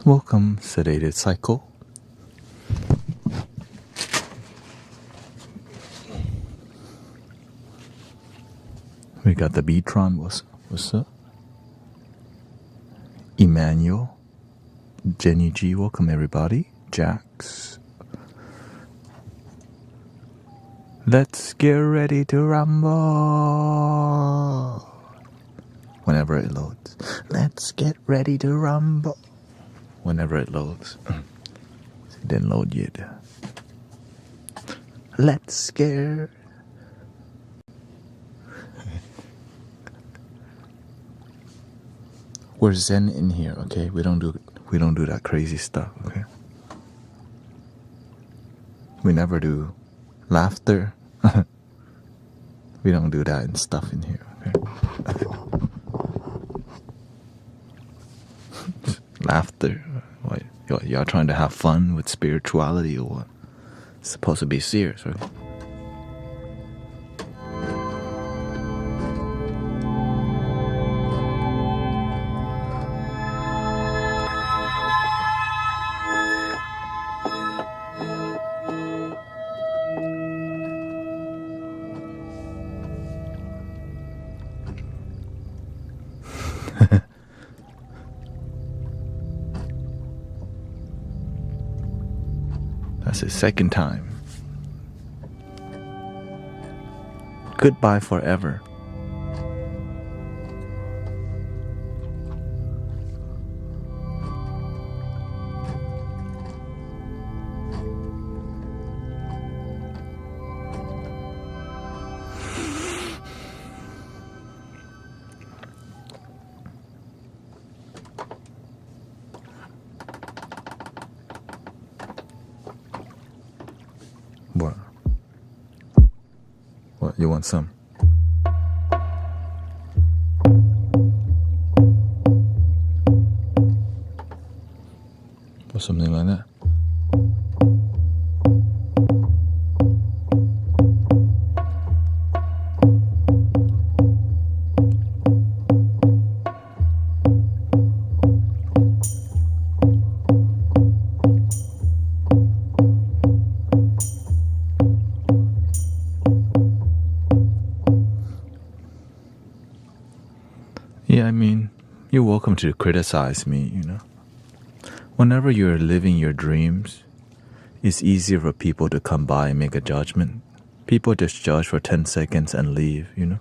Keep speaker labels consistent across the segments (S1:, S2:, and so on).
S1: Welcome, sedated cycle. We got the Beatron. What's up? Emmanuel, Jenny G. Welcome everybody. Jax. Let's get ready to rumble. Whenever it loads. Let's get ready to rumble. Whenever it loads. It didn't load yet. Let's get. We're zen in here, okay? We don't do that crazy stuff, okay? We never do laughter. We don't do that and stuff in here, okay? Laughter. What, y'all trying to have fun with spirituality or what? It's supposed to be serious, right? That's his second time. Goodbye forever. What? You want some? Or something like that? Yeah, I mean, you're welcome to criticize me, you know. Whenever you're living your dreams, it's easier for people to come by and make a judgment. People just judge for 10 seconds and leave, you know.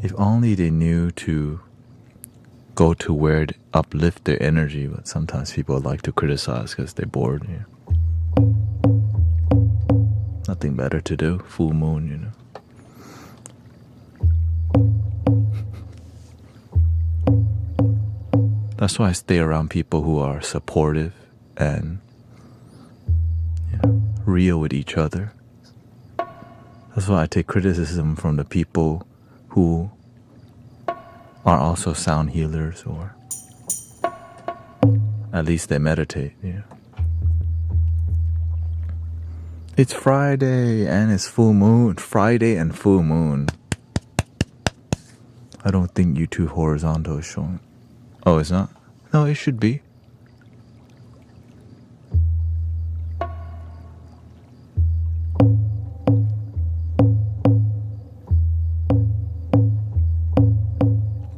S1: If only they knew to go to where to uplift their energy, but sometimes people like to criticize because they're bored, you know. Nothing better to do, full moon, you know. That's why I stay around people who are supportive and real with each other. That's why I take criticism from the people who are also sound healers, or at least they meditate. Yeah. It's Friday and it's full moon. Friday and full moon. I don't think YouTube horizontal is showing. Oh, it's not? No, it should be.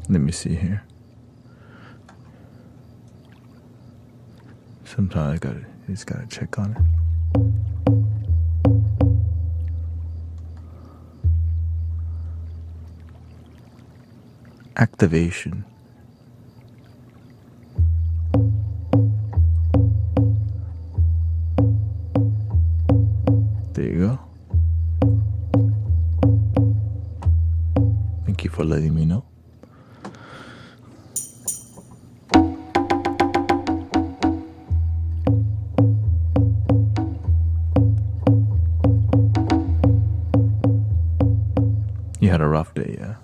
S1: Let me see here. Sometimes I just gotta check on it. Activation. There you go. Thank you for letting me know. You had a rough day, yeah.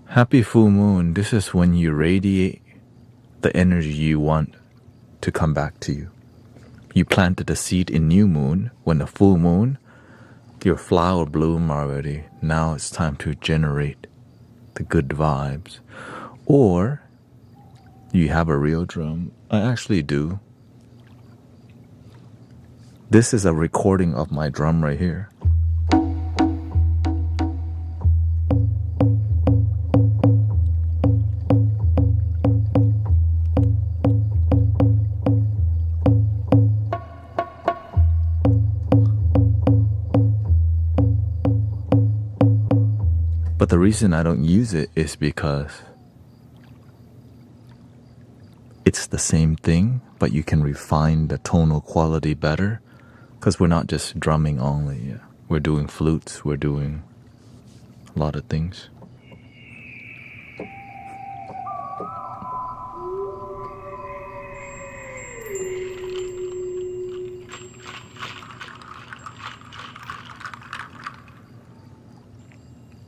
S1: Happy full moon. This is when you radiate the energy you want to come back to you. You planted a seed in new moon. When the full moon, your flower bloom already. Now it's time to generate the good vibes. Or you have a real drum. I actually do. This is a recording of my drum right here. But the reason I don't use it is because it's the same thing, but you can refine the tonal quality better. Because we're not just drumming only. Yeah. We're doing flutes. We're doing a lot of things.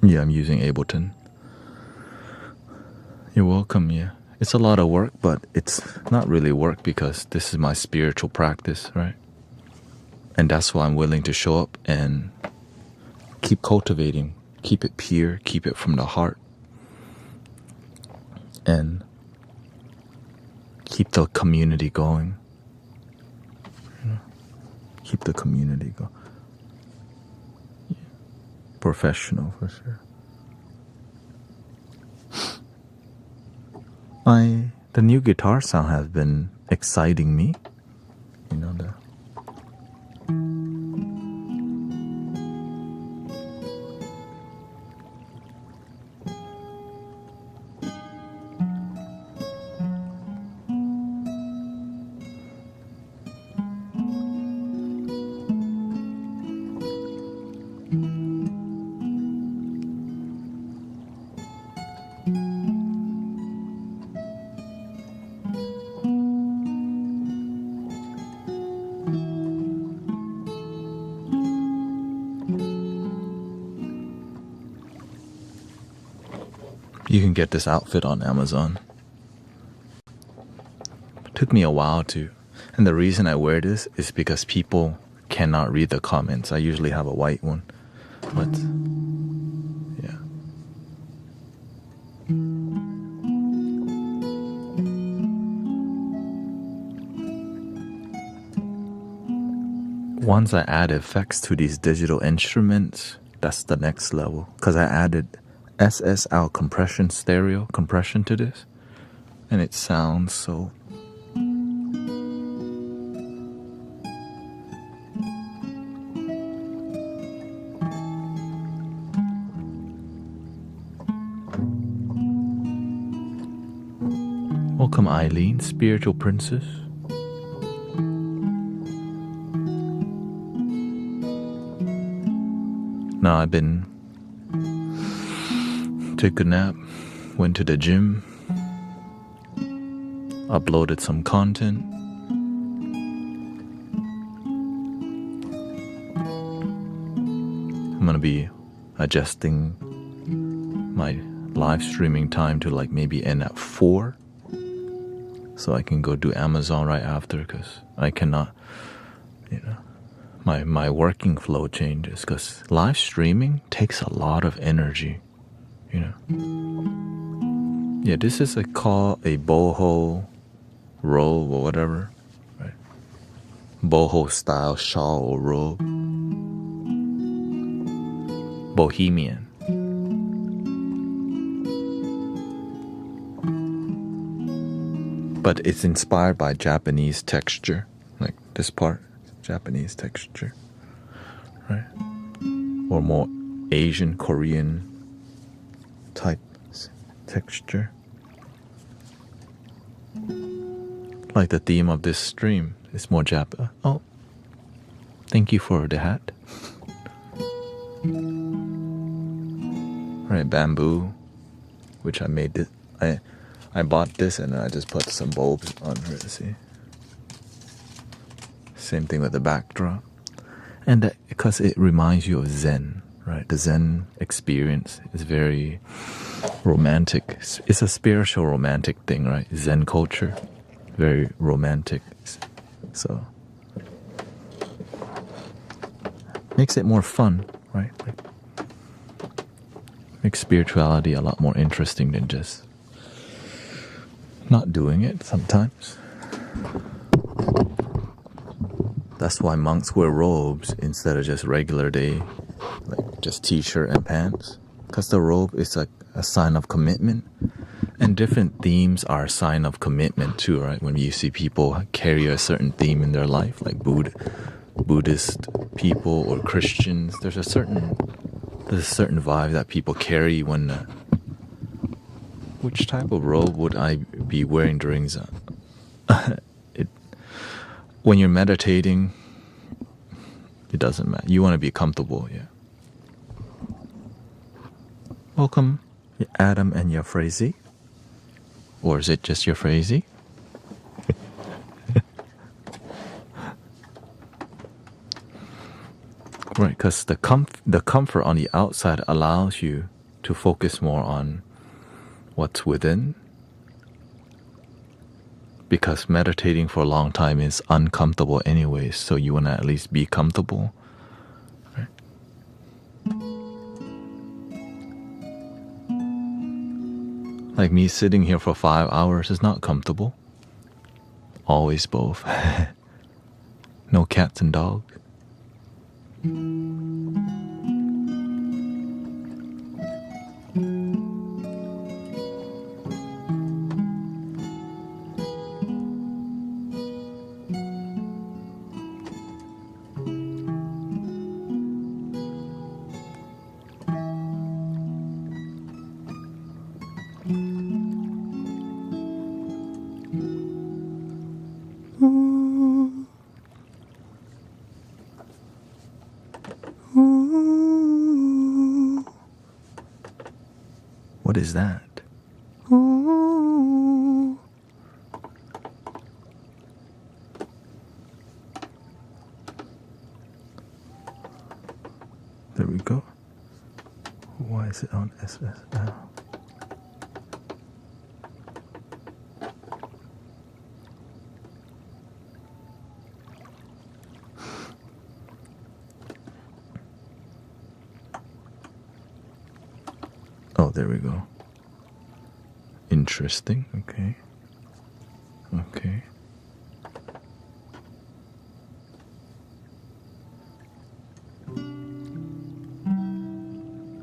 S1: Yeah, I'm using Ableton. You're welcome, yeah. It's a lot of work, but it's not really work because this is my spiritual practice, right? And that's why I'm willing to show up and keep cultivating, keep it pure, keep it from the heart, and keep the community going. Keep the community going. Yeah. Professional for sure. The new guitar sound has been exciting me. You know, you can get this outfit on Amazon. It took me a while to, and the reason I wear this is because people cannot read the comments. I usually have a white one, but yeah. Once I add effects to these digital instruments, that's the next level. Because I added SSL compression, stereo compression to this, and it sounds so. Welcome, Eileen, spiritual princess. Now I've been took a nap, went to the gym, uploaded some content. I'm gonna be adjusting my live streaming time to like maybe end at 4, so I can go do Amazon right after, because I cannot, you know, my working flow changes, because live streaming takes a lot of energy, you know. Yeah, this is called a boho robe or whatever, right? Boho style shawl or robe. Bohemian. But it's inspired by Japanese texture, like this part, Japanese texture, right? Or more Asian, Korean type texture. Like the theme of this stream is more Japanese. Oh, thank you for the hat. Right, bamboo, which I made this. I bought this and I just put some bulbs on her to see. Same thing with the backdrop. And because it reminds you of Zen, right? The Zen experience is very romantic. It's a spiritual romantic thing, right? Zen culture, very romantic. So makes it more fun, right? Makes spirituality a lot more interesting than just not doing it sometimes. That's why monks wear robes instead of just regular day, like just t-shirt and pants. Because the robe is like a sign of commitment. And different themes are a sign of commitment too, right? When you see people carry a certain theme in their life, like Buddhist people or Christians, there's a certain vibe that people carry when... which type of robe would I be wearing during when you're meditating? It doesn't matter. You want to be comfortable, yeah. Welcome, Adam and your Frazee. Or is it just your Frazee? Right, because the comfort on the outside allows you to focus more on what's within. Because meditating for a long time is uncomfortable anyways, so you want to at least be comfortable. Right? Like me sitting here for 5 hours is not comfortable. Always both. No cats and dogs. What is that? There we go. Why is it on SSL? Oh, there we go. Interesting. Okay. Okay.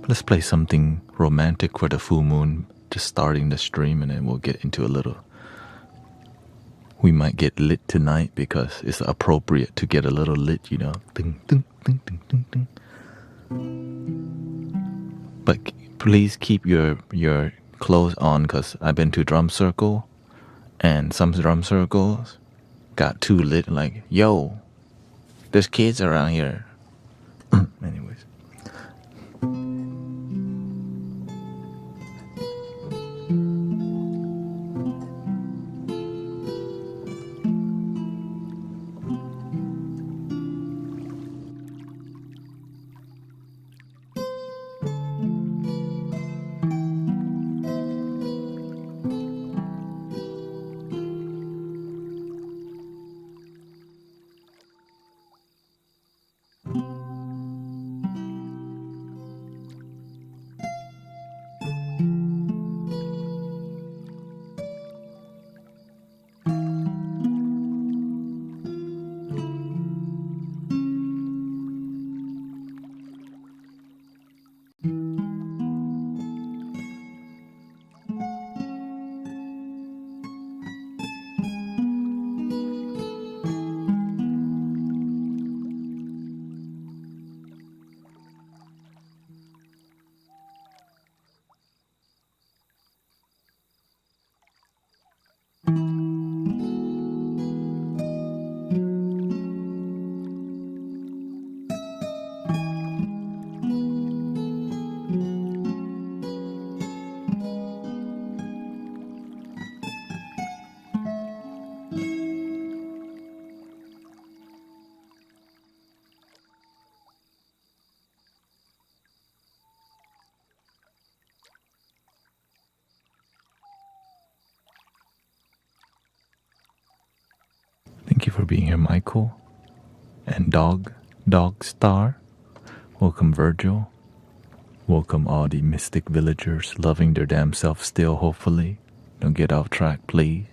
S1: Let's play something romantic for the full moon, just starting the stream, and then we'll get into a little... We might get lit tonight because it's appropriate to get a little lit, you know. Ding, ding, ding, ding, ding, ding. But please keep your clothes on, because I've been to drum circle, and some drum circles got too lit, like, yo, there's kids around here. Anyways. Thank you for being here, Michael. And Dog Star. Welcome, Virgil. Welcome all the mystic villagers loving their damn self still, hopefully. Don't get off track, please.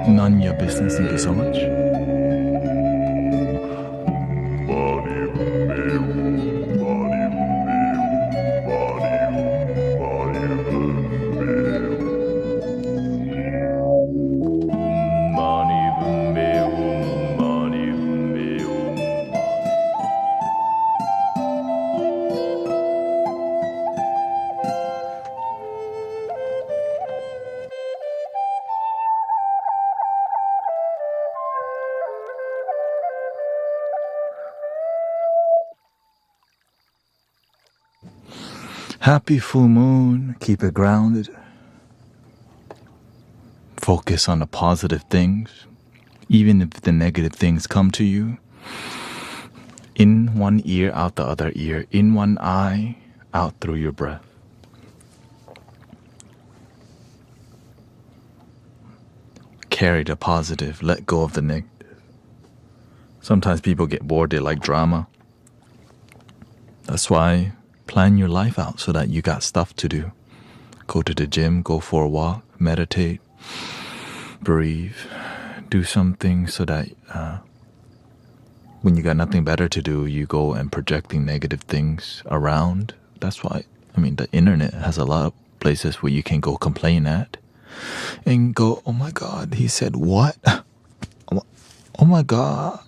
S1: None your business. Thank you so much. Happy full moon. Keep it grounded. Focus on the positive things, even if the negative things come to you. In one ear, out the other ear. In one eye, out through your breath. Carry the positive. Let go of the negative. Sometimes people get bored. They like drama. That's why plan your life out so that you got stuff to do. Go to the gym, go for a walk, meditate, breathe, do something so that when you got nothing better to do, you go and projecting negative things around. That's why, the internet has a lot of places where you can go complain at and go, oh my God, he said what? Oh my God,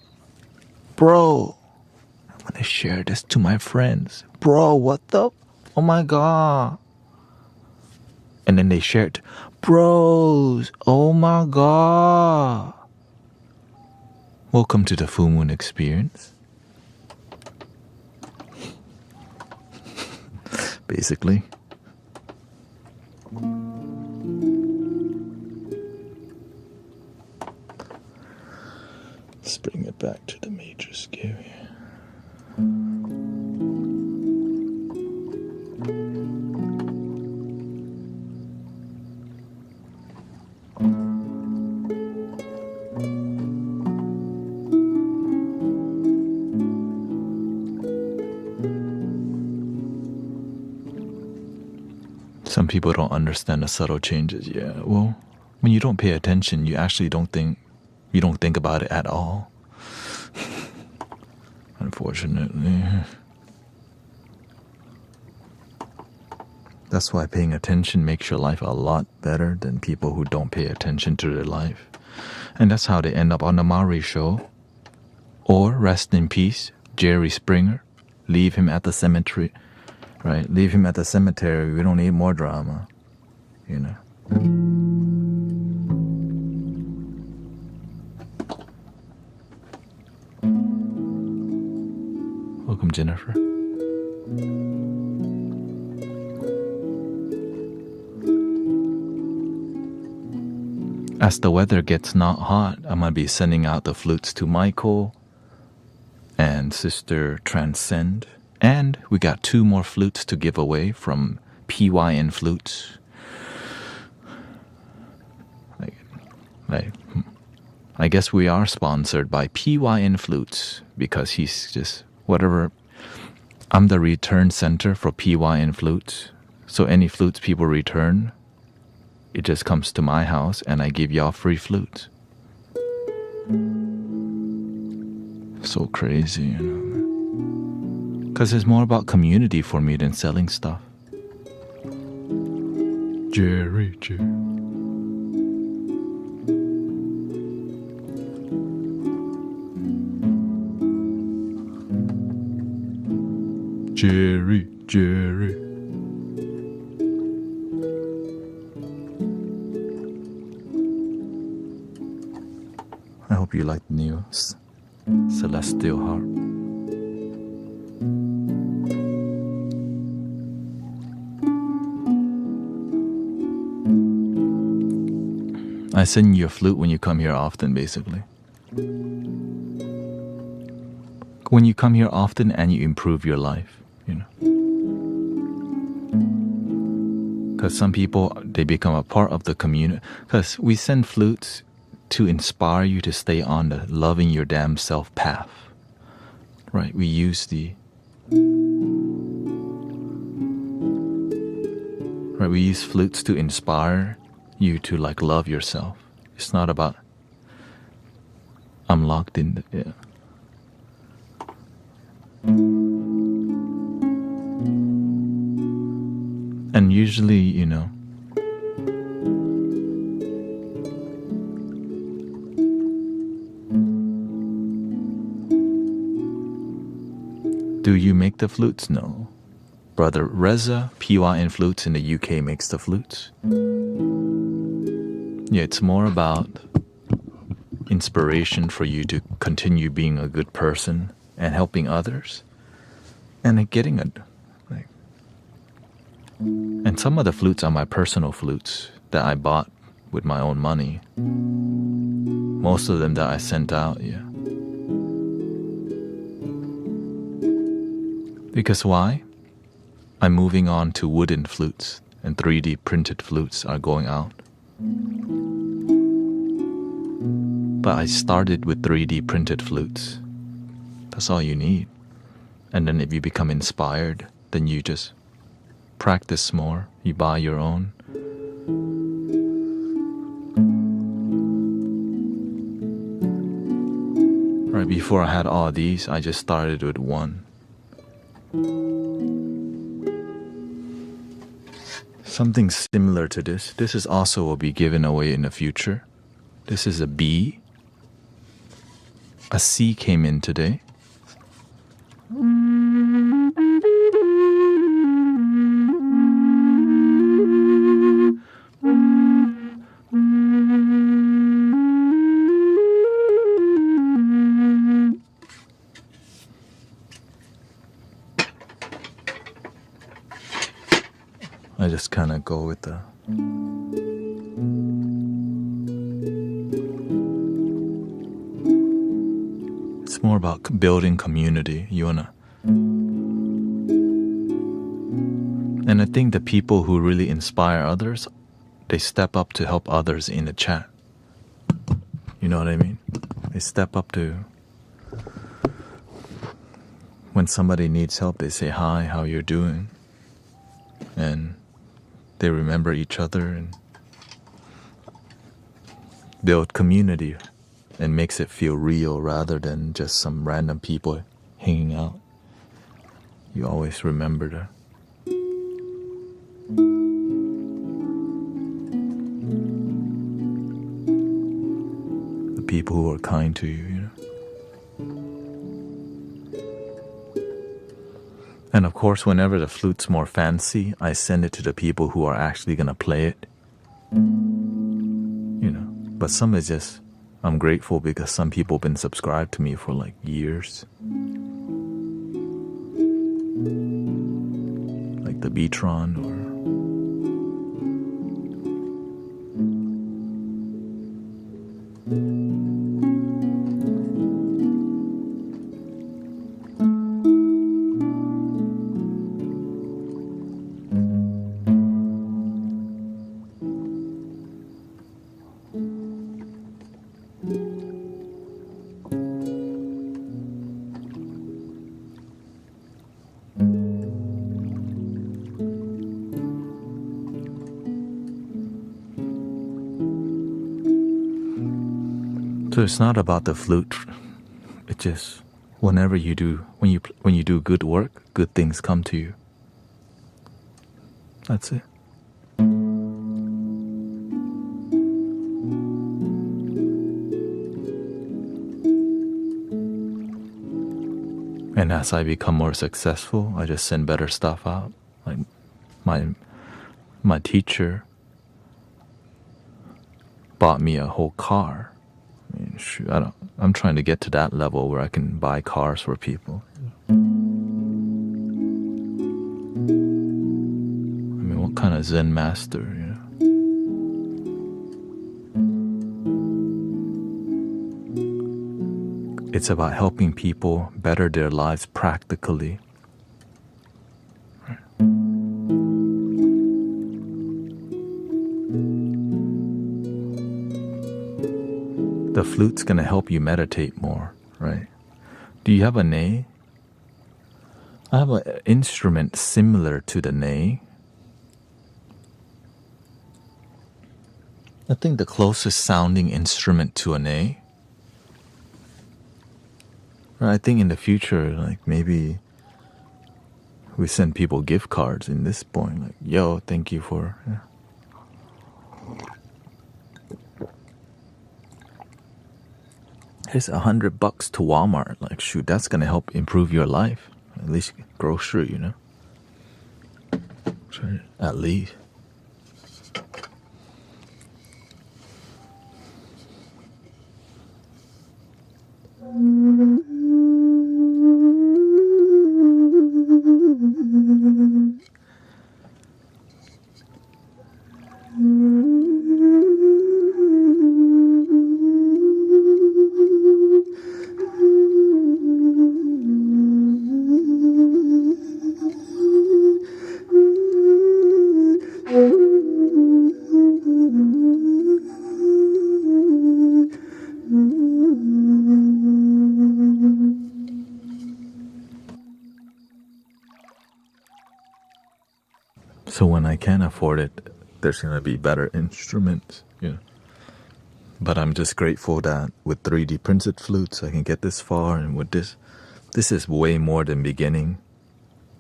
S1: bro, I'm going to share this to my friends. Bro, what the? Oh my God. And then they shared, bros, oh my God. Welcome to the full moon experience. Basically. Let's bring it back to the major scale here. Some people don't understand the subtle changes. Yeah, well, when you don't pay attention, you actually don't think about it at all. Unfortunately. That's why paying attention makes your life a lot better than people who don't pay attention to their life. And that's how they end up on the Maury show. Or, rest in peace, Jerry Springer. Leave him at the cemetery. Right? Leave him at the cemetery. We don't need more drama. You know. Welcome, Jennifer. As the weather gets not hot, I'm going to be sending out the flutes to Michael and Sister Transcend. And we got 2 more flutes to give away from PYN Flutes. I guess we are sponsored by PYN Flutes because he's just whatever. I'm the return center for PYN Flutes. So any flutes people return, it just comes to my house and I give y'all free flutes. So crazy, you know. Because it's more about community for me than selling stuff. Jerry. Jerry. I hope you like the new Celestial Harp. I send you a flute when you come here often, basically. When you come here often and you improve your life, you know. Because some people, they become a part of the community. Because we send flutes to inspire you to stay on the loving your damn self path. Right? We use we use flutes to inspire you to like love yourself. It's not about I'm locked in. And usually, you know, do you make the flutes? No. Brother Reza, PYN Flutes in the UK, makes the flutes. Yeah, it's more about inspiration for you to continue being a good person and helping others. And getting and some of the flutes are my personal flutes that I bought with my own money. Most of them that I sent out, yeah. Because why? I'm moving on to wooden flutes, and 3D printed flutes are going out. But I started with 3D printed flutes. That's all you need. And then if you become inspired, then you just practice more. You buy your own. Right before I had all these, I just started with one. Something similar to this. This is also will be given away in the future. This is a B. A C came in today. I just kind of go with the it's more about building community. You wanna, and I think the people who really inspire others, they step up to help others in the chat. You know what I mean? They step up to, when somebody needs help, they say, hi, how you're doing? And they remember each other and build community and makes it feel real rather than just some random people hanging out. You always remember that. people who are kind to you, you know. And of course, whenever the flute's more fancy, I send it to the people who are actually gonna play it. You know, but some is just, I'm grateful because some people have been subscribed to me for like years. Like the Beatron or so it's not about the flute. It just whenever you do when you do good work, good things come to you. That's it. And as I become more successful, I just send better stuff out. Like my teacher bought me a whole car. I mean, shoot, I'm trying to get to that level where I can buy cars for people. I mean, what kind of Zen master, you know? It's about helping people better their lives practically. Right. The flute's gonna help you meditate more, right? Do you have a ney? I have an instrument similar to the ney. I think the closest sounding instrument to a ney. I think in the future, like maybe we send people gift cards in this point, like, yo, thank you for. Yeah. Here's $100 to Walmart. Like, shoot, that's gonna help improve your life. At least grocery, you know. At least. So when I can afford it, there's gonna be better instruments, you know. But I'm just grateful that with 3D printed flutes, I can get this far, and with this is way more than beginning,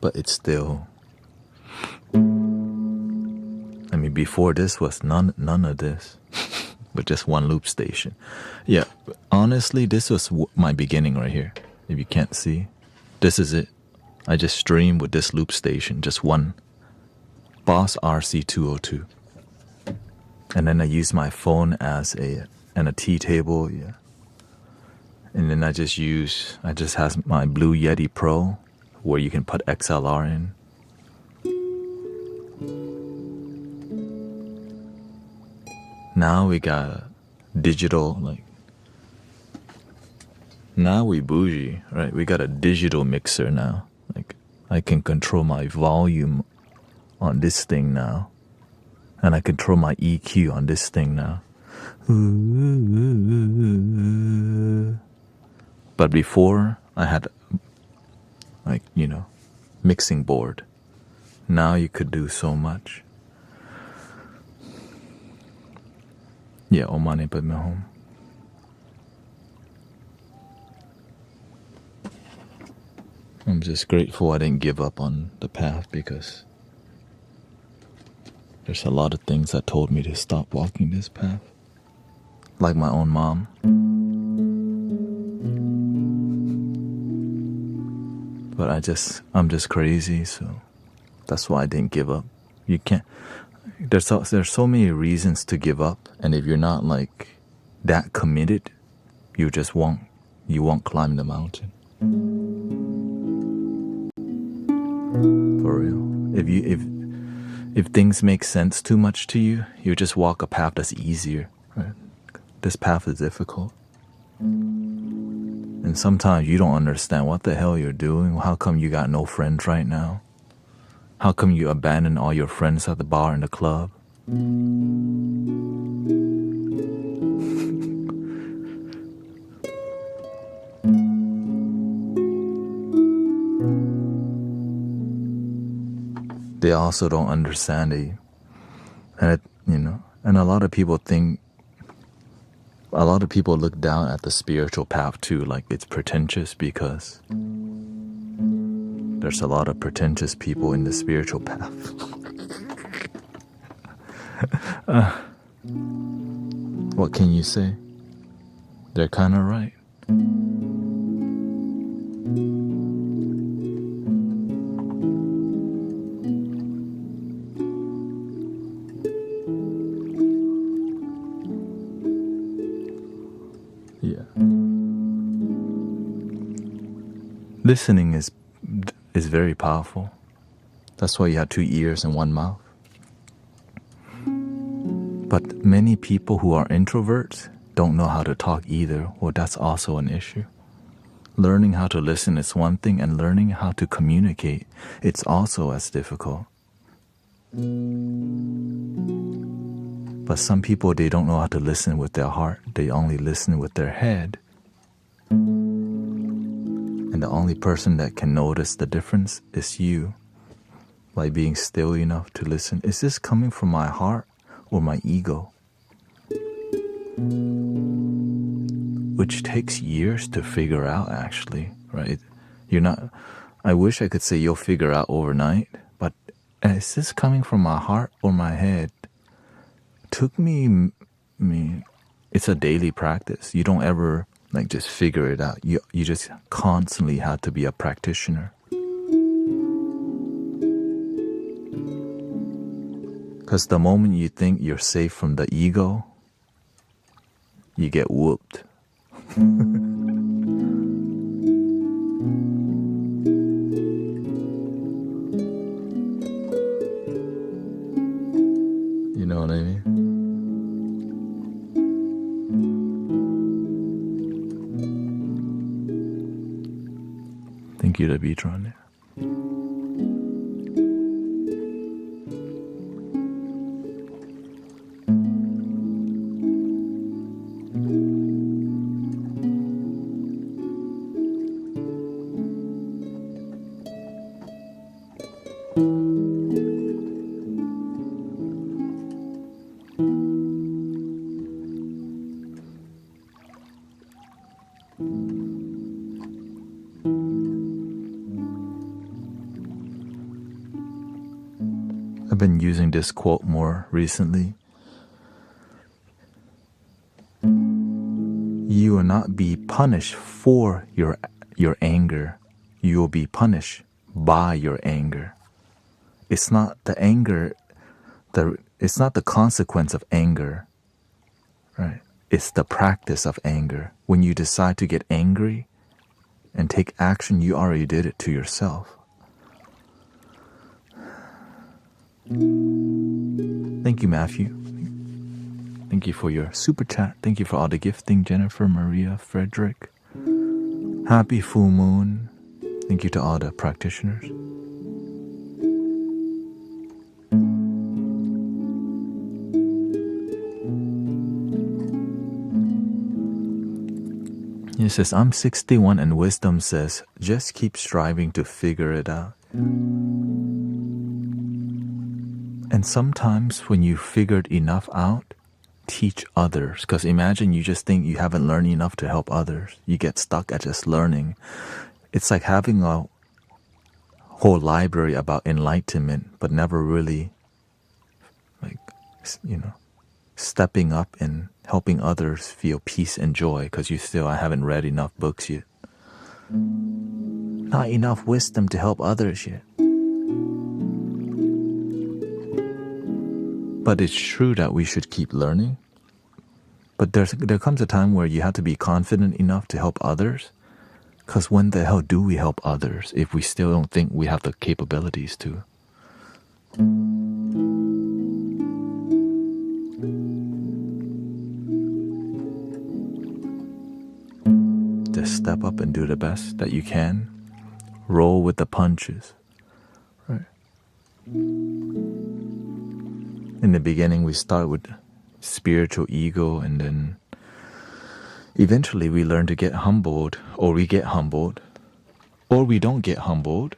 S1: but it's still. I mean, before this was none of this, but just one loop station. Yeah, honestly, this was my beginning right here. If you can't see, this is it. I just stream with this loop station, just one. Boss RC202, and then I use my phone as a tea table, yeah. And then I just has my Blue Yeti Pro, where you can put XLR in. Now we got digital, like. Now we bougie, right? We got a digital mixer now. Like, I can control my volume on this thing now, and I control my EQ on this thing now. But before I had, like, you know, mixing board. Now you could do so much. Yeah, Omane Padme Hum. I'm just grateful I didn't give up on the path, because there's a lot of things that told me to stop walking this path. Like my own mom. But I'm just crazy, so that's why I didn't give up. You can't. There's so many reasons to give up, and if you're not like that committed, you won't climb the mountain. For real. If things make sense too much to you, you just walk a path that's easier. Right? This path is difficult. And sometimes you don't understand what the hell you're doing. How come you got no friends right now? How come you abandon all your friends at the bar and the club? They also don't understand it. And a lot of people look down at the spiritual path too, like it's pretentious, because there's a lot of pretentious people in the spiritual path. What can you say? They're kind of right. Yeah. Listening is very powerful. That's why you have 2 ears and 1 mouth. But many people who are introverts don't know how to talk either. Well, that's also an issue. Learning how to listen is one thing, and learning how to communicate, it's also as difficult. But some people, they don't know how to listen with their heart. They only listen with their head. And the only person that can notice the difference is you. By being still enough to listen. Is this coming from my heart or my ego? Which takes years to figure out, actually, right? I wish I could say you'll figure out overnight, but is this coming from my heart or my head? Took me, it's a daily practice. You don't ever just figure it out. You just constantly have to be a practitioner. Because the moment you think you're safe from the ego, you get whooped. You know what I mean? Thank you to Beatron. I've been using this quote more recently. You will not be punished for your anger. You will be punished by your anger. It's not the anger, it's not the consequence of anger, right? It's the practice of anger. When you decide to get angry and take action, you already did it to yourself. Thank you, Matthew. Thank you for your super chat. Thank you for all the gifting, Jennifer, Maria, Frederick. Happy full moon. Thank you to all the practitioners. He says, I'm 61 and wisdom says, just keep striving to figure it out. And sometimes when you figured enough out, teach others. Because imagine you just think you haven't learned enough to help others. You get stuck at just learning. It's like having a whole library about enlightenment, but never really, stepping up and helping others feel peace and joy because I haven't read enough books yet. not enough wisdom to help others yet. But it's true that we should keep learning. But there comes a time where you have to be confident enough to help others. Because when the hell do we help others if we still don't think we have the capabilities to? Just step up and do the best that you can. Roll with the punches. Right? In the beginning, we start with spiritual ego, and then eventually we learn to get humbled, or we get humbled, or we don't get humbled,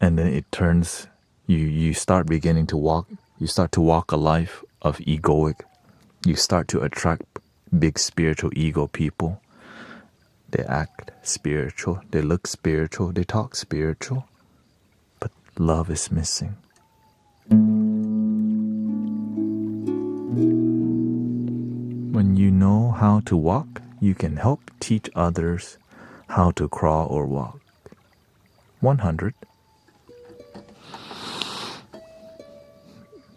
S1: and then it turns, you start beginning to walk, you start to walk a life of egoic. You start to attract big spiritual ego people. They act spiritual, they look spiritual, they talk spiritual, but love is missing. When you know how to walk, you can help teach others how to crawl or walk. 100.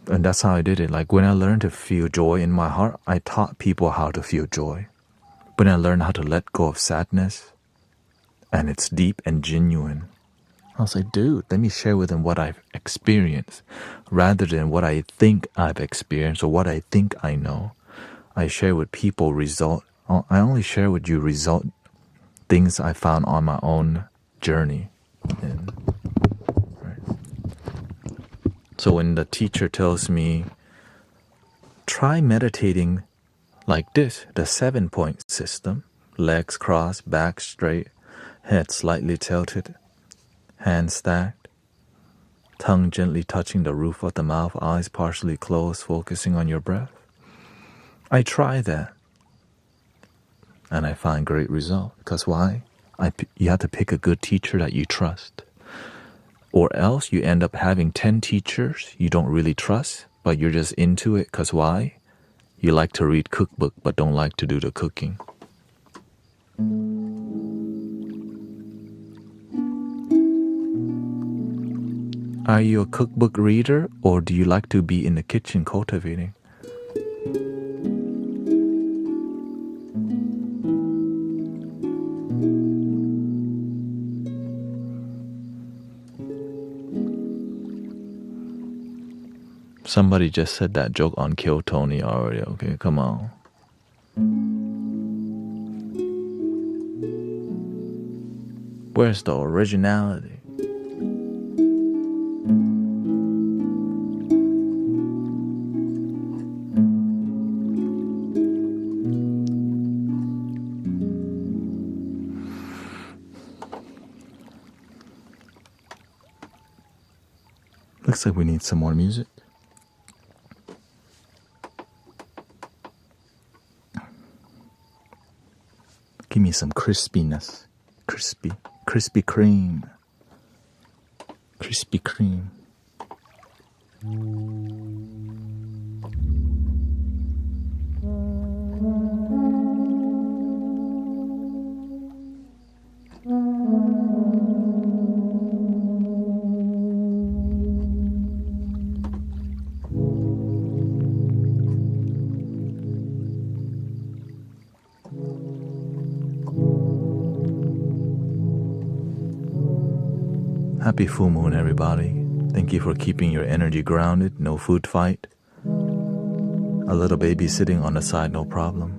S1: And that's how I did it. Like when I learned to feel joy in my heart, I taught people how to feel joy. When I learned how to let go of sadness, and it's deep and genuine, I was like, dude, let me share with them what I've experienced rather than what I think I've experienced or what I think I know. I share with people I only share with you things I found on my own journey. Right? So when the teacher tells me, try meditating like this, the 7-point system, legs crossed, back straight, head slightly tilted, hands stacked, tongue gently touching the roof of the mouth, eyes partially closed, focusing on your breath. I try that, and I find great result. Because why? You have to pick a good teacher that you trust. Or else you end up having 10 teachers you don't really trust, but you're just into it. Because why? You like to read cookbook, but don't like to do the cooking. Are you a cookbook reader, or do you like to be in the kitchen cultivating? Somebody just said that joke on Kill Tony already. Okay, come on. Where's the originality? Looks like we need some more music. Give me some crispiness. Crispy cream. Krispy Kreme. Happy full moon, everybody. Thank you for keeping your energy grounded. No food fight. A little baby sitting on the side, no problem.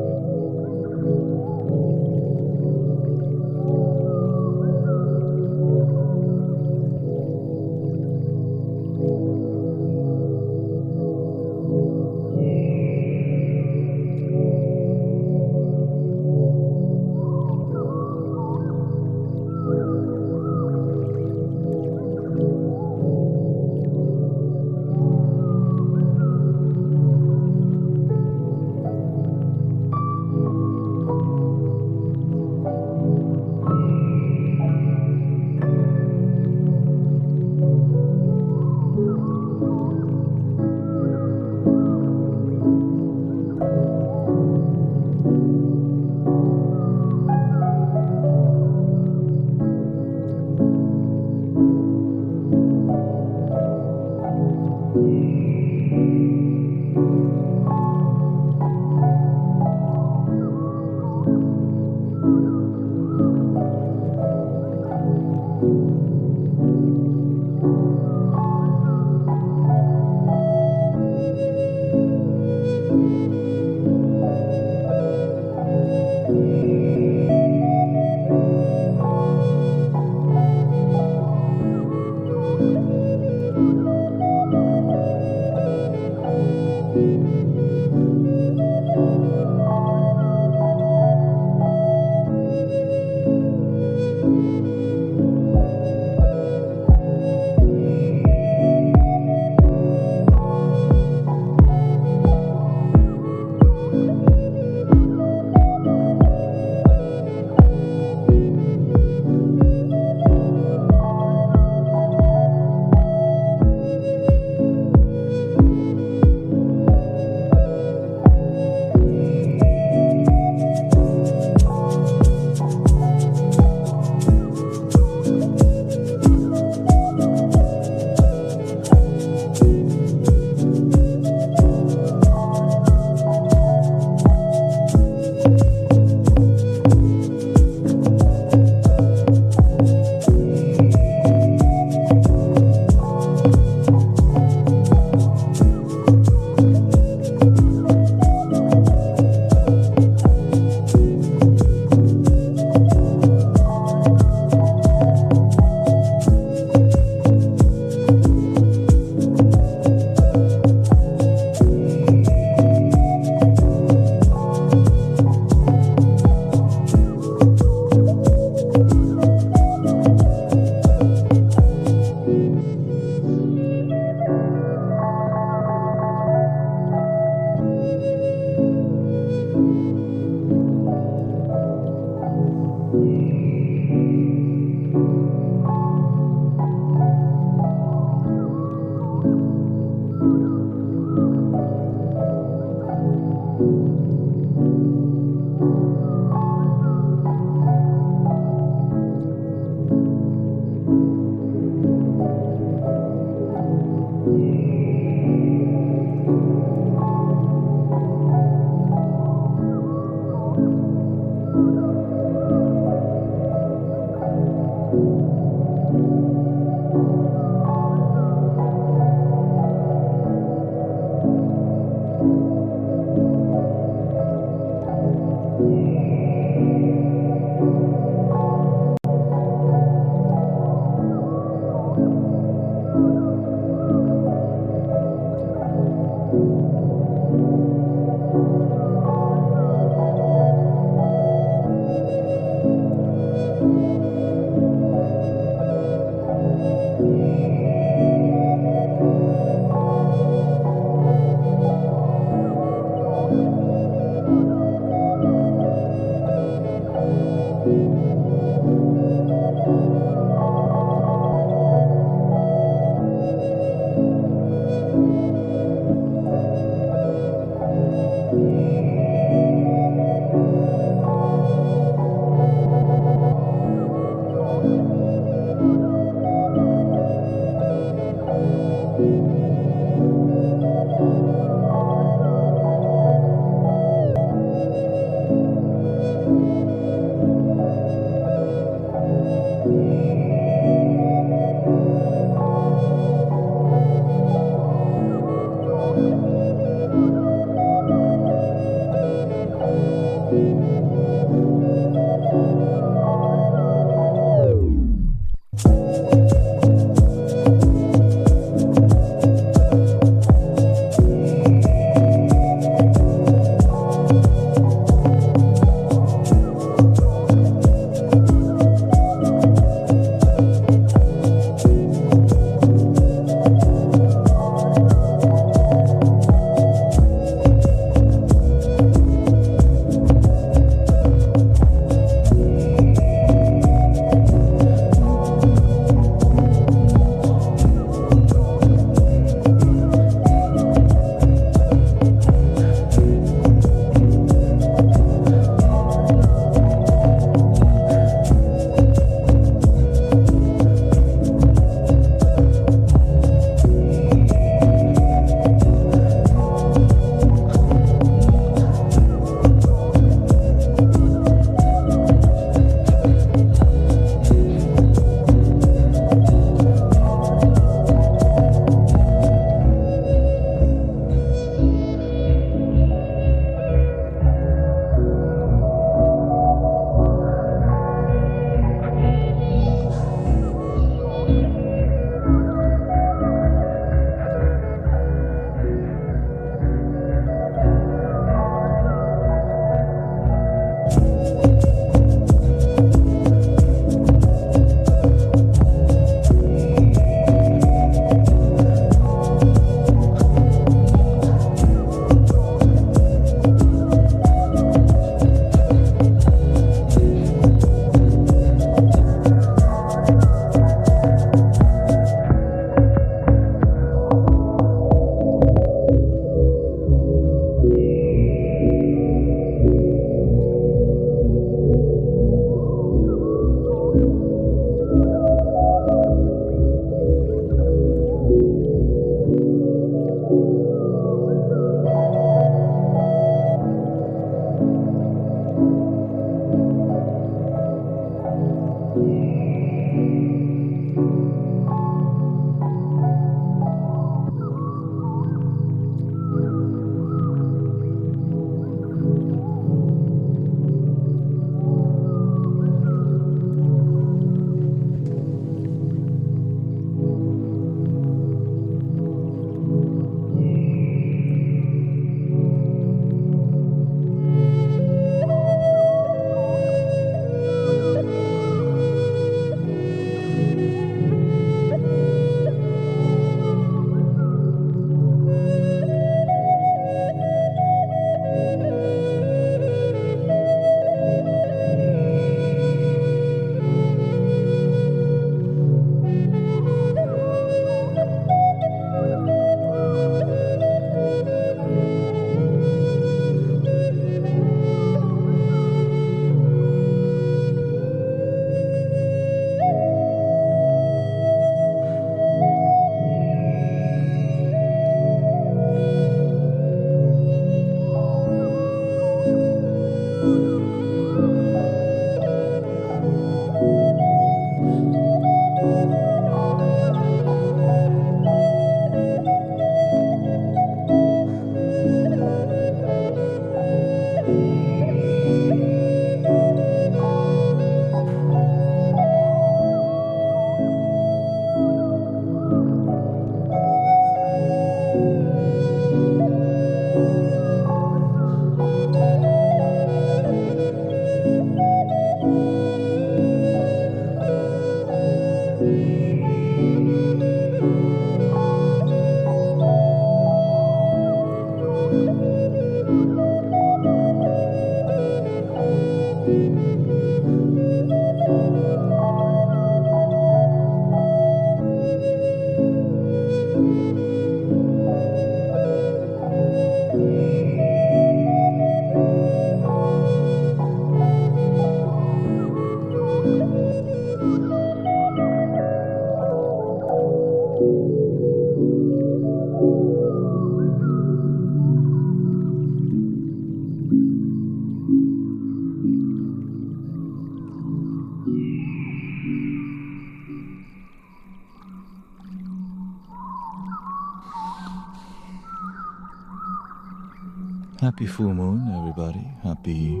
S1: Happy full moon, everybody. Happy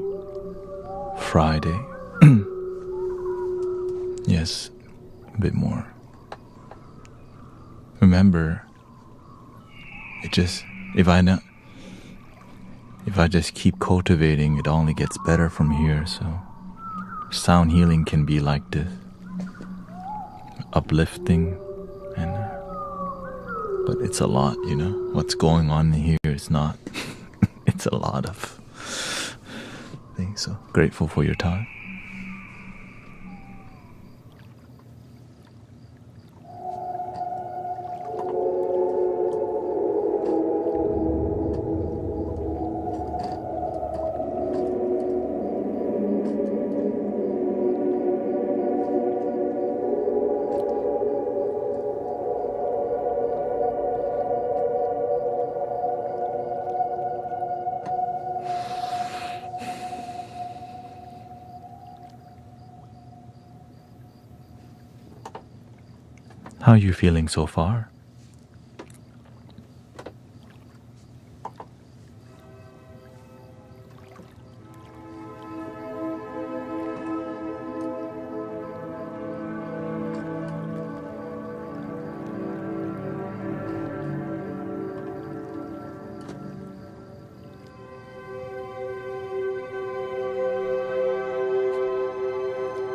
S1: Friday. Yes, a bit more. Remember, if I just keep cultivating, it only gets better from here. So sound healing can be like this, uplifting, but it's a lot, What's going on here is not. It's a lot of things. So grateful for your time. How are you feeling so far?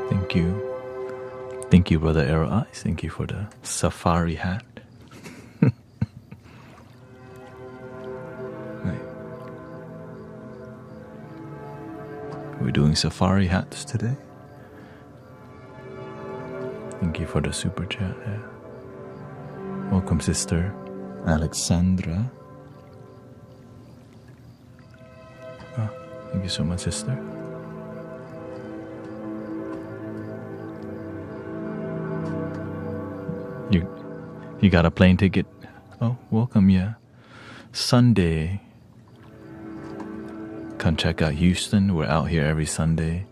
S1: Thank you. Thank you, Brother Arrow Eyes. Thank you for the safari hat. We're doing safari hats today. Thank you for the super chat. Yeah. Welcome, Sister Alexandra. Oh, thank you so much, Sister. You got a plane ticket? Oh, welcome, yeah. Sunday. Come check out Houston. We're out here every Sunday.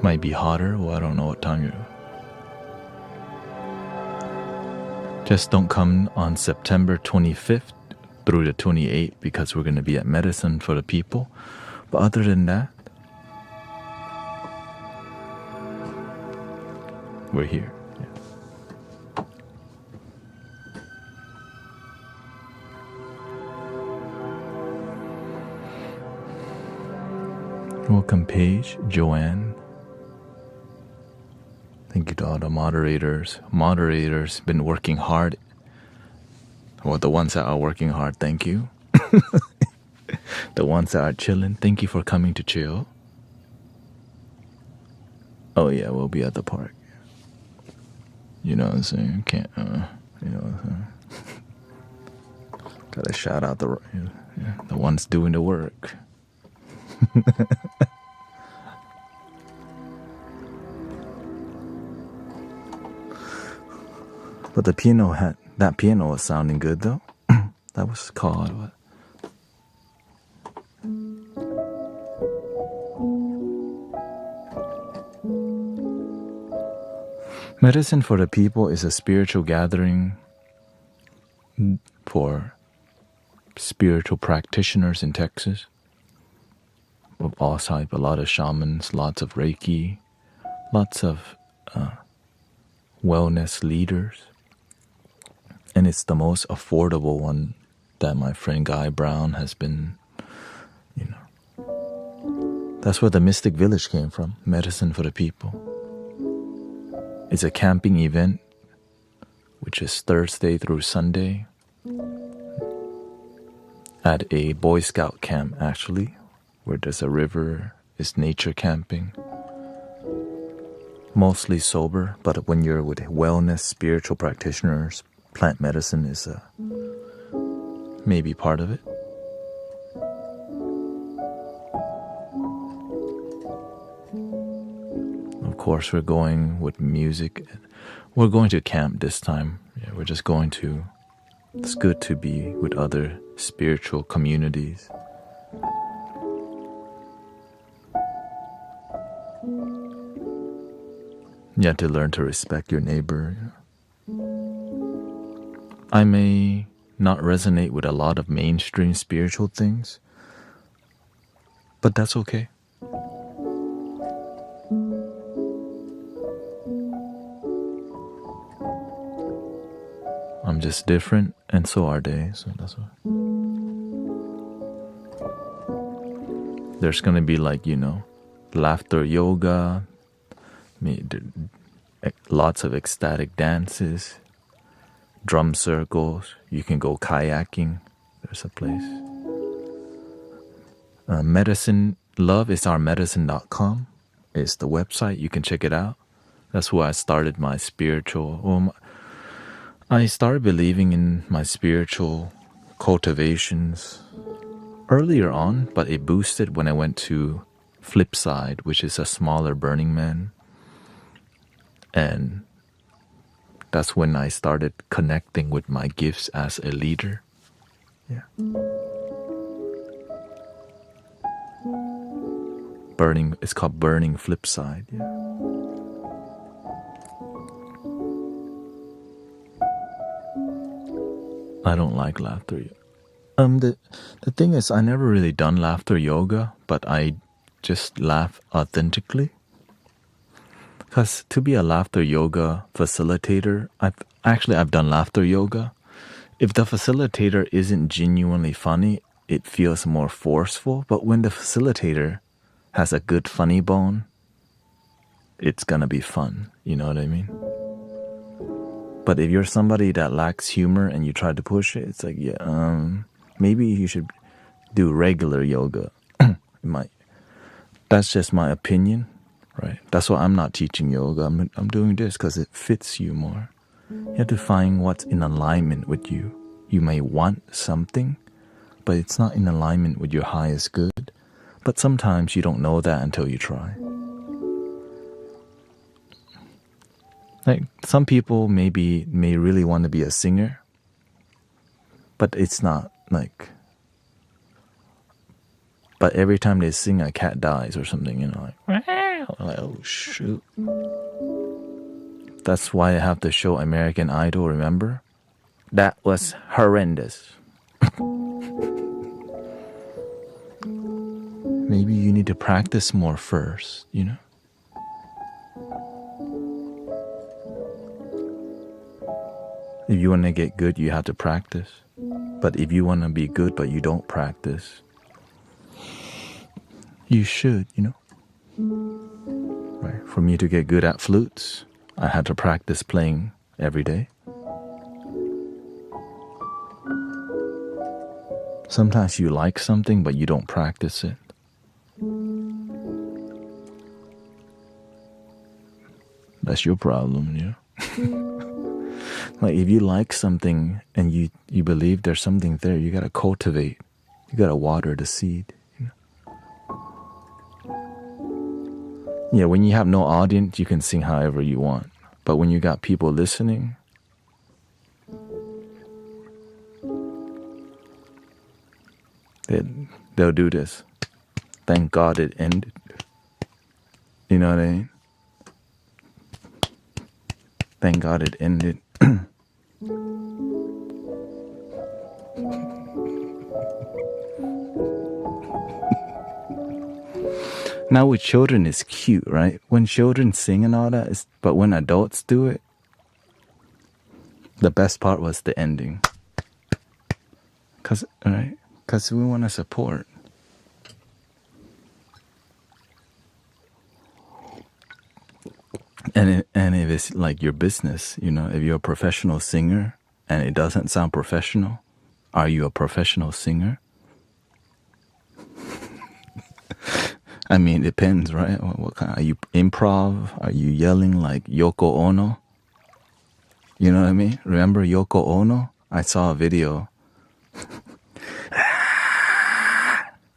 S1: Might be hotter. Well, I don't know what time you're. Just don't come on September 25th through the 28th because we're going to be at Medicine for the People. But other than that, we're here. Yeah. Welcome, Paige, Joanne. Thank you to all the moderators. Moderators been working hard. Well, the ones that are working hard, thank you. The ones that are chilling, thank you for coming to chill. Oh yeah, we'll be at the park. You know what I'm saying? Can't, you know what I'm saying? Gotta shout out the ones doing the work. But the piano that piano was sounding good though. That was called what? Medicine for the People is a spiritual gathering for spiritual practitioners in Texas of all types. A lot of shamans, lots of Reiki, lots of wellness leaders. And it's the most affordable one that my friend Guy Brown has been, That's where the Mystic Village came from, Medicine for the People. It's a camping event, which is Thursday through Sunday at a Boy Scout camp, actually, where there's a river. It's nature camping. Mostly sober, but when you're with wellness, spiritual practitioners, plant medicine is maybe part of it. Of course, we're going with music. We're going to camp this time. Yeah, we're just going to. It's good to be with other spiritual communities. You have to learn to respect your neighbor. I may not resonate with a lot of mainstream spiritual things, but that's okay. I'm just different, and so are they, so that's why. There's gonna be like, laughter yoga, lots of ecstatic dances, drum circles. You can go kayaking. There's a place. Medicine, loveisOurmedicine.com is the website. You can check it out. That's where I started my spiritual. I started believing in my spiritual cultivations earlier on, but it boosted when I went to Flipside, which is a smaller Burning Man. And that's when I started connecting with my gifts as a leader. Yeah. It's called Burning Flipside. Yeah. I don't like laughter. The thing is, I never really done laughter yoga, but I just laugh authentically. Because to be a laughter yoga facilitator, I've done laughter yoga. If the facilitator isn't genuinely funny, it feels more forceful. But when the facilitator has a good funny bone, it's gonna be fun. You know what I mean? But if you're somebody that lacks humor and you try to push it, it's like, maybe you should do regular yoga. That's just my opinion, right? That's why I'm not teaching yoga. I'm doing this because it fits you more. You have to find what's in alignment with you. You may want something, but it's not in alignment with your highest good. But sometimes you don't know that until you try. Like some people may really want to be a singer, but it's not like. But every time they sing, a cat dies or something, like oh shoot. That's why I have to show American Idol. Remember, that was horrendous. Maybe you need to practice more first, If you want to get good, you have to practice. But if you want to be good but you don't practice, you should, Right. For me to get good at flutes, I had to practice playing every day. Sometimes you like something but you don't practice it. That's your problem, Like if you like something and you believe there's something there, you gotta cultivate. You gotta water the seed. Yeah, when you have no audience, you can sing however you want. But when you got people listening, they'll do this. Thank God it ended. You know what I mean? Thank God it ended. Now with children, it's cute, right? When children sing and all that, but when adults do it, the best part was the ending. Cause we want to support. And if it's like your business, if you're a professional singer and it doesn't sound professional, are you a professional singer? I mean, it depends, right? What kind? Are you improv? Are you yelling like Yoko Ono? You know what I mean? Remember Yoko Ono? I saw a video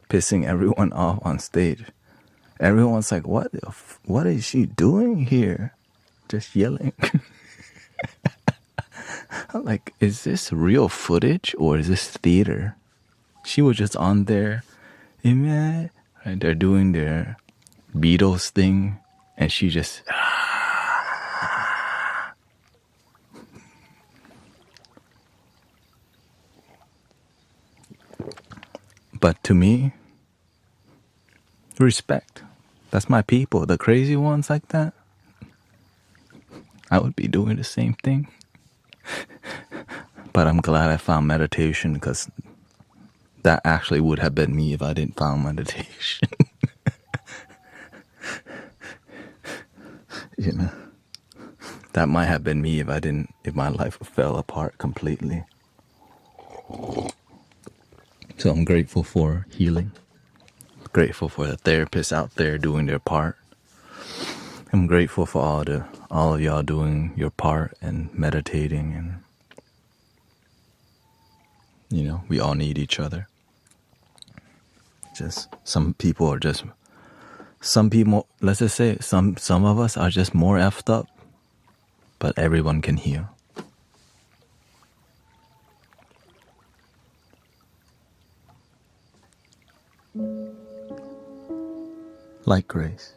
S1: pissing everyone off on stage. Everyone's like, what is she doing here? Just yelling. I'm like, is this real footage or is this theater? She was just on there. Right, they're doing their Beatles thing, and she just But to me, respect. That's my people. The crazy ones like that, I would be doing the same thing. But I'm glad I found meditation, because that actually would have been me if I didn't find meditation. You know, that might have been me if my life fell apart completely. So I'm grateful for healing. Grateful for the therapists out there doing their part. I'm grateful for all of y'all doing your part and meditating, and we all need each other. Just some people, let's just say some of us are just more effed up, but everyone can heal. Like grace.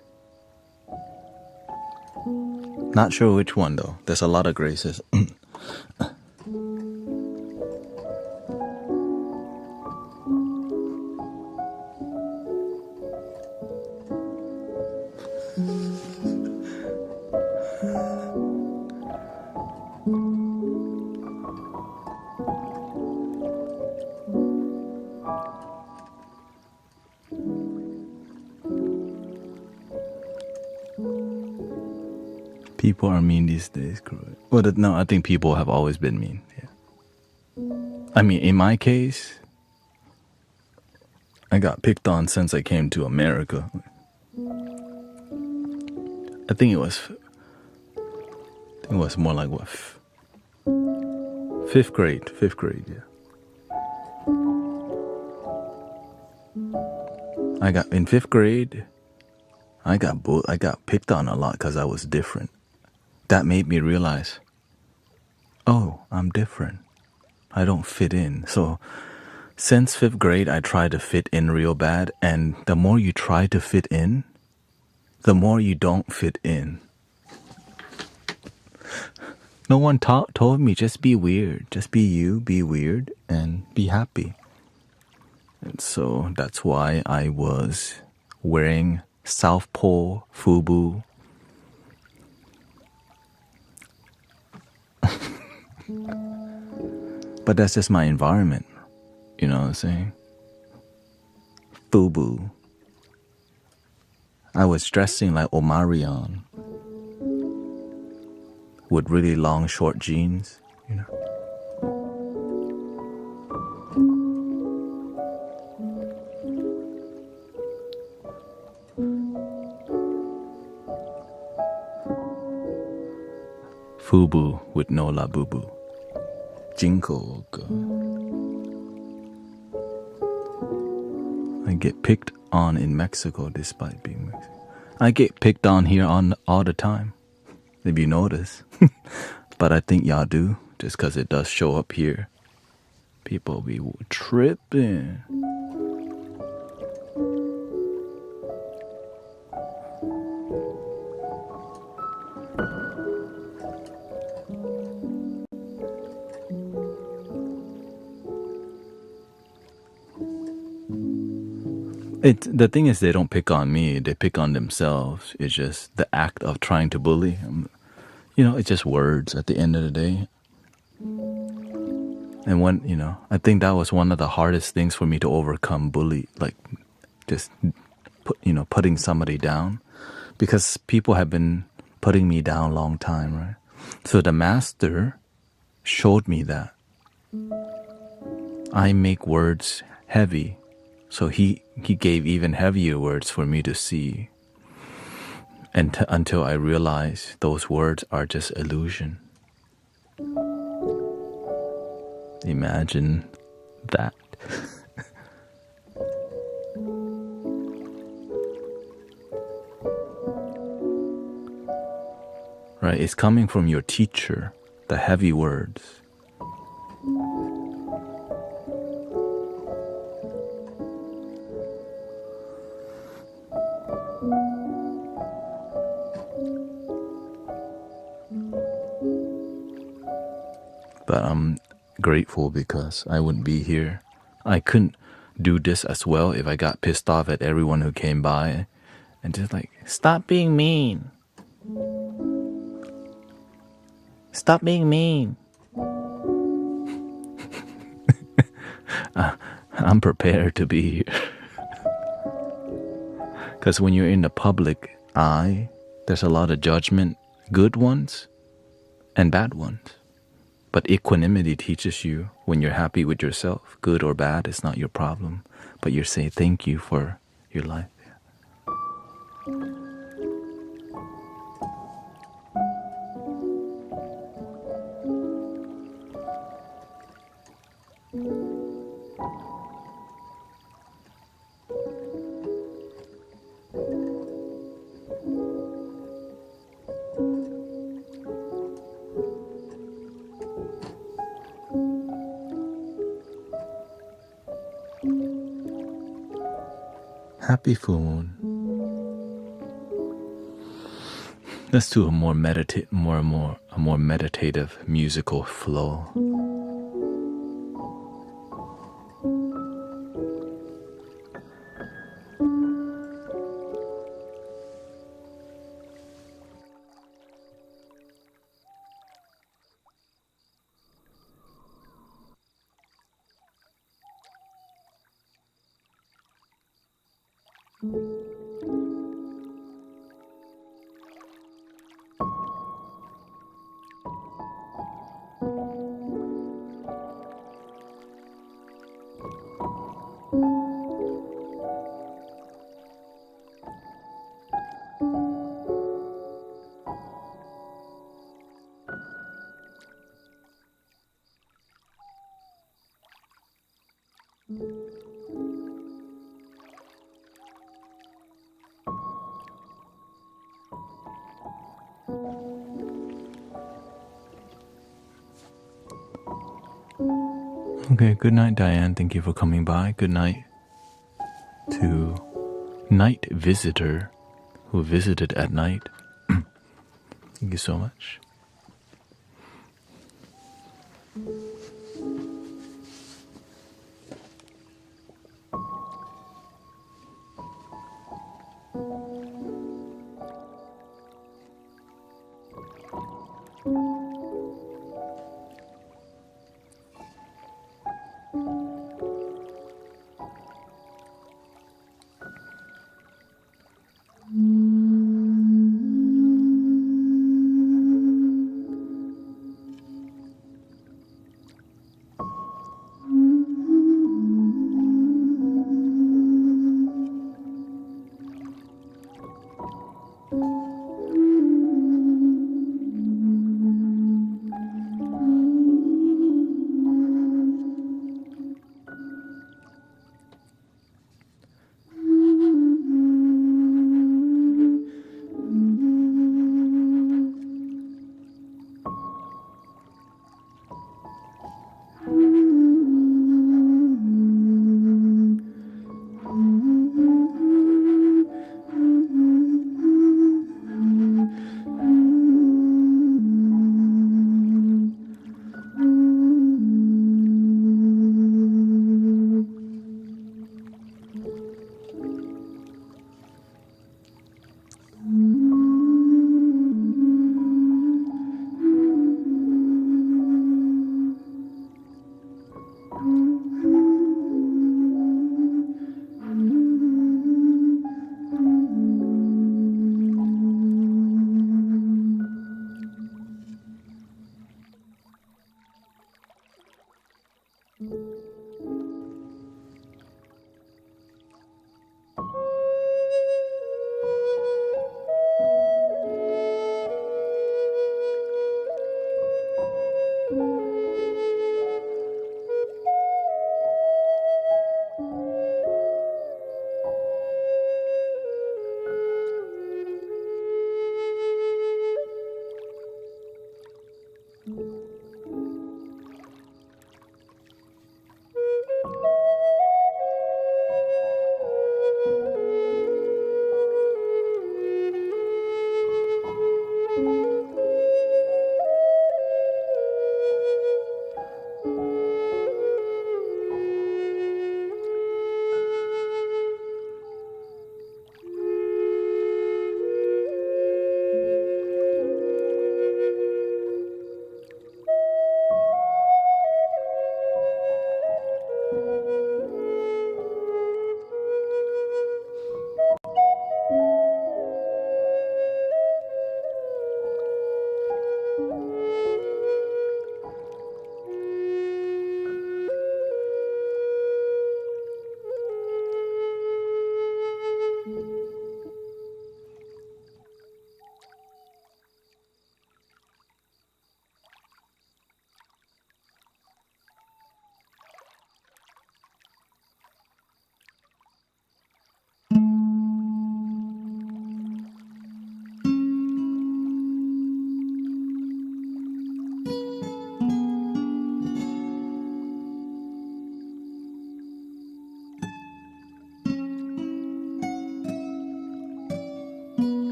S1: Not sure which one though. There's a lot of graces. People are mean these days. Well, no, I think people have always been mean. Yeah. I mean, in my case, I got picked on since I came to America. I think it was more like what? Fifth grade, yeah. In fifth grade, I got picked on a lot because I was different. That made me realize, oh, I'm different. I don't fit in. So since fifth grade, I tried to fit in real bad. And the more you try to fit in, the more you don't fit in. No one told me, just be weird. Just be you, be weird, and be happy. And so that's why I was wearing South Pole FUBU. But that's just my environment. You know what I'm saying? FUBU. I was dressing like Omarion with really long, short jeans, FUBU with no labubu. Jinko. I get picked on in Mexico despite being Mexican. I get picked on here all the time, if you notice. But I think y'all do, just because it does show up here. People be tripping. The thing is, they don't pick on me, they pick on themselves. It's just the act of trying to bully. It's just words at the end of the day. And when, I think that was one of the hardest things for me to overcome, bully, like just putting somebody down, because people have been putting me down a long time, right? So the master showed me that I make words heavy. So he gave even heavier words for me to see. And until I realized those words are just illusion. Imagine that. Right? It's coming from your teacher, the heavy words. But I'm grateful because I wouldn't be here. I couldn't. do this as well if I got pissed off at everyone who came by and just like, stop being mean. Stop being mean. I'm prepared to be here. Because when you're in the public eye, there's a lot of judgment, good ones and bad ones. But equanimity teaches you when you're happy with yourself, good or bad, it's not your problem. But you're saying thank you for your life. Happy full moon. Let's do a more meditative musical flow. Okay, good night, Diane. Thank you for coming by. Good night to Night Visitor who visited at night. Thank you so much.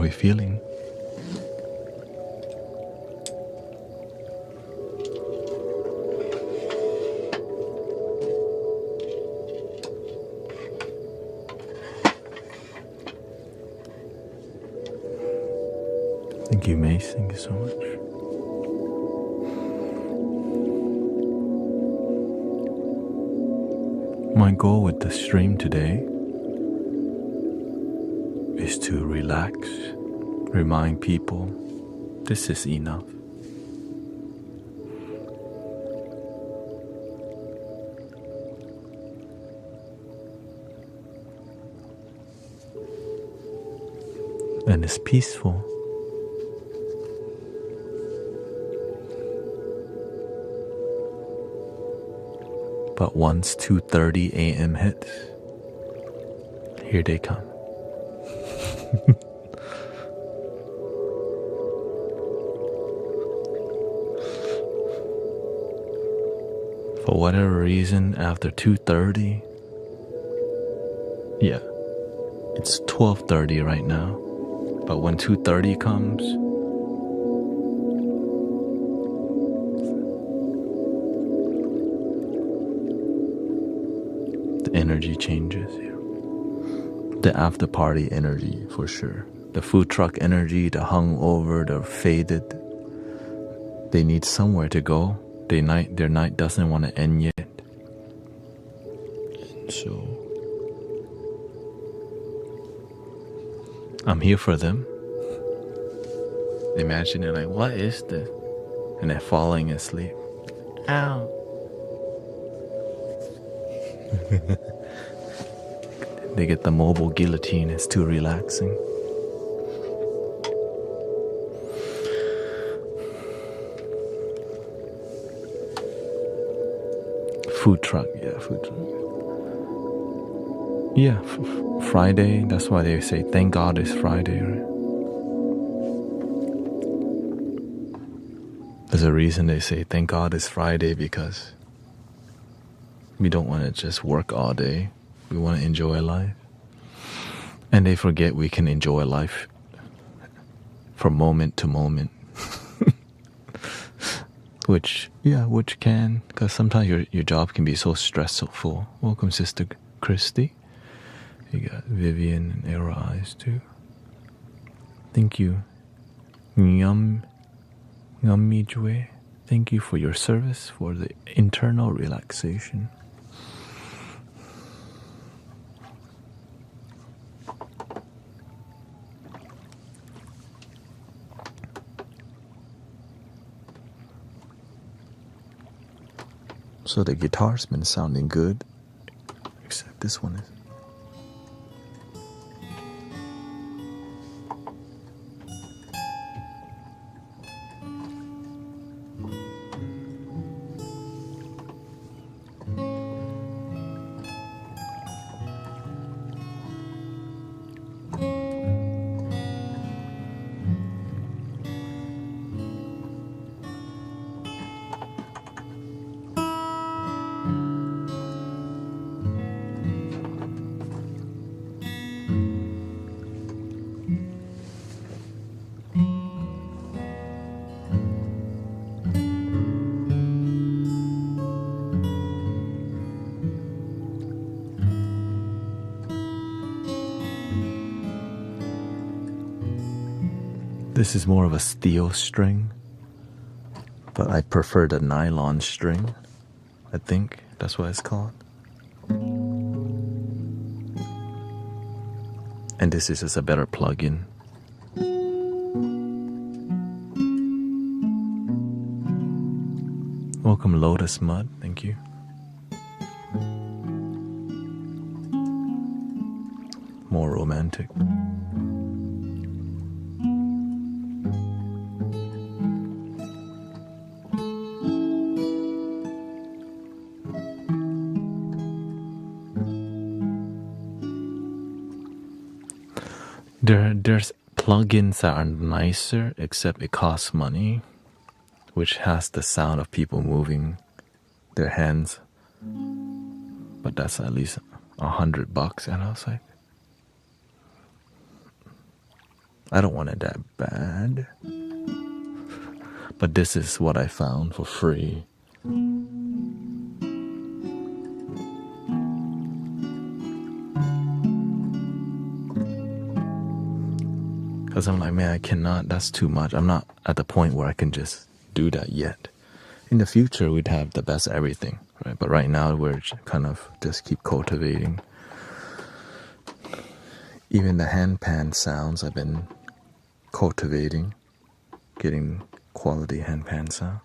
S1: we feeling? Thank you, Mace. Thank you so much. My goal with the stream today is to relax, remind people this is enough. And it's peaceful. But once 2:30 a.m. hits, here they come. For whatever reason, after 2:30, yeah, it's 12:30 right now. But when 2:30 comes, the energy changes here. The after party energy for sure. The food truck energy, the hungover, the faded. They need somewhere to go. Their night doesn't want to end yet. And so I'm here for them. Imagine it like, what is this? And they're falling asleep. Ow. They get the mobile guillotine. It's too relaxing. Food truck, yeah, food truck. Yeah, Friday, that's why they say, thank God it's Friday, right? There's a reason they say, thank God it's Friday, because we don't want to just work all day. We want to enjoy life. And they forget we can enjoy life from moment to moment. Which can, because sometimes your job can be so stressful. Welcome, Sister Christy. You got Vivian and Arrow Eyes too. Thank you. Mijue. Thank you for your service, for the internal relaxation. So the guitar's been sounding good, except this one is. This is more of a steel string, but I prefer the nylon string. I think that's what it's called. And this is just a better plug-in. Welcome, Lotus Mud. Thank you. More romantic. There's plugins that are nicer, except it costs money, which has the sound of people moving their hands. But that's at least $100, and I was like, I don't want it that bad. But this is what I found for free. Because I'm like, man, I cannot, that's too much. I'm not at the point where I can just do that yet. In the future, we'd have the best everything, right? But right now, we're kind of just keep cultivating. Even the hand pan sounds I've been cultivating, getting quality hand pan sound.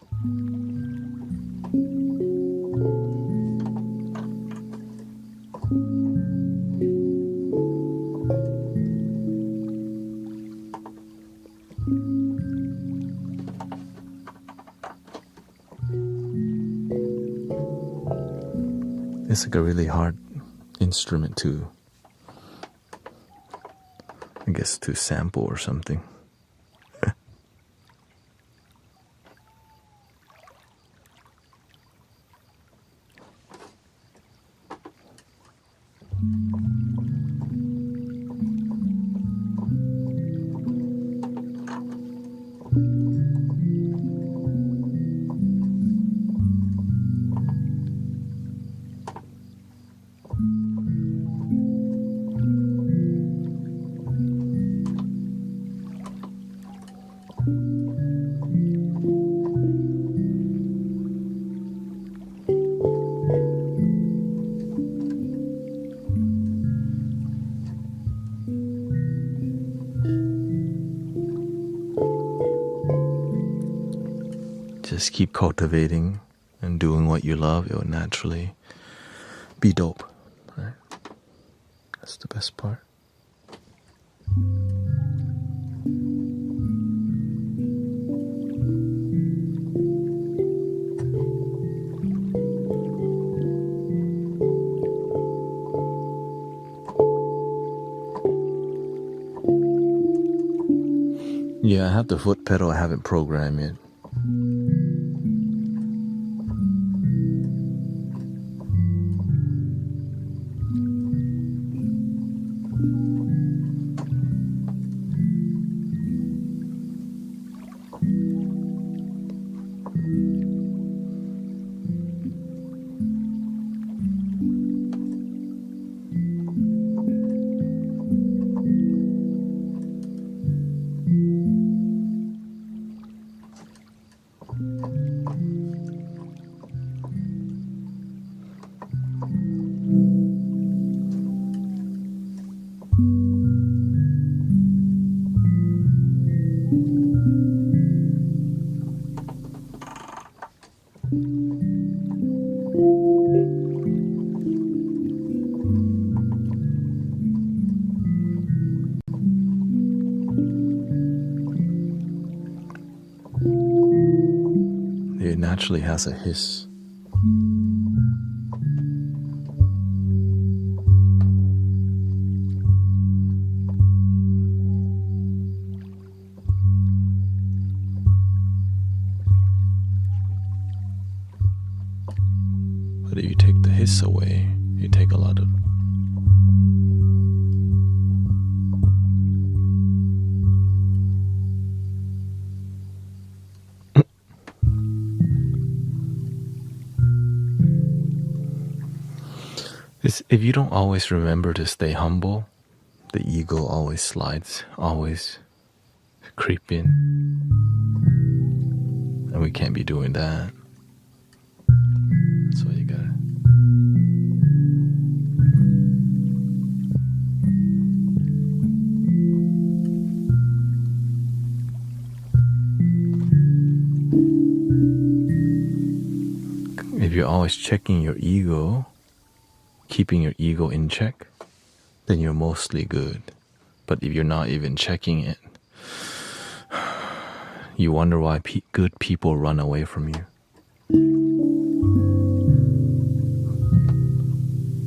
S1: It's like a really hard instrument to, I guess, to sample or something. Just keep cultivating and doing what you love. It will naturally be dope, right? That's the best part. Yeah, I have the foot pedal. I haven't programmed it. It naturally has a hiss. But if you take the hiss away, you take a lot of if you don't always remember to stay humble, the ego always slides, always creep in. And we can't be doing that. That's why you gotta. If you're always checking your ego, keeping your ego in check, then you're mostly good. But if you're not even checking it, you wonder why good people run away from you.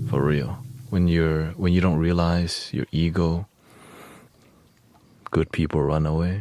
S1: For real. When you don't realize your ego, good people run away.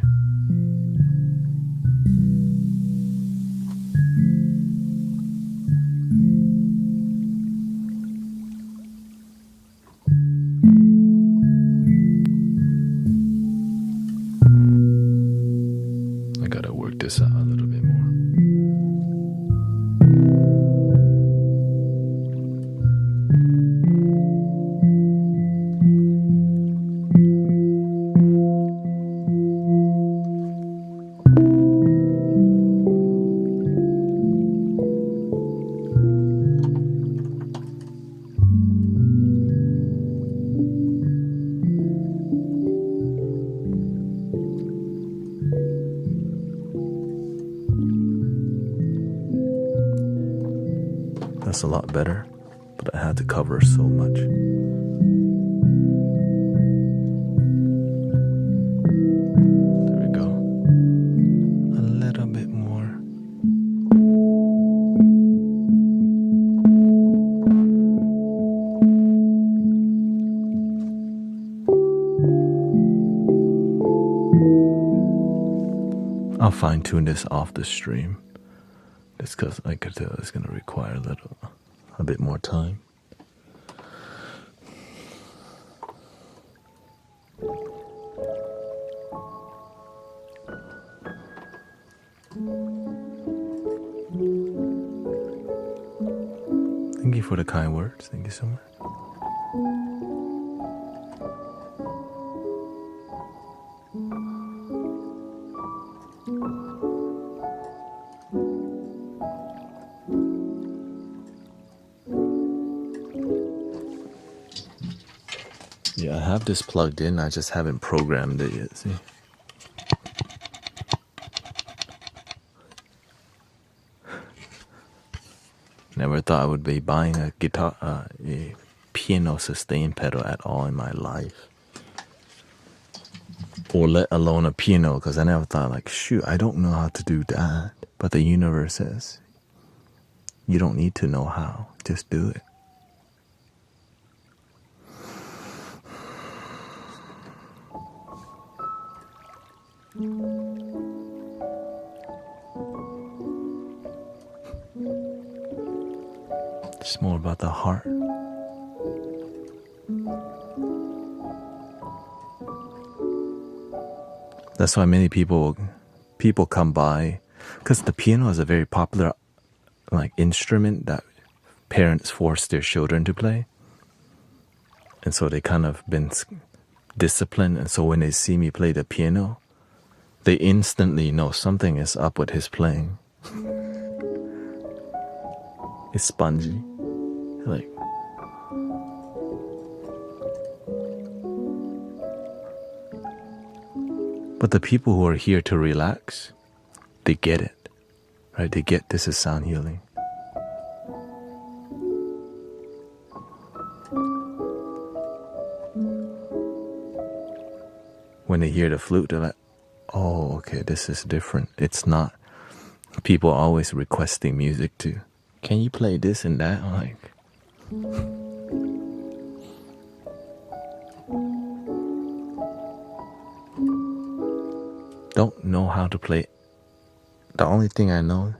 S1: That's a lot better, but I had to cover so much. There we go. A little bit more. I'll fine tune this off the stream. Just because I could tell it's going to require a bit more time. Thank you for the kind words. Thank you so much. Yeah, I have this plugged in. I just haven't programmed it yet. See? Never thought I would be buying a guitar, a piano sustain pedal at all in my life. Or let alone a piano, because I never thought, like, shoot, I don't know how to do that. But the universe says, you don't need to know how, just do it. It's more about the heart. That's why many people come by, because the piano is a very popular instrument that parents force their children to play, and so they kind of been disciplined. And so when they see me play the piano, they instantly know something is up with his playing. It's spongy, like. But the people who are here to relax, they get it, right? They get this is sound healing. When they hear the flute, they're like, oh, okay, this is different. It's not. People are always requesting music too. Can you play this and that? I'm like, don't know how to play. The only thing I know,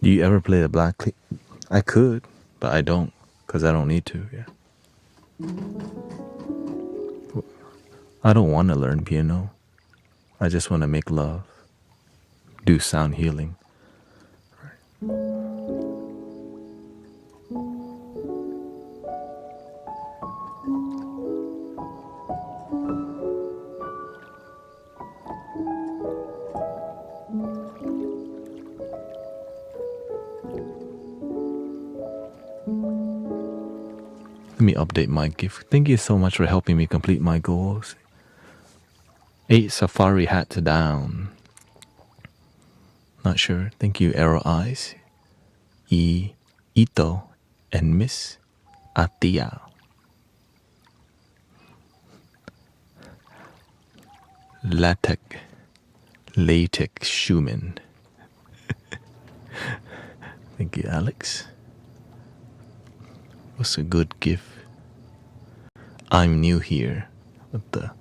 S1: do you ever play the black key? I could, but I don't, because I don't need to, yeah. I don't want to learn piano. I just want to make love, do sound healing. Let me update my gift. Thank you so much for helping me complete my goals. 8 safari hats down. Not sure. Thank you, Arrow Eyes, Ito, and Miss Atia. Latex Schumann. Thank you, Alex. What's a good gift? I'm new here. What the?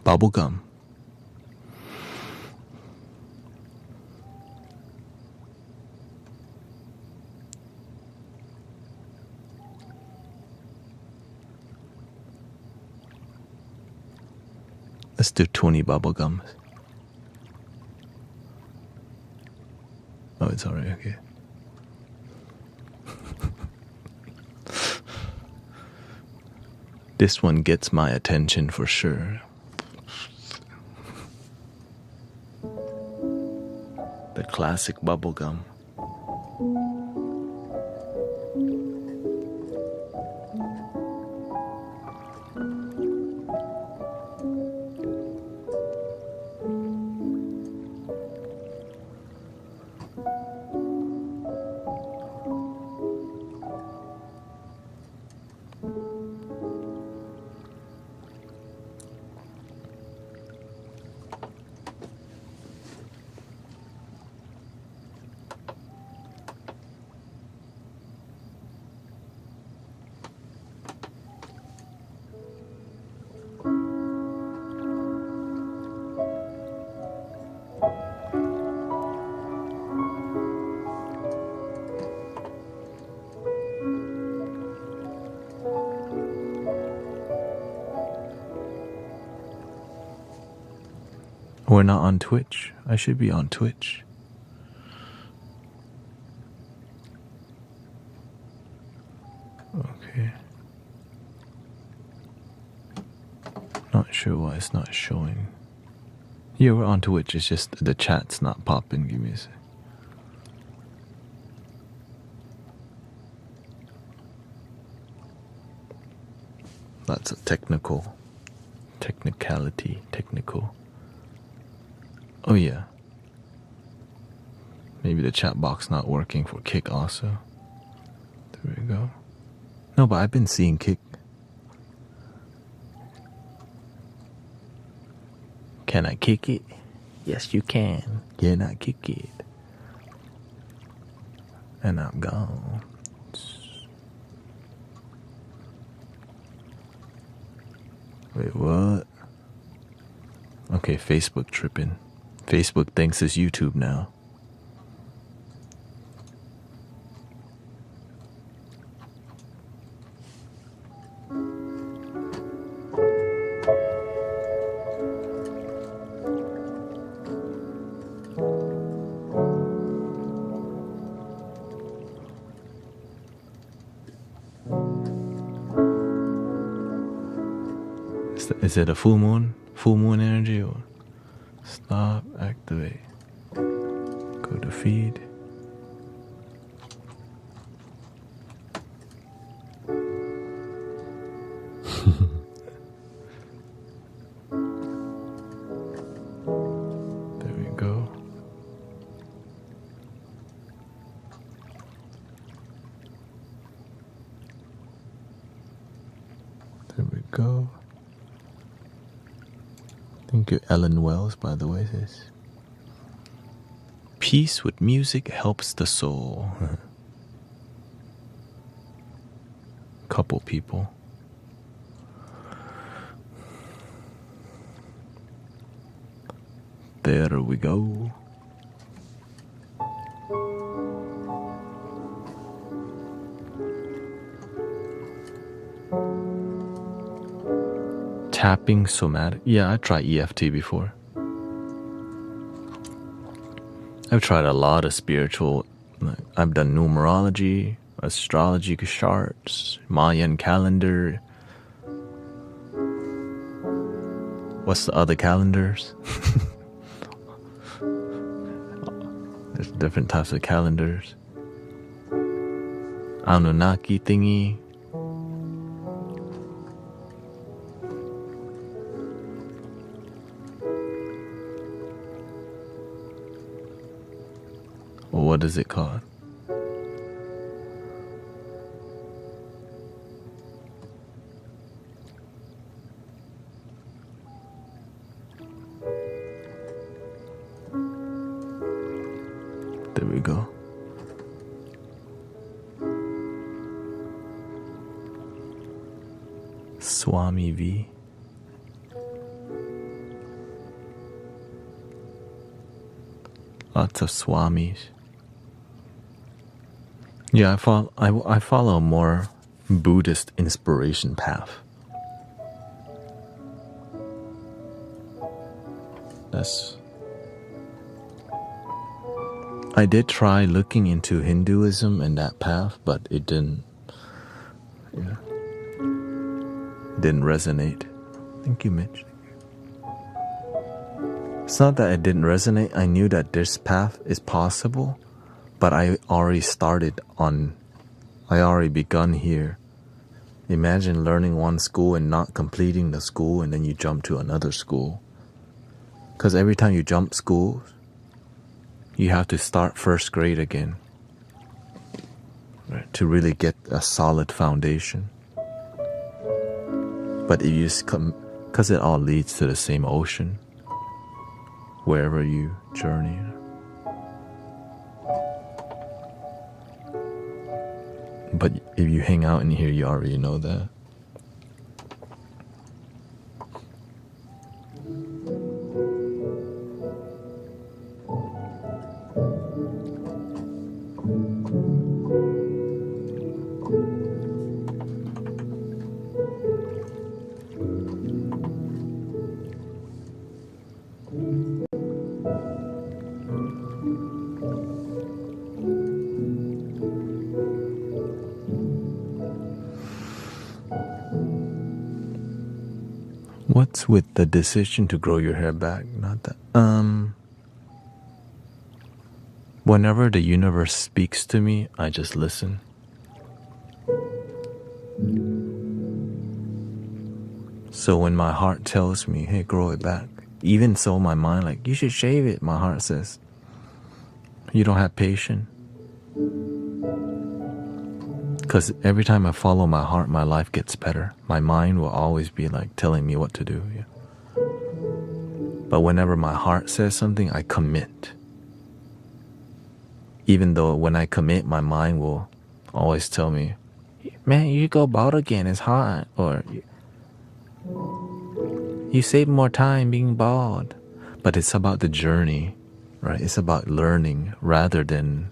S1: Bubblegum. Let's do 20 bubblegums. Oh, it's alright, okay. This one gets my attention for sure. classic bubblegum. We're not on Twitch. I should be on Twitch. Okay. Not sure why it's not showing. Yeah, we're on Twitch. It's just the chat's not popping. Give me a sec. That's a technical. Oh yeah. Maybe the chat box not working for Kick also. There we go. No, but I've been seeing Kick. Can I kick it? Yes, you can. Can I kick it? And I'm gone. Wait, what? Okay, Facebook tripping. Facebook thinks it's YouTube now. Is it a full moon? Full moon energy or stop, activate. Go to feed. There we go. There we go. Thank you, Ellen Wells, by the way. Says, peace with music helps the soul. Couple people. There we go. Tapping somatic. Yeah, I tried EFT before. I've tried a lot of spiritual. I've done numerology, astrology charts, Mayan calendar. What's the other calendars? There's different types of calendars. Anunnaki thingy. What is it called? There we go. Swami V. Lots of swamis. Yeah, I follow a more Buddhist inspiration path. I did try looking into Hinduism and that path, but it didn't resonate. Thank you, Mitch. It's not that it didn't resonate. I knew that this path is possible, but I already begun here. Imagine learning one school and not completing the school, and then you jump to another school. Because every time you jump schools, you have to start first grade again, right, to really get a solid foundation. But if you just come, because it all leads to the same ocean, wherever you journey. But if you hang out in here, you already know that. What's with the decision to grow your hair back? Not that. Whenever the universe speaks to me, I just listen. So when my heart tells me, hey, grow it back, even so my mind, like, you should shave it, my heart says, you don't have patience. Because every time I follow my heart, my life gets better. My mind will always be like telling me what to do. Yeah. But whenever my heart says something, I commit. Even though when I commit, my mind will always tell me, man, you go bald again, it's hot. Or you save more time being bald. But it's about the journey, right? It's about learning rather than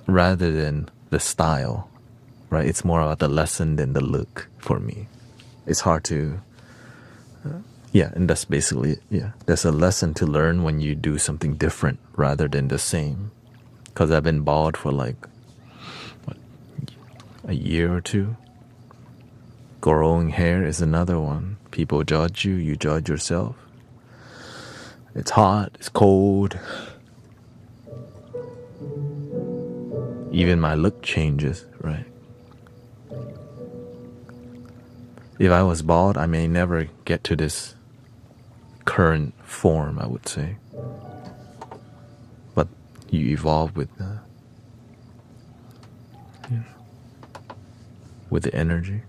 S1: the style, right? It's more about the lesson than the look for me. It's hard to, and that's basically it. Yeah, there's a lesson to learn when you do something different rather than the same. Because I've been bald for like, a year or two. Growing hair is another one. People judge you, you judge yourself. It's hot, it's cold. Even my look changes, right? If I was bald, I may never get to this current form, I would say. But you evolve with the energy.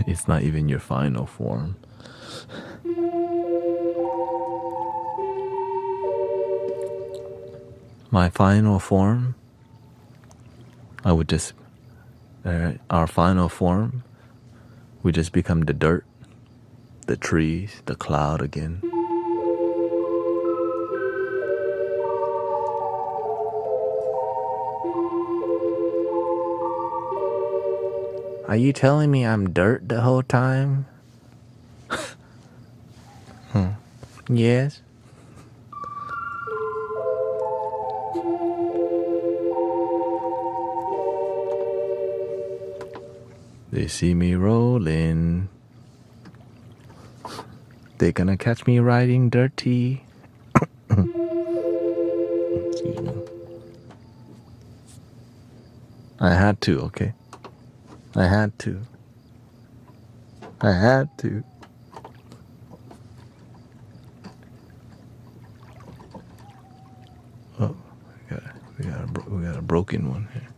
S1: It's not even your final form. My final form, our final form, we just become the dirt, the trees, the cloud again. Are you telling me I'm dirt the whole time? Yes. They see me rolling. They gonna catch me riding dirty. Excuse me. I had to, okay? I had to. Oh, we got a broken one here.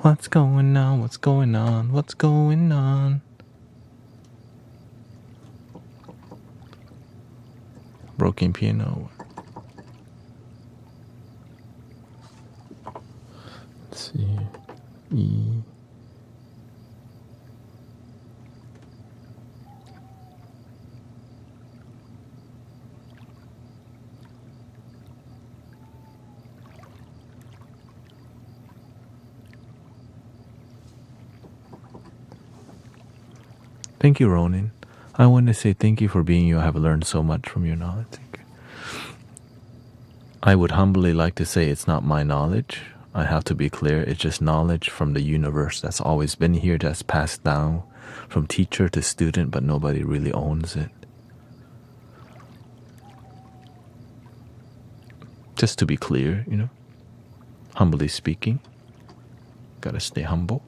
S1: What's going on? What's going on? What's going on? Broken piano. Let's see. E. Thank you, Ronin. I want to say thank you for being you. I have learned so much from your knowledge. I would humbly like to say it's not my knowledge. I have to be clear. It's just knowledge from the universe that's always been here, that's passed down from teacher to student, but nobody really owns it. Just to be clear, humbly speaking, gotta stay humble.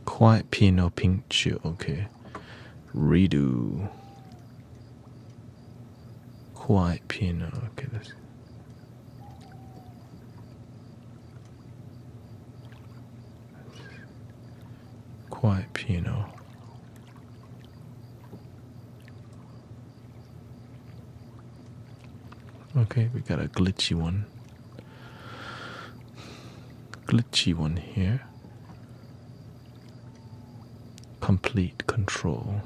S1: Quiet piano, pink chill. Okay. Redo. Quiet piano. Okay, let's. Quiet piano. Okay, we got a glitchy one. Glitchy one here. Complete control.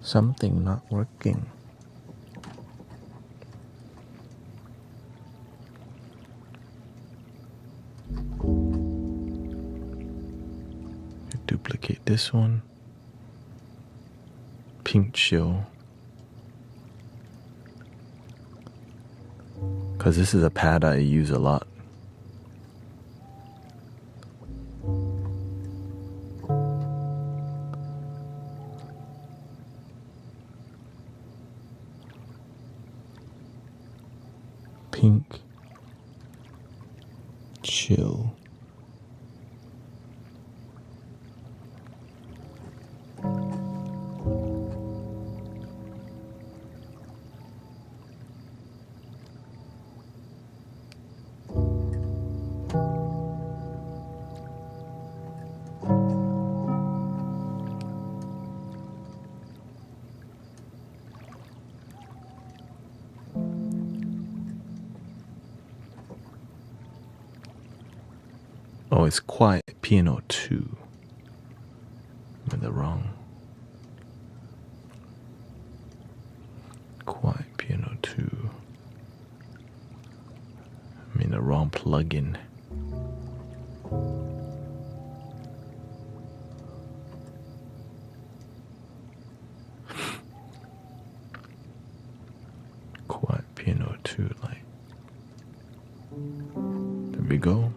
S1: Something not working. Duplicate this one. Pink chill. Because this is a pad I use a lot. Pink chill. Oh, it's quiet piano 2. I'm in the wrong. Quiet piano 2. I'm in the wrong plugin. Quiet piano 2, like. There we go.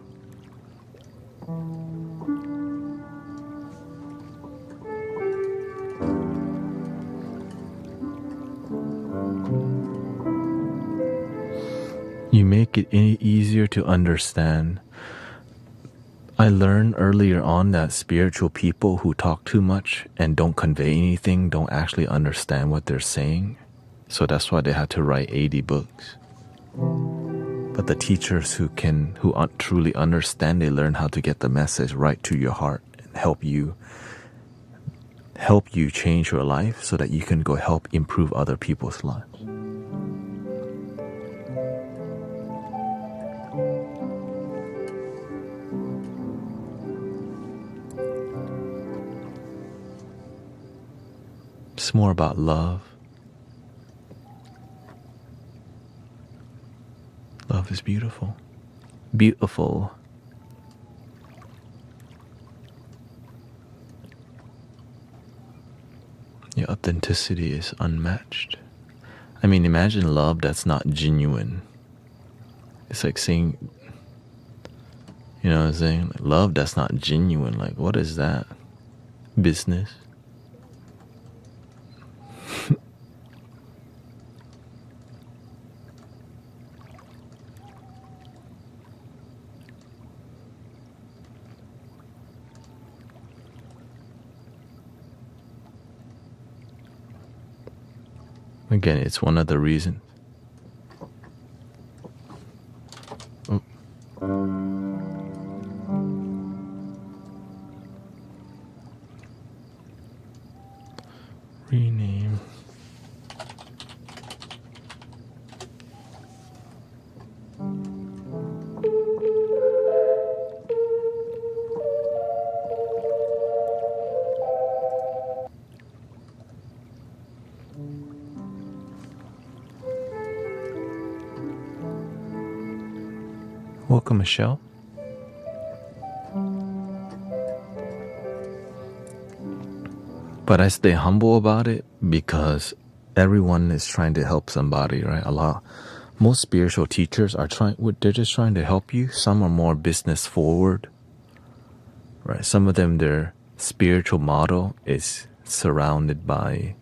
S1: You make it any easier to understand. I learned earlier on that spiritual people who talk too much and don't convey anything don't actually understand what they're saying. So that's why they had to write 80 books. But the teachers who truly understand, they learn how to get the message right to your heart and help you change your life so that you can go help improve other people's lives. It's more about love. Love is beautiful. Beautiful. Your authenticity is unmatched. I mean, imagine love that's not genuine. It's like saying, you know what I'm saying? Like, love that's not genuine. Like, what is that? Business? Again, it's one of the reasons. Oh. Rename. Welcome, Michelle. But I stay humble about it because everyone is trying to help somebody, right? Most spiritual teachers are they're just trying to help you. Some are more business forward, right? Some of them, their spiritual model is surrounded by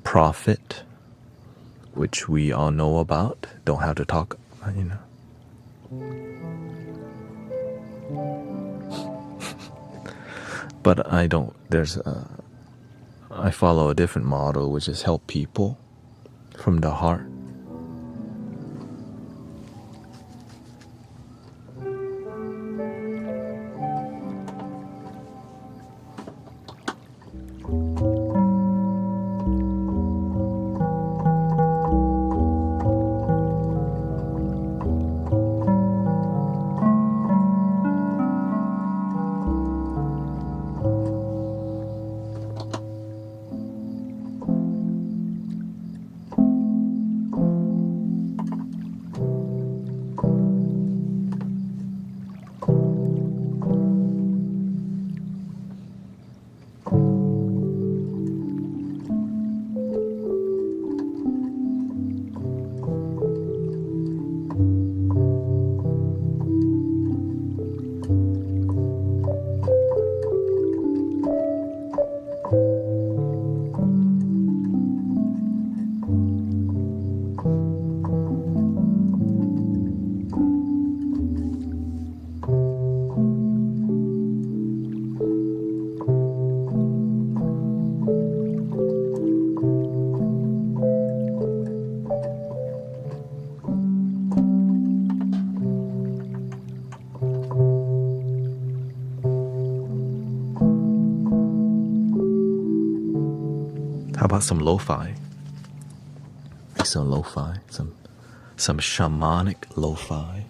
S1: profit, which we all know about. Don't have to talk, you know. But I don't, I follow a different model, which is help people from the heart. How about some Lofi? Some Lofi, some shamanic Lofi.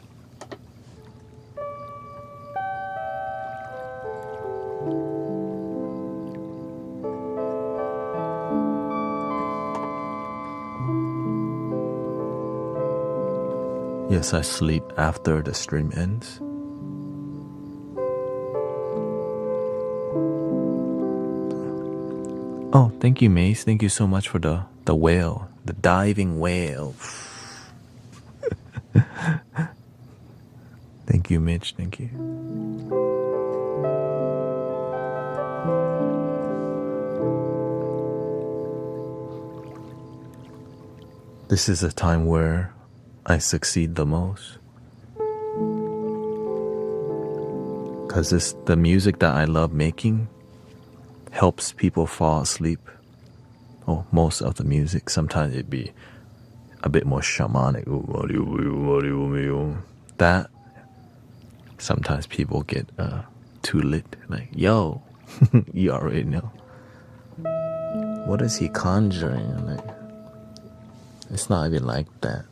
S1: Yes, I sleep after the stream ends. Oh, thank you, Mace. Thank you so much for the whale, the diving whale. Thank you, Mitch. Thank you. This is a time where I succeed the most. Because the music that I love making helps people fall asleep. Oh, most of the music. Sometimes it'd be a bit more shamanic. That sometimes people get too lit. Like, yo, you already know. What is he conjuring? Like, it's not even like that.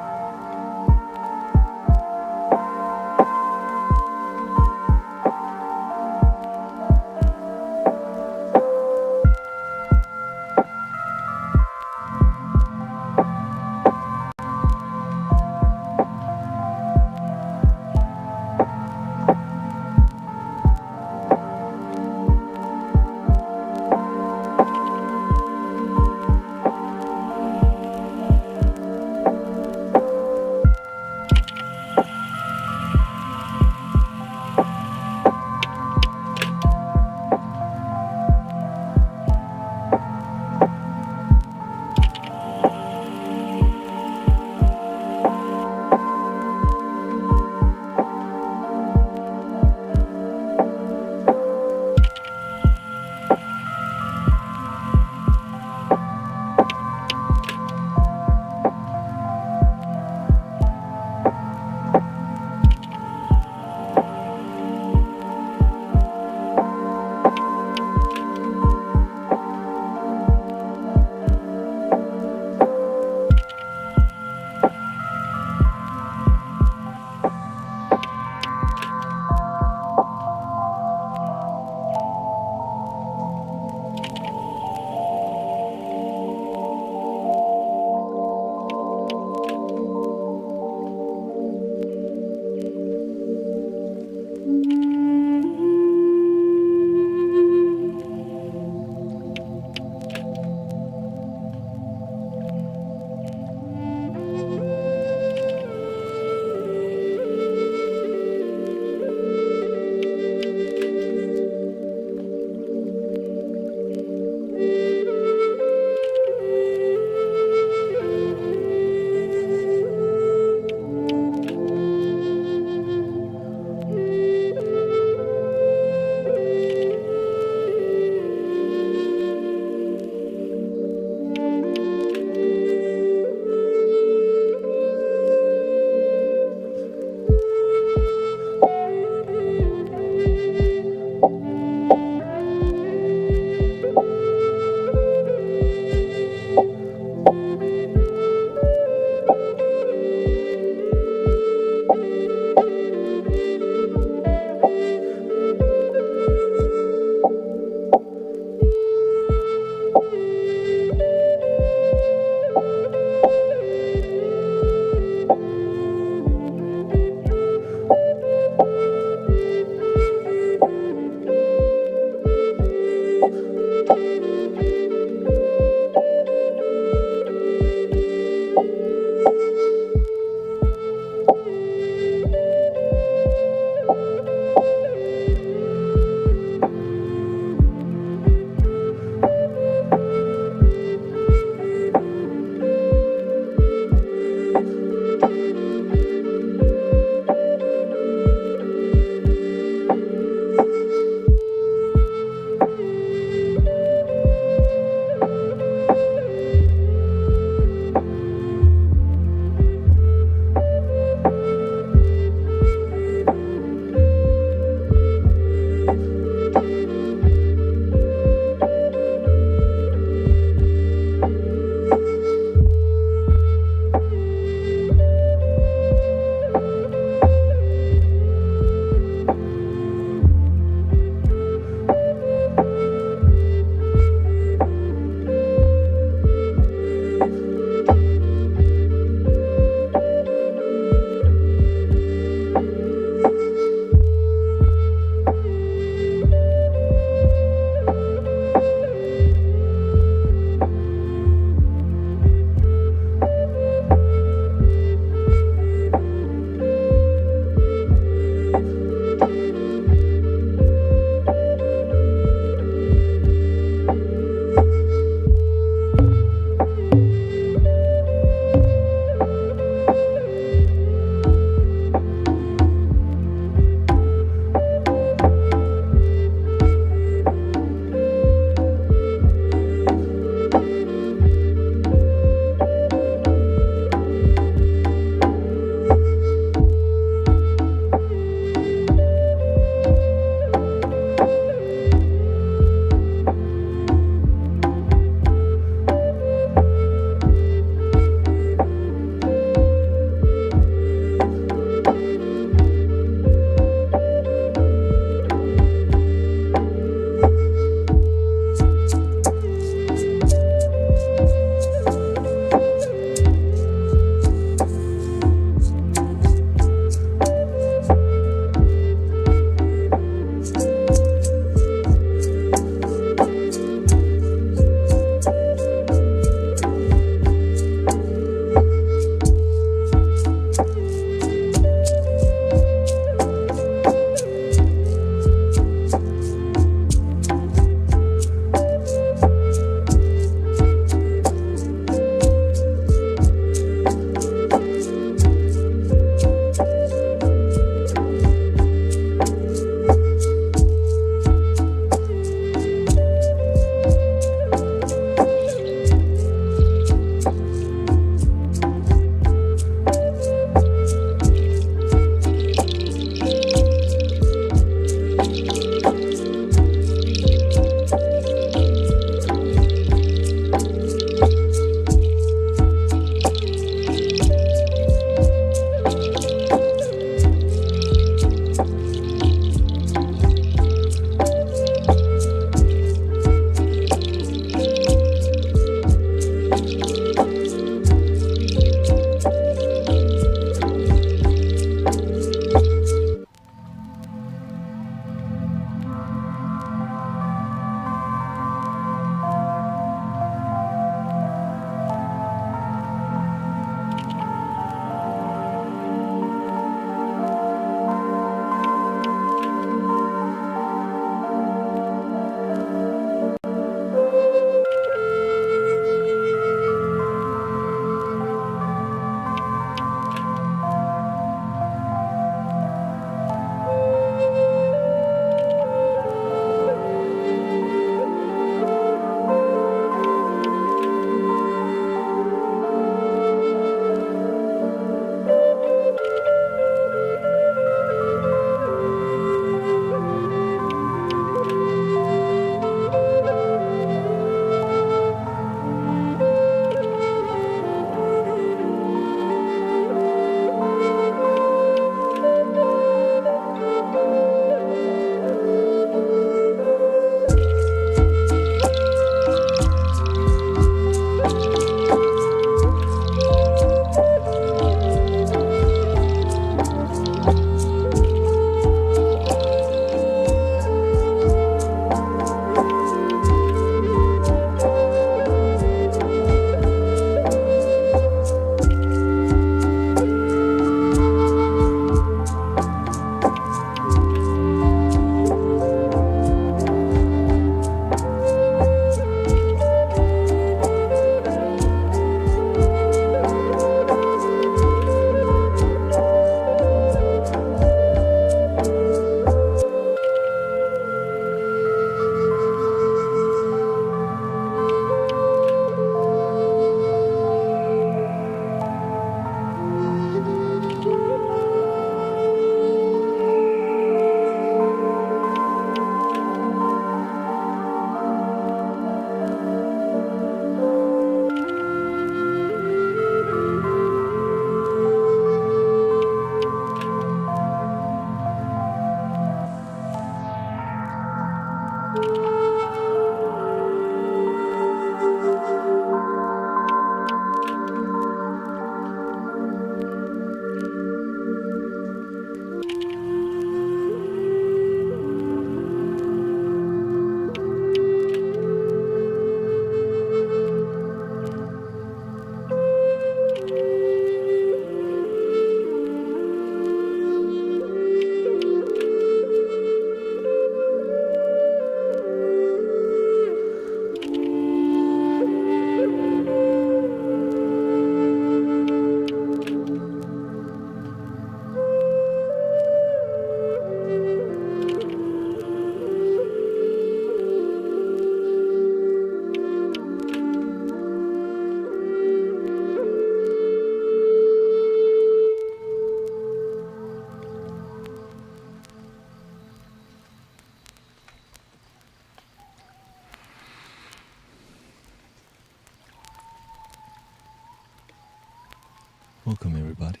S1: Welcome everybody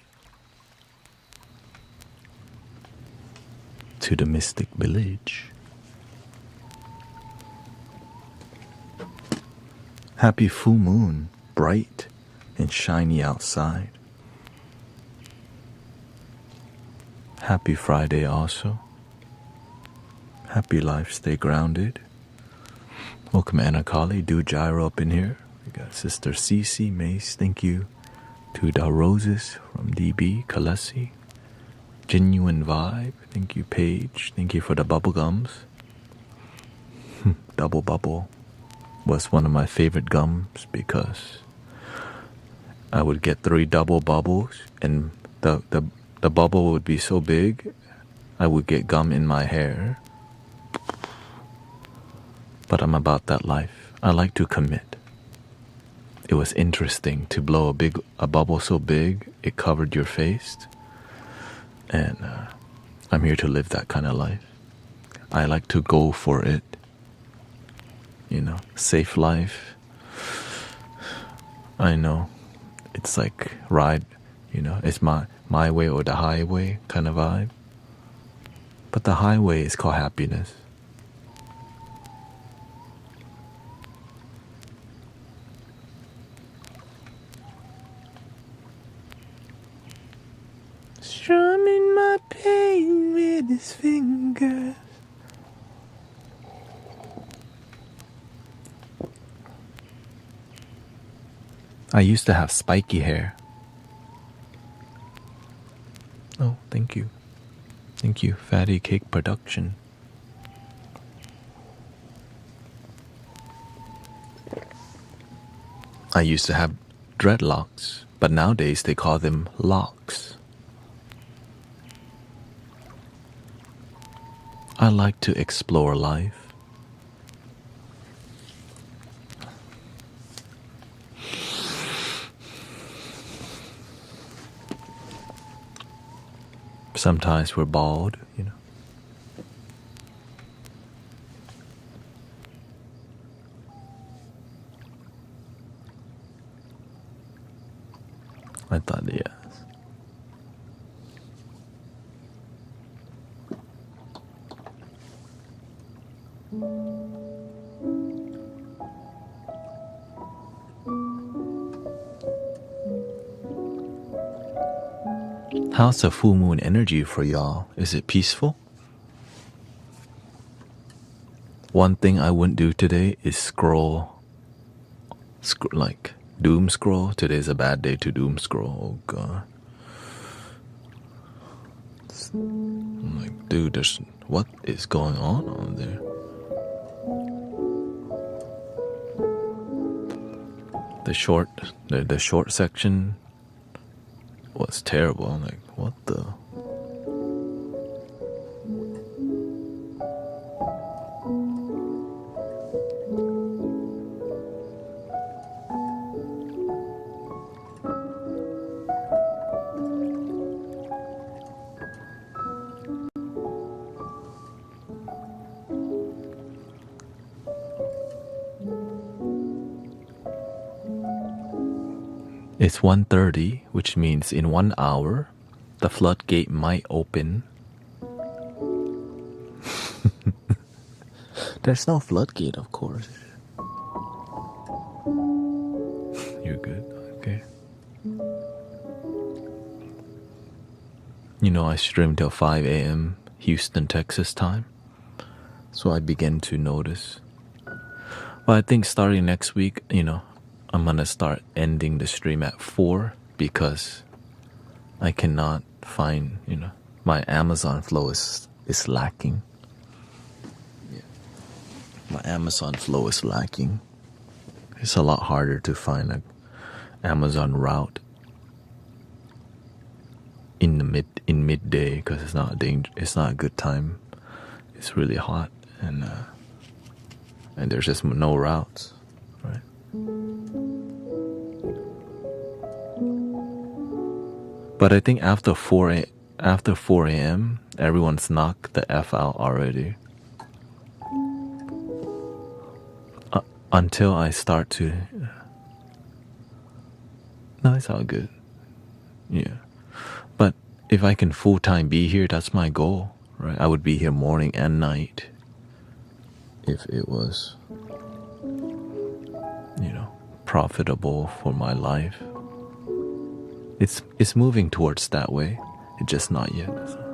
S1: to the Mystic Village. Happy full moon, bright and shiny outside. Happy Friday also. Happy life, stay grounded. Welcome Anna Kali, Do Gyro up in here. We got Sister Cece, Mace, thank you. To the Roses from DB, Kalesi. Genuine Vibe, thank you Paige, thank you for the bubble gums. Double Bubble was one of my favorite gums because I would get 3 double bubbles and the bubble would be so big I would get gum in my hair. But I'm about that life. I like to commit. It was interesting to blow a bubble so big it covered your face, and I'm here to live that kind of life. I like to go for it, safe life. I know it's like ride, it's my way or the highway kind of vibe, but the highway is called happiness. Strumming my pain with his fingers. I used to have spiky hair. Oh, thank you. Thank you, Fatty Cake Production. I used to have dreadlocks, but nowadays they call them locks. I like to explore life. Sometimes we're bald, I thought, yes. How's the full moon energy for y'all? Is it peaceful? One thing I wouldn't do today is scroll like doom scroll. Today's a bad day to doom scroll. Oh god. I'm like, dude, what is going on there? The short section was terrible. I'm like, what the? It's 1:30, which means in 1 hour, the floodgate might open. There's no floodgate, of course. You're good, okay. I stream till 5 a.m. Houston, Texas time. So I begin to notice. Well, I think starting next week, I'm gonna start ending the stream at 4 because I cannot find, my Amazon flow is lacking. Yeah. My Amazon flow is lacking. It's a lot harder to find an Amazon route in midday because it's not a good time. It's really hot and there's just no routes, right? But I think after 4 a.m., everyone's knocked the F out already. Until I start to... No, it's all good. Yeah. But if I can full-time be here, that's my goal, right? I would be here morning and night if it was, profitable for my life. It's moving towards that way. It's just not yet. So.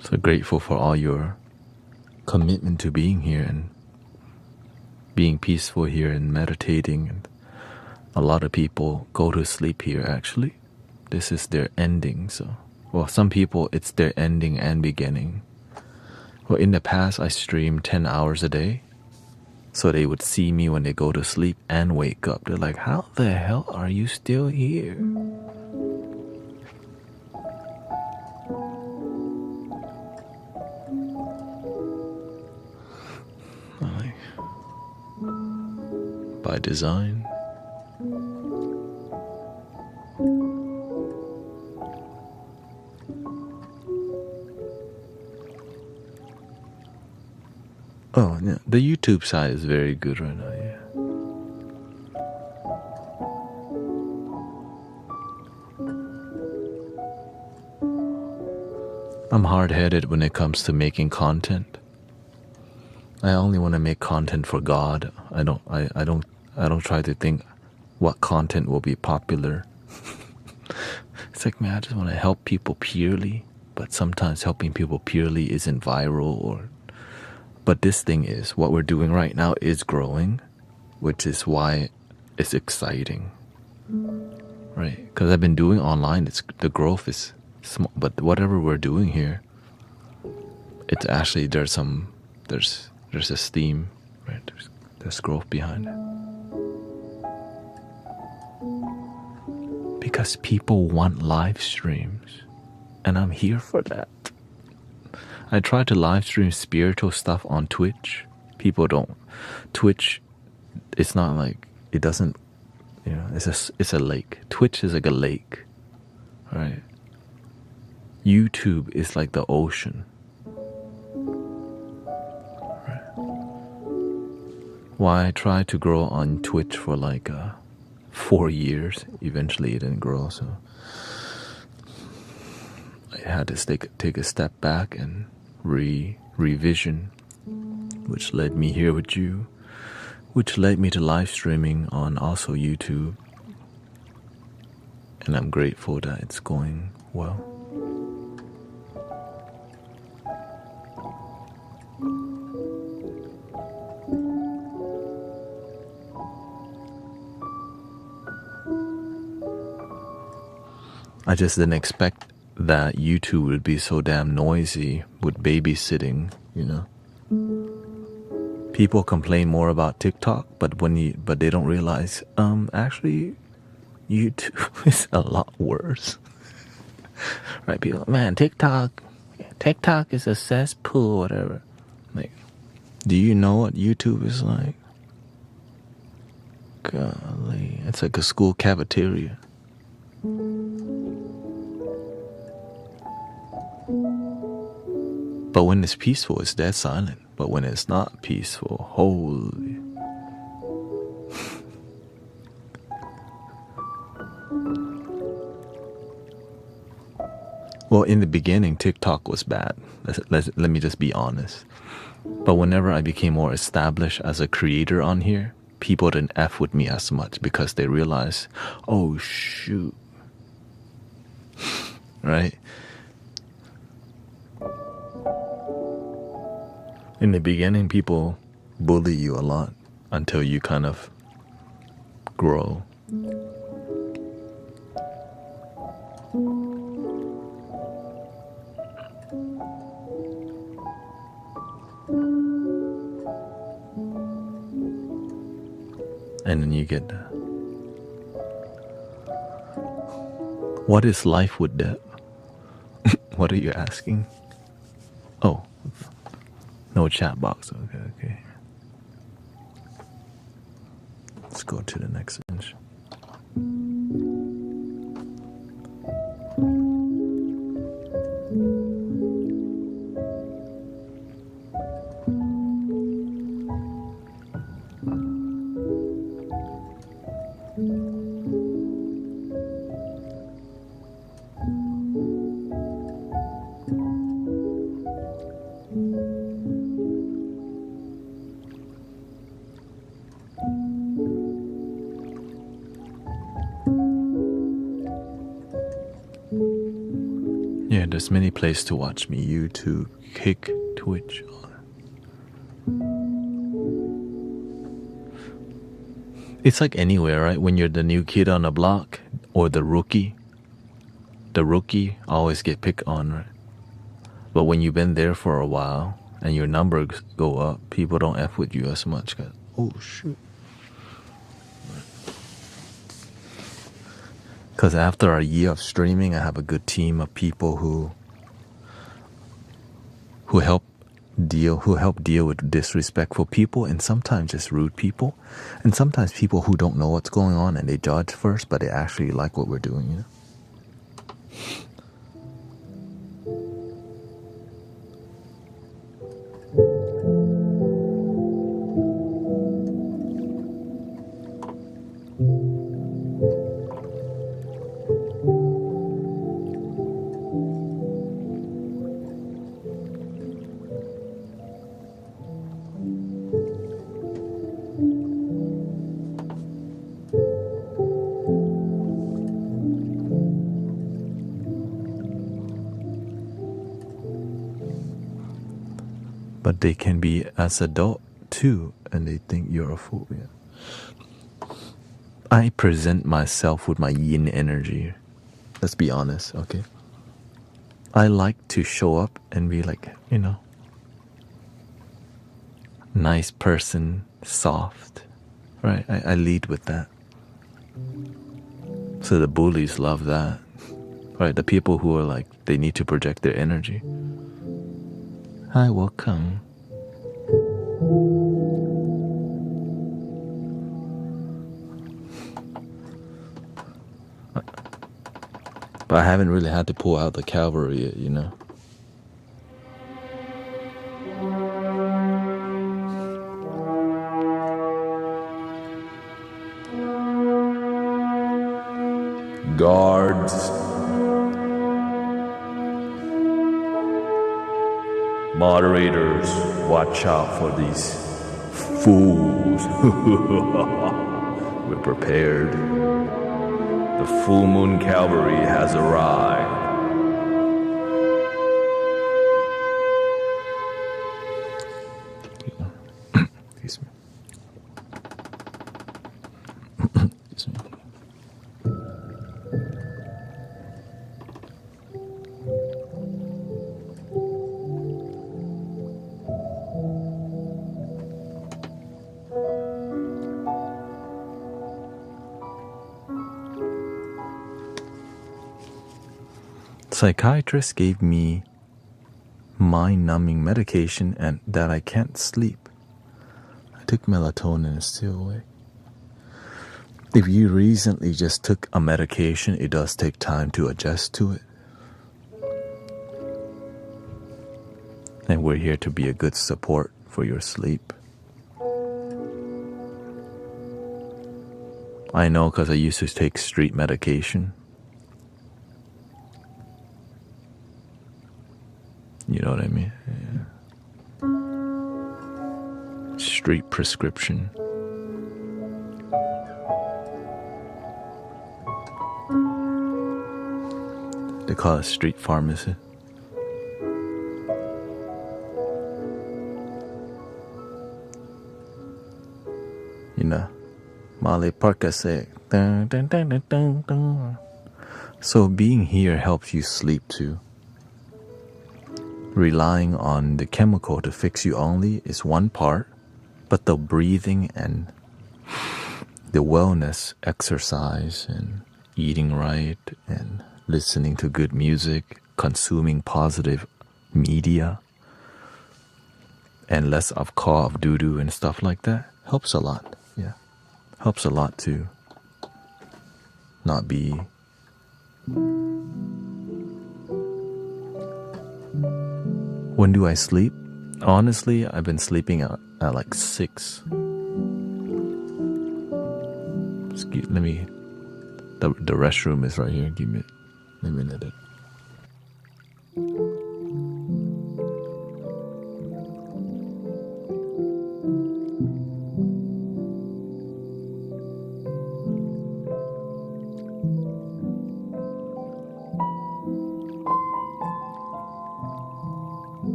S1: So grateful for all your commitment to being here and being peaceful here and meditating. And a lot of people go to sleep here actually. This is their ending. So, well, some people it's their ending and beginning. Well, in the past I streamed 10 hours a day. So they would see me when they go to sleep and wake up. They're like, how the hell are you still here? By design. Oh, yeah. The YouTube side is very good right now, yeah. I'm hard-headed when it comes to making content. I only want to make content for God. I don't try to think what content will be popular. It's like, man, I just want to help people purely, but sometimes helping people purely isn't viral but this thing is, what we're doing right now is growing, which is why it's exciting, right? Because I've been doing online, the growth is small, but whatever we're doing here, it's actually there's a steam, right? There's growth behind it. Because people want live streams, and I'm here for that. I try to live stream spiritual stuff on Twitch. People don't. Twitch, it's not like, it doesn't, it's a lake. Twitch is like a lake, right? YouTube is like the ocean. Right? Why I tried to grow on Twitch for like 4 years. Eventually it didn't grow, so I had to take a step back and revision, which led me here with you, which led me to live streaming on also YouTube, and I'm grateful that it's going well. I just didn't expect that YouTube would be so damn noisy with babysitting, People complain more about TikTok, but they don't realize, actually, YouTube is a lot worse. Right? People, man, TikTok is a cesspool, whatever. Like, do you know what YouTube is like? Golly, it's like a school cafeteria. But when it's peaceful, it's dead silent. But when it's not peaceful, holy. Well, in the beginning, TikTok was bad. Let me just be honest. But whenever I became more established as a creator on here, people didn't F with me as much because they realized, oh shoot. Right? In the beginning, people bully you a lot until you kind of grow. And then you get What is life with death? What are you asking? Oh, no chat box. Okay. Let's go to the next image. Yeah, there's many places to watch me. YouTube, Kick, Twitch. It's like anywhere, right? When you're the new kid on the block or the rookie always get picked on, right? But when you've been there for a while and your numbers go up, people don't F with you as much. Oh, shoot. Because after a year of streaming, I have a good team of people who help deal with disrespectful people, and sometimes just rude people, and sometimes people who don't know what's going on and they judge first, but they actually like what we're doing, you know. But they can be as adult too, and they think you're a fool. Yeah. I present myself with my yin energy. Let's be honest, okay? I like to show up and be like, you know, nice person, soft, right? I lead with that. So the bullies love that, right? The people who are like, they need to project their energy. Hi, welcome. But I haven't really had to pull out the cavalry yet, you know. Guards. Moderators, watch out for these fools. We're prepared. The full moon cavalry has arrived. Excuse me. Excuse me. Psychiatrist gave me mind-numbing medication and that I can't sleep. I took melatonin and it's still awake. If you recently just took a medication, it does take time to adjust to it. And we're here to be a good support for your sleep. I know because I used to take street medication. You know what I mean? Yeah. Street prescription. They call it street pharmacy. You know, Molly Parker said, dun, dun, dun, dun, dun, dun. So being here helps you sleep too. Relying on the chemical to fix you only is one part, but the breathing and the wellness exercise and eating right and listening to good music, consuming positive media, and less of Call of Duty and stuff like that helps a lot. Yeah, helps a lot to not be. When do I sleep? Honestly, I've been sleeping at like 6. Let me. The restroom is right here. Give me a minute.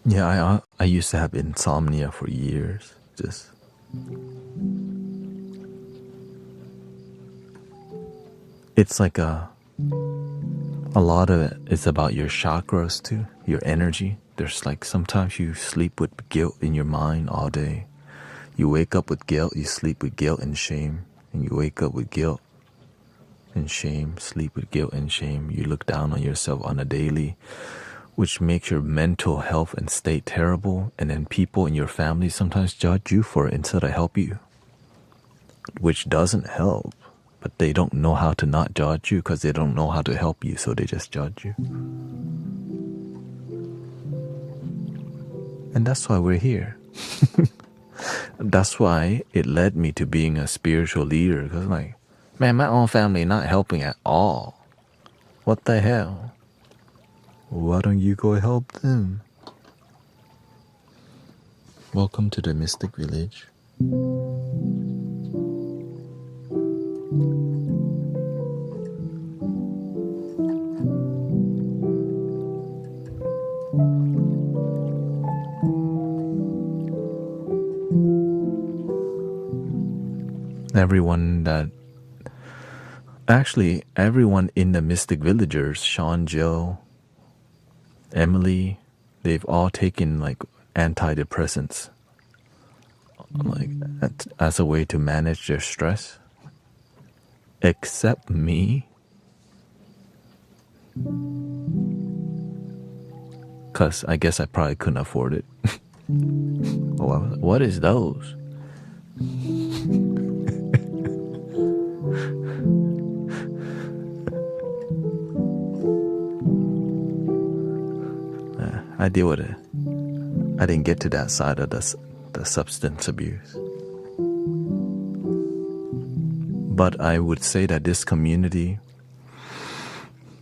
S1: Yeah, I used to have insomnia for years. Just it's like a lot of it is about your chakras too, your energy. There's like sometimes you sleep with guilt in your mind all day. You wake up with guilt, you sleep with guilt and shame, and you wake up with guilt and shame, sleep with guilt and shame. You look down on yourself on a daily, which makes your mental health and state terrible, and then people in your family sometimes judge you for it instead of help you, which doesn't help, but they don't know how to not judge you because they don't know how to help you, so they just judge you. And that's why we're here. That's why it led me to being a spiritual leader, because like, man, my own family not helping at all. What the hell? Why don't you go help them? Welcome to the Mystic Village. Everyone in the Mystic Villagers, Sean, Jill, Emily, they've all taken like antidepressants, like as a way to manage their stress. Except me, cause I guess I probably couldn't afford it. What is those? I deal with it. I didn't get to that side of the substance abuse. But I would say that this community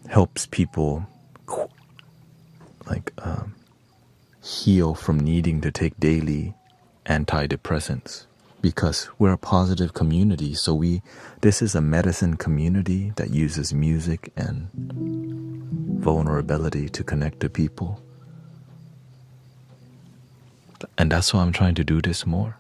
S1: helps people heal from needing to take daily antidepressants, because we're a positive community. So this is a medicine community that uses music and vulnerability to connect to people. And that's why I'm trying to do this more.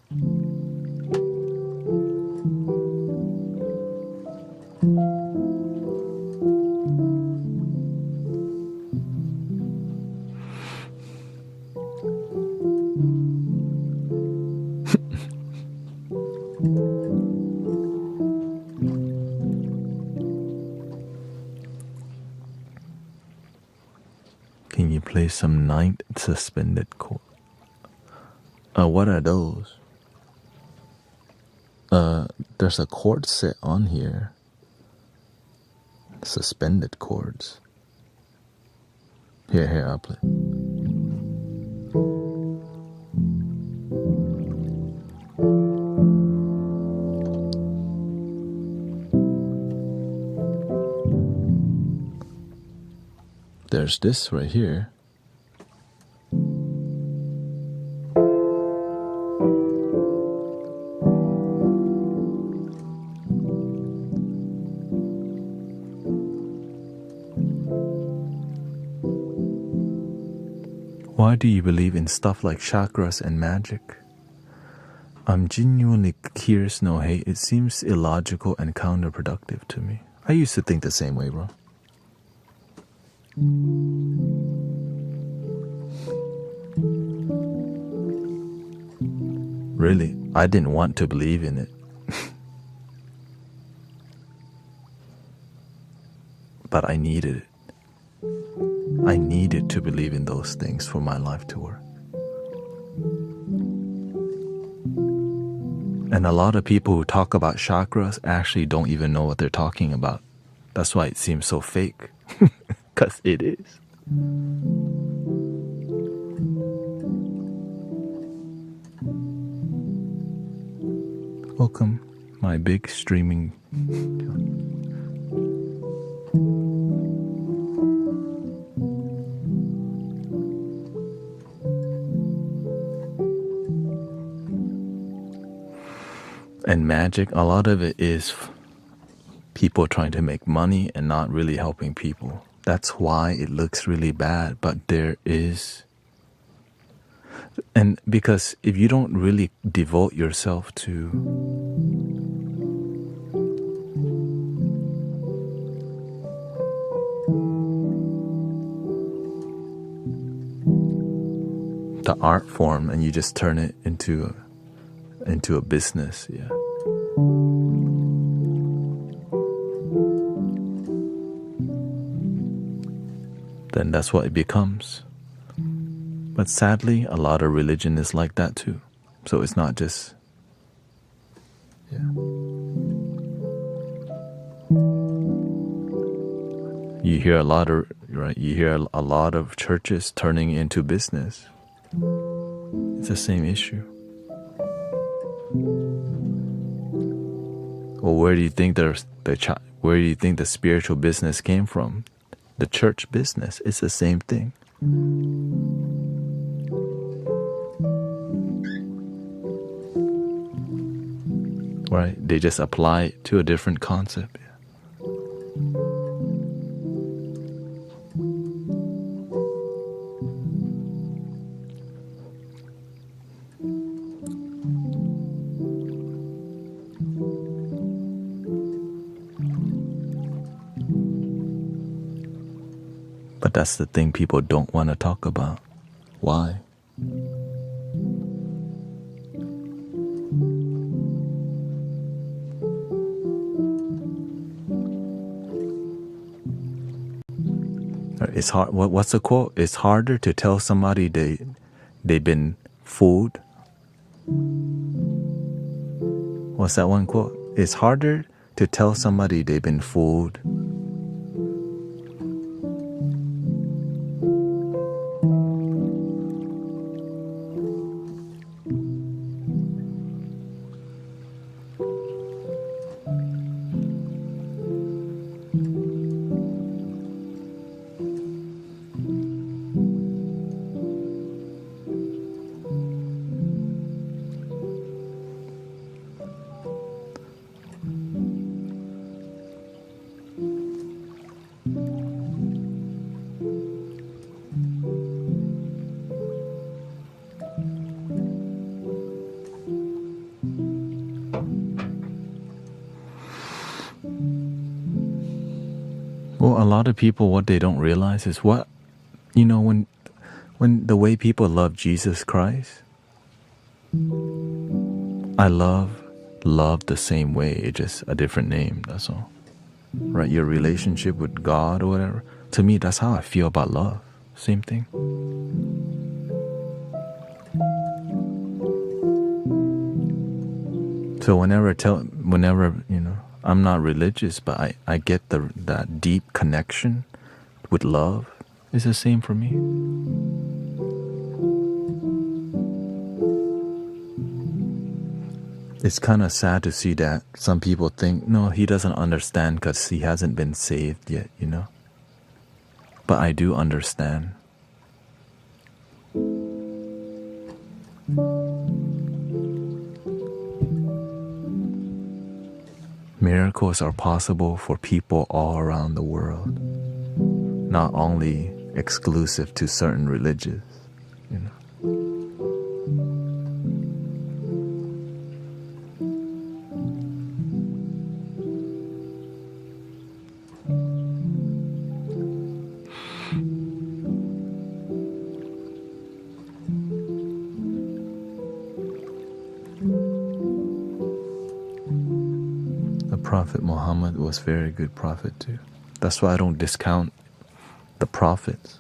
S1: Can you play some ninth suspended chord? What are those? There's a chord set on here. Suspended chords. Here, I'll play. there's this right here. Why do you believe in stuff like chakras and magic? I'm genuinely curious, no hate. It seems illogical and counterproductive to me. I used to think the same way, bro. Really, I didn't want to believe in it. But I needed it. I needed to believe in those things for my life to work. And a lot of people who talk about chakras actually don't even know what they're talking about. That's why it seems so fake. Because it is. Welcome, my big streaming. And magic, a lot of it is people trying to make money and not really helping people. That's why it looks really bad, but there is. And because if you don't really devote yourself to the art form and you just turn it into a business, yeah. Then that's what it becomes. But sadly, a lot of religion is like that too. So it's not just, yeah. You hear a lot of, right? You hear a lot of churches turning into business. It's the same issue. Well, where do you think where do you think the spiritual business came from? The church business. It's the same thing. Right? They just apply it to a different concept. But that's the thing people don't want to talk about. Why? It's hard. What's the quote? It's harder to tell somebody they've been fooled. What's that one quote? It's harder to tell somebody they've been fooled. Well, a lot of people, what they don't realize is when the way people love Jesus Christ, I love the same way. It's just a different name, that's all. Right? Your relationship with God or whatever. To me, that's how I feel about love. Same thing. So whenever I'm not religious, but I get that deep connection with love. It's the same for me. It's kind of sad to see that some people think, no, he doesn't understand because he hasn't been saved yet, But I do understand. Miracles are possible for people all around the world, not only exclusive to certain religions, you know. The Prophet Muhammad was a very good prophet too. That's why I don't discount the prophets.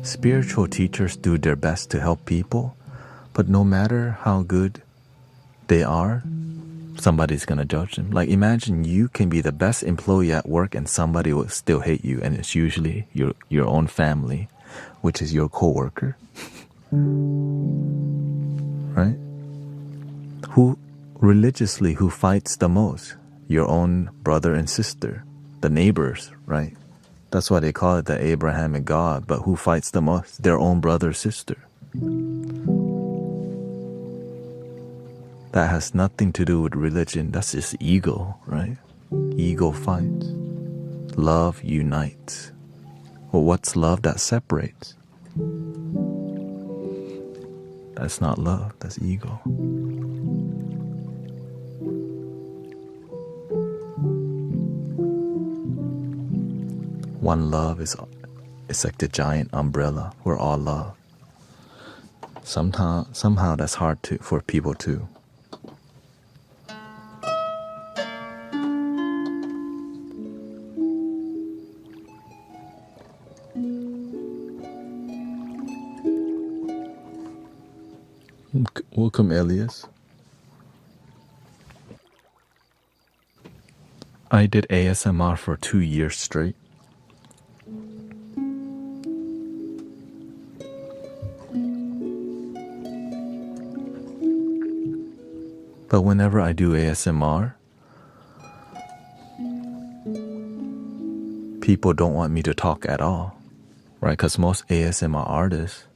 S1: Spiritual teachers do their best to help people, but no matter how good they are, somebody's gonna judge them. Like imagine you can be the best employee at work and somebody will still hate you, and it's usually your own family, which is your coworker. Right? Who fights the most? Your own brother and sister, the neighbors, right? That's why they call it the Abrahamic God. But who fights the most? Their own brother, sister. That has nothing to do with religion. That's just ego, right? Ego fights. Love unites. Well, what's love that separates? That's not love, that's ego. One love is like the giant umbrella. We're all love. Somehow that's hard for people too. Welcome, Elias. I did ASMR for 2 years straight. But whenever I do ASMR, people don't want me to talk at all, right? Because most ASMR artists,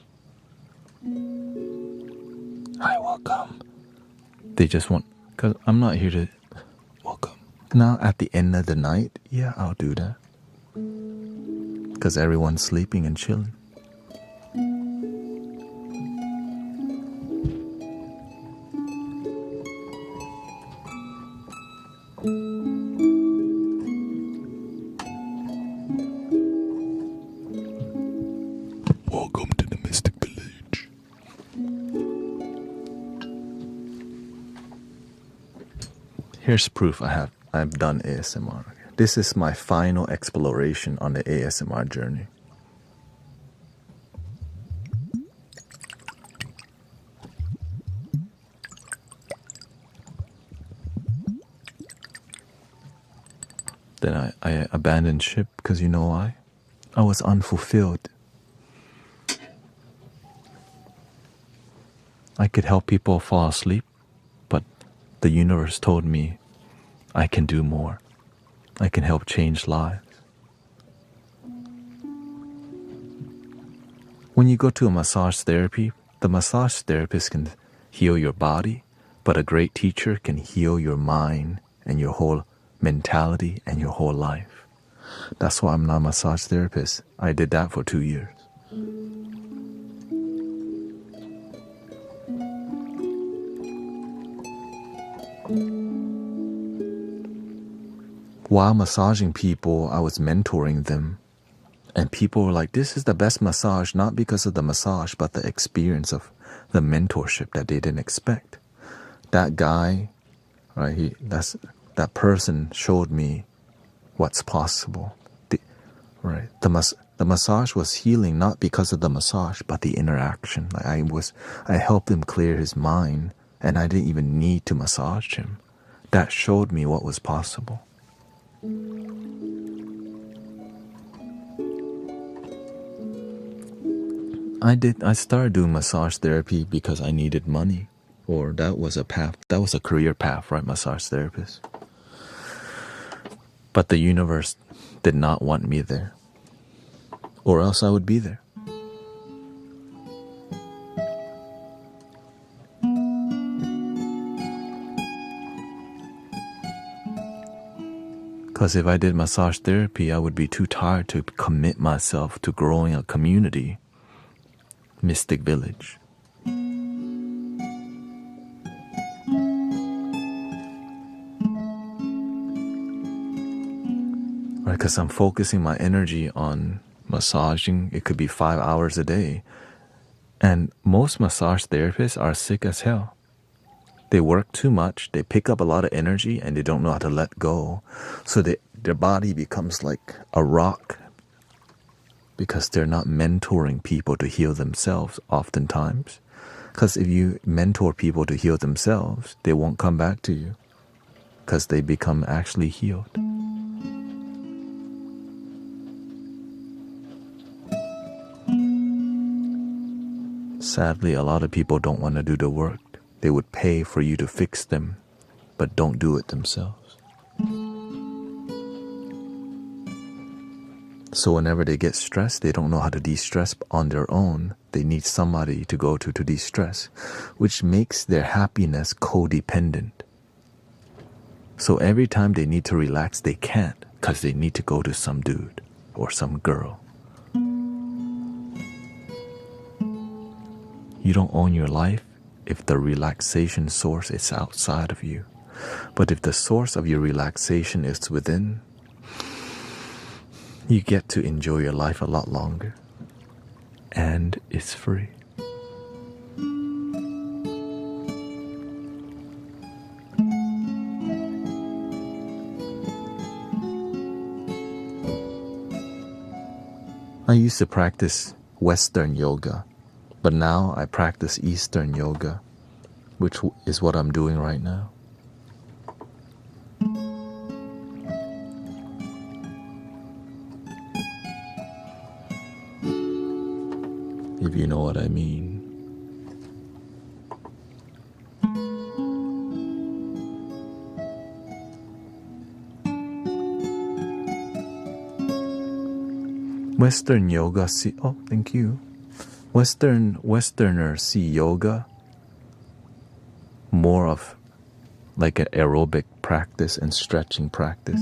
S1: hi, welcome. They just want, because I'm not here to, welcome. Now at the end of the night, yeah, I'll do that. Because everyone's sleeping and chilling. Welcome to the Mystic Village. Here's proof I've done ASMR. This is my final exploration on the ASMR journey. Then I abandoned ship because you know why? I was unfulfilled. I could help people fall asleep, but the universe told me I can do more. I can help change lives. When you go to a massage therapy, the massage therapist can heal your body, but a great teacher can heal your mind and your whole mentality and your whole life. That's why I'm not a massage therapist. I did that for 2 years. While massaging people, I was mentoring them. And people were like, this is the best massage, not because of the massage, but the experience of the mentorship that they didn't expect. That guy, right, that person showed me what's possible. The massage was healing, not because of the massage, but the interaction. Like I helped him clear his mind, and I didn't even need to massage him. That showed me what was possible. I started doing massage therapy because I needed money, or that was a path, that was a career path, right? Massage therapist. But the universe did not want me there. or else I would be there. Because if I did massage therapy, I would be too tired to commit myself to growing a community, Mystic Village. Right, because I'm focusing my energy on massaging. It could be 5 hours a day. And most massage therapists are sick as hell. They work too much, they pick up a lot of energy, and they don't know how to let go. So their body becomes like a rock because they're not mentoring people to heal themselves oftentimes. Because if you mentor people to heal themselves, they won't come back to you because they become actually healed. Sadly, a lot of people don't want to do the work. They would pay for you to fix them, but don't do it themselves. So whenever they get stressed, they don't know how to de-stress on their own. They need somebody to go to de-stress, which makes their happiness codependent. So every time they need to relax, they can't because they need to go to some dude or some girl. You don't own your life if the relaxation source is outside of you. But if the source of your relaxation is within, you get to enjoy your life a lot longer. And it's free. I used to practice Western yoga, but now I practice Eastern yoga, which is what I'm doing right now. If you know what I mean. Western yoga thank you. Westerners see yoga more of like an aerobic practice and stretching practice.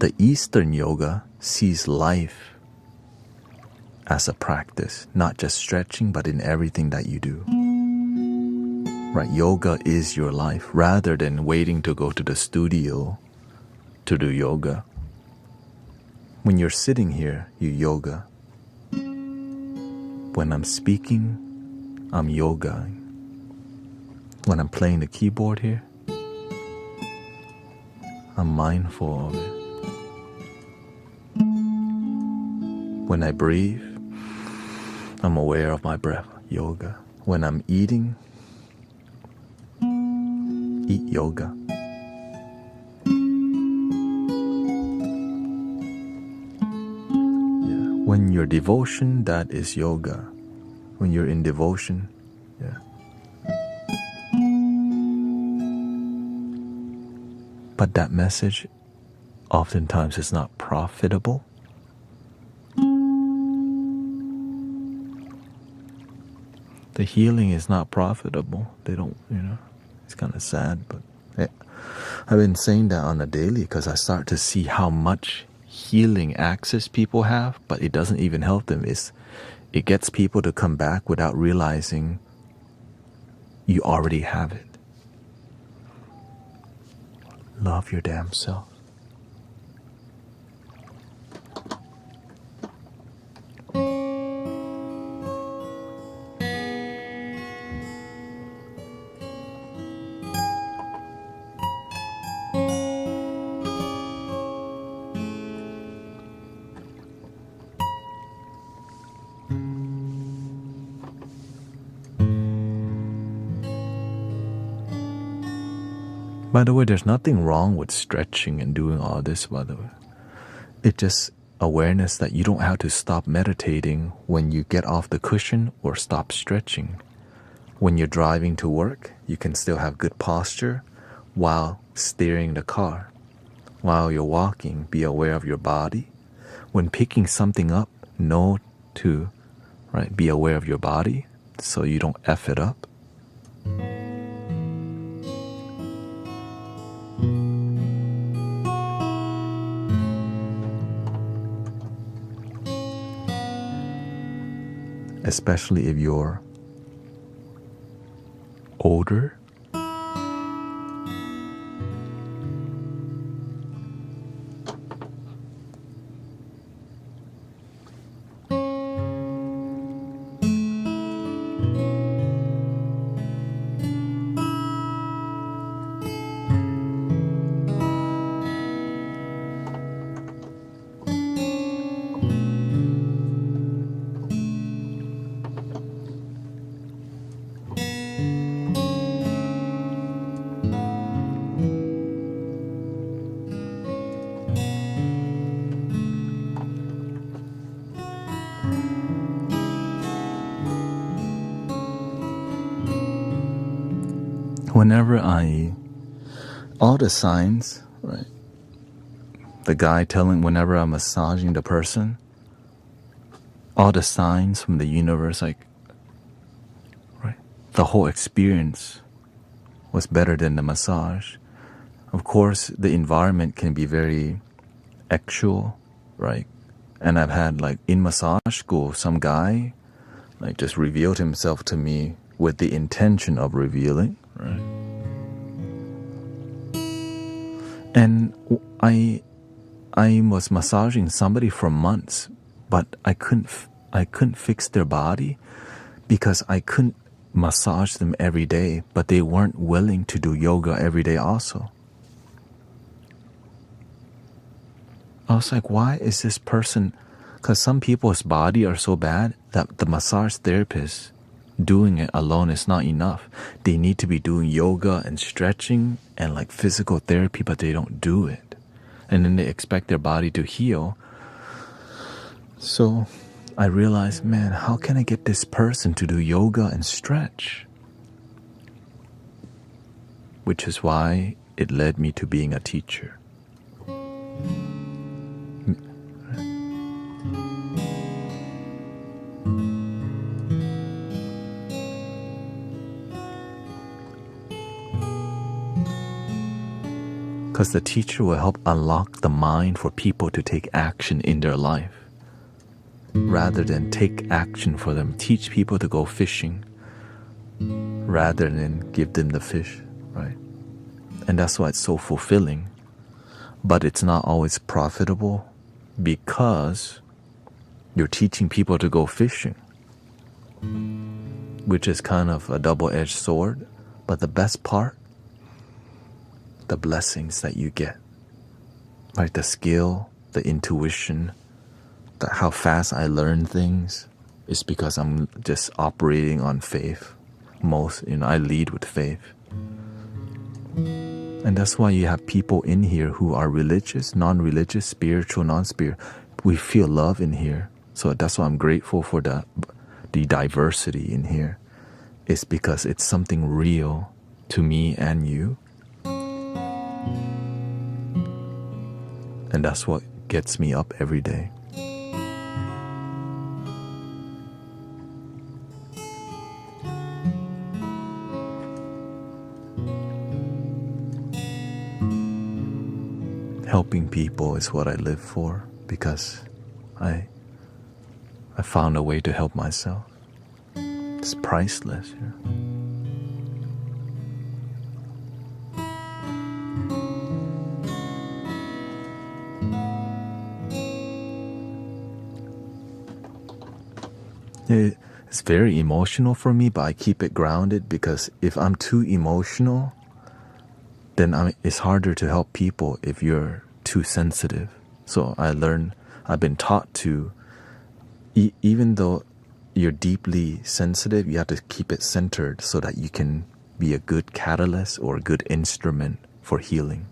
S1: The Eastern yoga sees life as a practice, not just stretching, but in everything that you do. Right, yoga is your life, rather than waiting to go to the studio to do yoga. When you're sitting here, you yoga. When I'm speaking, I'm yogaing. When I'm playing the keyboard here, I'm mindful of it. When I breathe, I'm aware of my breath, yoga. When I'm eating, eat yoga. Yeah. When you're devotion, that is yoga. When you're in devotion, yeah. But that message oftentimes is not profitable. The healing is not profitable. They don't, it's kind of sad, but I've been saying that on a daily because I start to see how much healing access people have, but it doesn't even help them. It gets people to come back without realizing you already have it. Love your damn self. By the way, there's nothing wrong with stretching and doing all this, by the way. It's just awareness that you don't have to stop meditating when you get off the cushion or stop stretching. When you're driving to work, you can still have good posture while steering the car. While you're walking, be aware of your body. when picking something up, know to, right, be aware of your body so you don't F it up. Especially if you're older. Whenever all the signs, right? The guy telling whenever I'm massaging the person, all the signs from the universe, like, right? The whole experience was better than the massage. Of course, the environment can be very actual, right? And I've had, like, in massage school, some guy, like, just revealed himself to me with the intention of revealing, right? And I was massaging somebody for months, but I couldn't fix their body because I couldn't massage them every day, but they weren't willing to do yoga every day also. I was like, why is this person? Because some people's body are so bad that the massage therapist doing it alone is not enough. They need to be doing yoga and stretching and like physical therapy, but they don't do it. And then they expect their body to heal. So I realized, man, how can I get this person to do yoga and stretch? Which is why it led me to being a teacher. Because the teacher will help unlock the mind for people to take action in their life. Rather than take action for them, teach people to go fishing rather than give them the fish, right? And that's why it's so fulfilling. But it's not always profitable because you're teaching people to go fishing, which is kind of a double-edged sword. But the best part, the blessings that you get, like the skill, the intuition, how fast I learn things is because I'm just operating on faith. I lead with faith. And that's why you have people in here who are religious, non-religious, spiritual, non-spiritual. We feel love in here. So that's why I'm grateful for the diversity in here. It's because it's something real to me and you. And that's what gets me up every day. Helping people is what I live for because I found a way to help myself. It's priceless. Yeah. It's very emotional for me, but I keep it grounded because if I'm too emotional, then it's harder to help people if you're too sensitive. So I've been taught to, even though you're deeply sensitive, you have to keep it centered so that you can be a good catalyst or a good instrument for healing.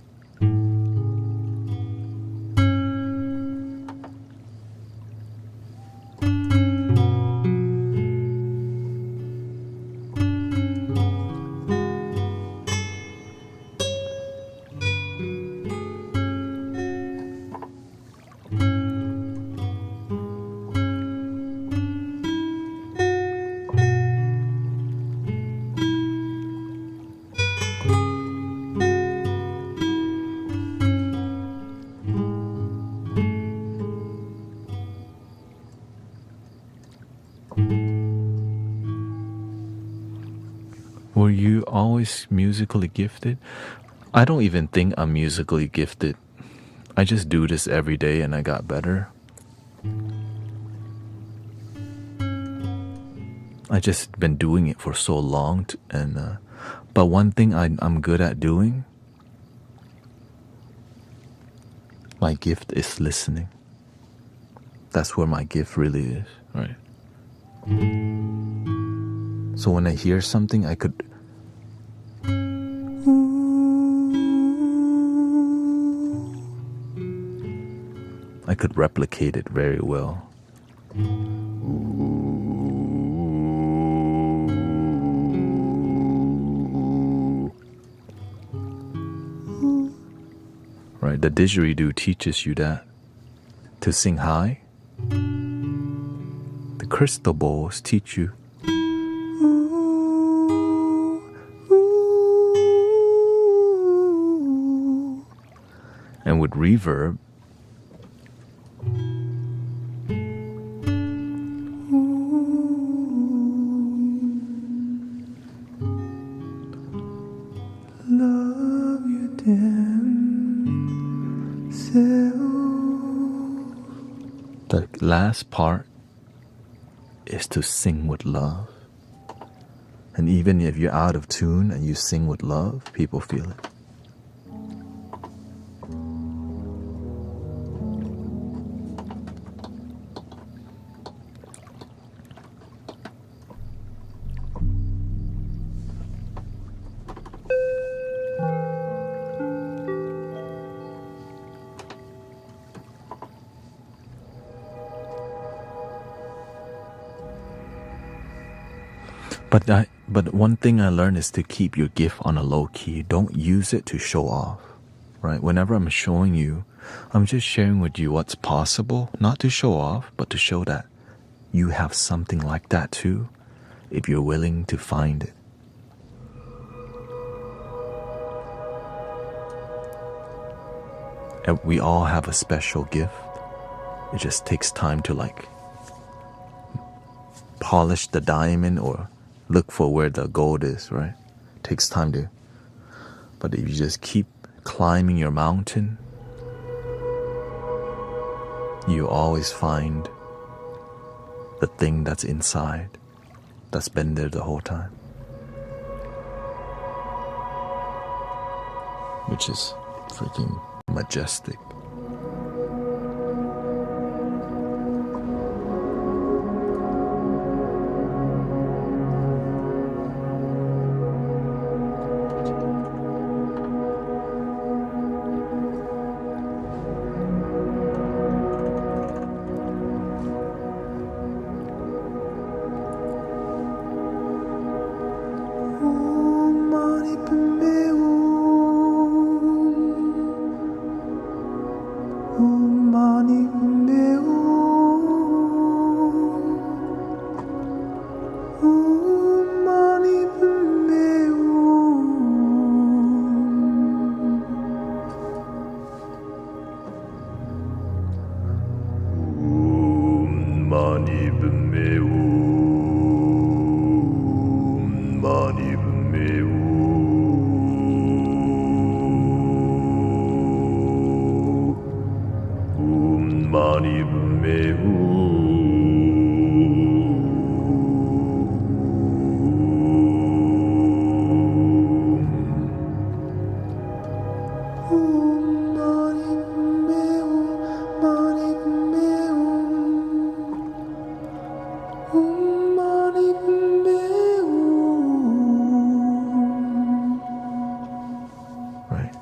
S1: Were you always musically gifted? I don't even think I'm musically gifted. I just do this every day and I got better. I just been doing it for so long, but one thing I'm good at doing, my gift is listening. That's where my gift really is, right? So when I hear something, I could replicate it very well. Right, the didgeridoo teaches you that. To sing high, the crystal bowls teach you. And with reverb, love you damn self. The last part is to sing with love. And even if you're out of tune and you sing with love, people feel it. But one thing I learned is to keep your gift on a low key. Don't use it to show off, right? Whenever I'm showing you, I'm just sharing with you what's possible, not to show off, but to show that you have something like that too, if you're willing to find it. And we all have a special gift. It just takes time to polish the diamond or look for where the gold is, right? It takes time to. But if you just keep climbing your mountain, you always find the thing that's inside, that's been there the whole time. Which is freaking majestic.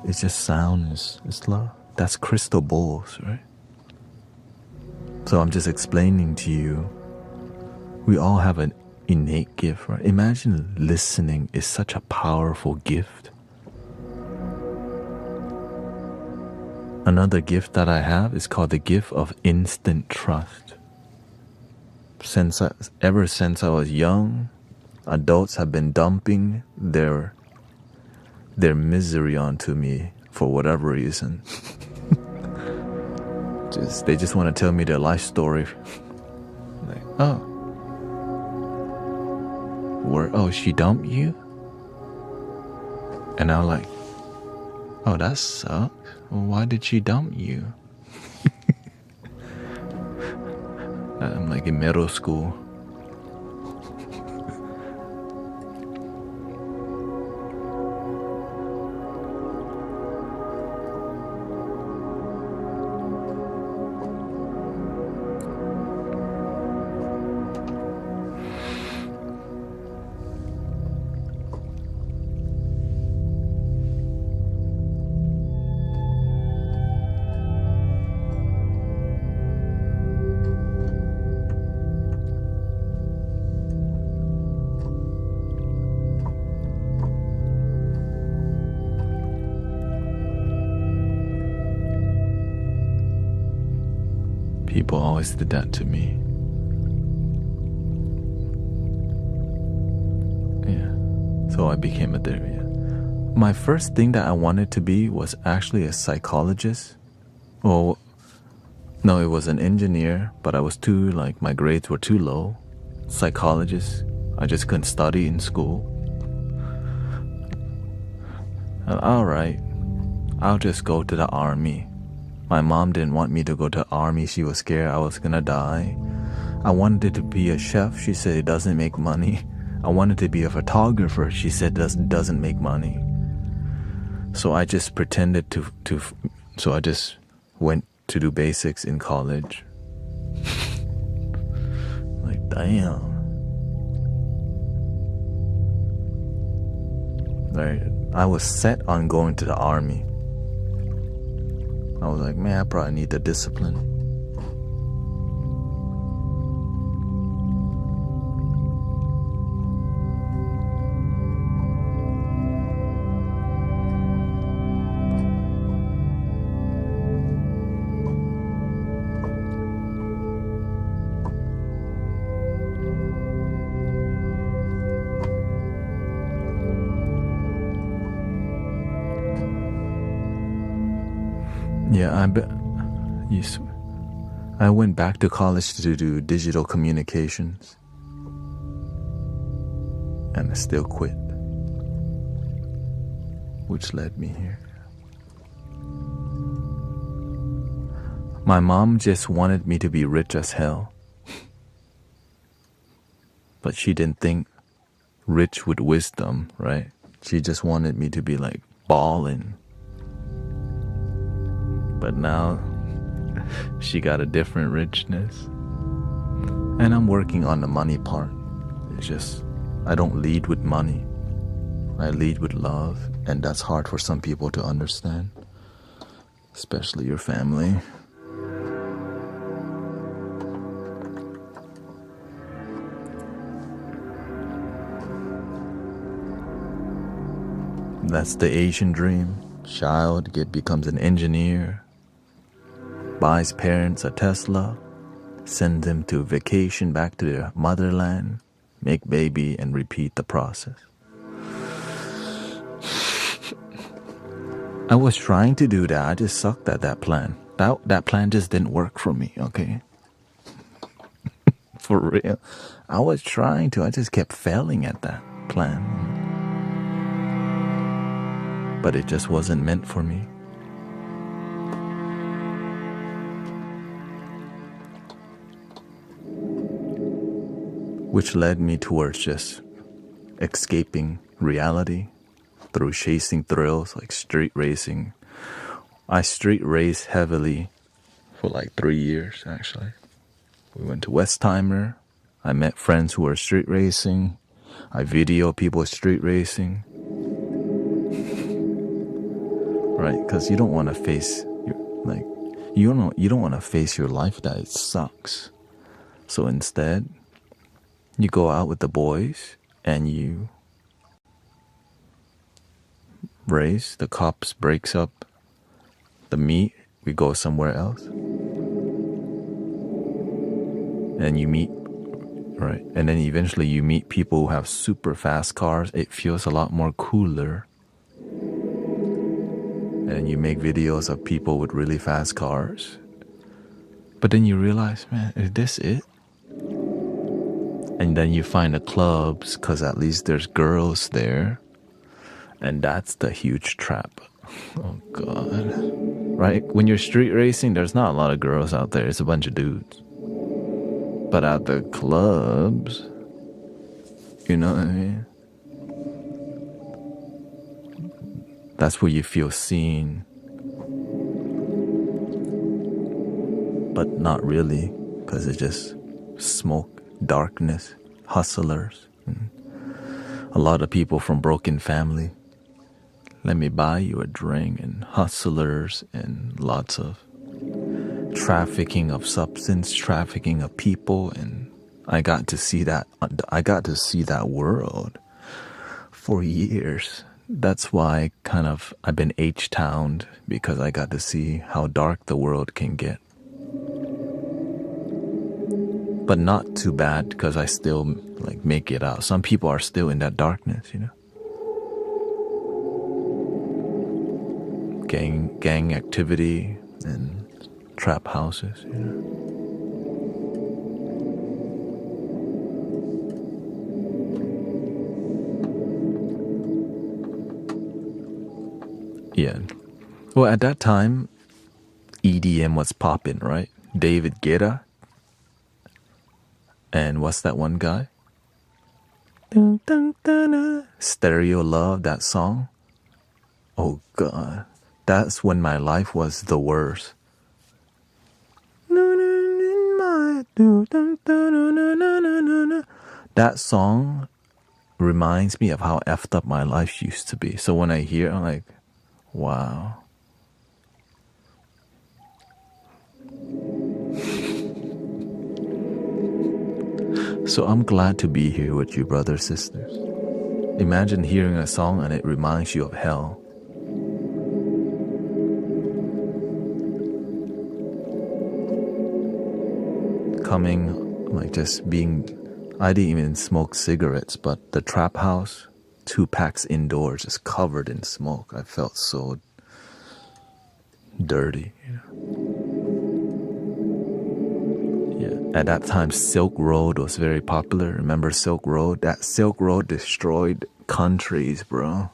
S1: It's just sound, it's love. That's crystal bowls, right? So I'm just explaining to you, we all have an innate gift, right? Imagine listening is such a powerful gift. Another gift that I have is called the gift of instant trust. Ever since I was young, adults have been dumping their their misery onto me for whatever reason. They just want to tell me their life story. Like, oh, she dumped you? And I'm like, oh, that sucks. Well, why did she dump you? I'm like in middle school. People always did that to me. Yeah. So I became a therapist. My first thing that I wanted to be was actually a psychologist. Well, no, it was an engineer, but I was my grades were too low. Psychologist. I just couldn't study in school. And alright, I'll just go to the army. My mom didn't want me to go to the army. She was scared I was gonna die. I wanted to be a chef. She said it doesn't make money. I wanted to be a photographer. She said doesn't make money. So I just pretended so I just went to do basics in college. Like, damn. Right. I was set on going to the army. I was like, man, I probably need the discipline. Yeah, I went back to college to do digital communications, and I still quit, which led me here. My mom just wanted me to be rich as hell, but she didn't think rich with wisdom, right? She just wanted me to be like ballin'. But now she got a different richness. And I'm working on the money part. It's just, I don't lead with money. I lead with love. And that's hard for some people to understand. Especially your family. That's the Asian dream. Child becomes an engineer. Buys parents a Tesla, send them to vacation back to their motherland, make baby, and repeat the process. I was trying to do that. I just sucked at that plan. That plan just didn't work for me, okay? For real. I was trying to. I just kept failing at that plan. But it just wasn't meant for me. Which led me towards just escaping reality through chasing thrills like street racing. I street raced heavily for like 3 years, actually. We went to Westheimer. I met friends who were street racing. I video people street racing. Right? Because you don't want to face you don't want to face your life that it sucks. So instead, you go out with the boys and you race. The cops breaks up the meet. We go somewhere else. And you meet, right? And then eventually you meet people who have super fast cars. It feels a lot more cooler. and you make videos of people with really fast cars. But then you realize, man, is this it? And then you find the clubs, because at least there's girls there. And that's the huge trap. Oh, God. Right? When you're street racing, there's not a lot of girls out there. It's a bunch of dudes. But at the clubs, you know what I mean? That's where you feel seen. But not really, because it's just smoke, darkness, hustlers. And a lot of people from broken family. Let me buy you a drink, and hustlers, and lots of trafficking of substance, trafficking of people, and I got to see that world for years. That's why I've been H-towned, because I got to see how dark the world can get. But not too bad, because I still make it out. Some people are still in that darkness, you know. Gang activity and trap houses, you know. Yeah. Well, at that time, EDM was popping, right? David Guetta. And what's that one guy? Dun, dun, dun, dun. Stereo Love, that song. Oh, God. That's when my life was the worst. That song reminds me of how effed up my life used to be. So when I hear it, I'm like, wow. So I'm glad to be here with you, brothers, sisters. Imagine hearing a song and it reminds you of hell. I didn't even smoke cigarettes, but the trap house, 2 packs indoors, just covered in smoke. I felt so dirty, you know. Yeah, at that time, Silk Road was very popular. Remember Silk Road? That Silk Road destroyed countries, bro.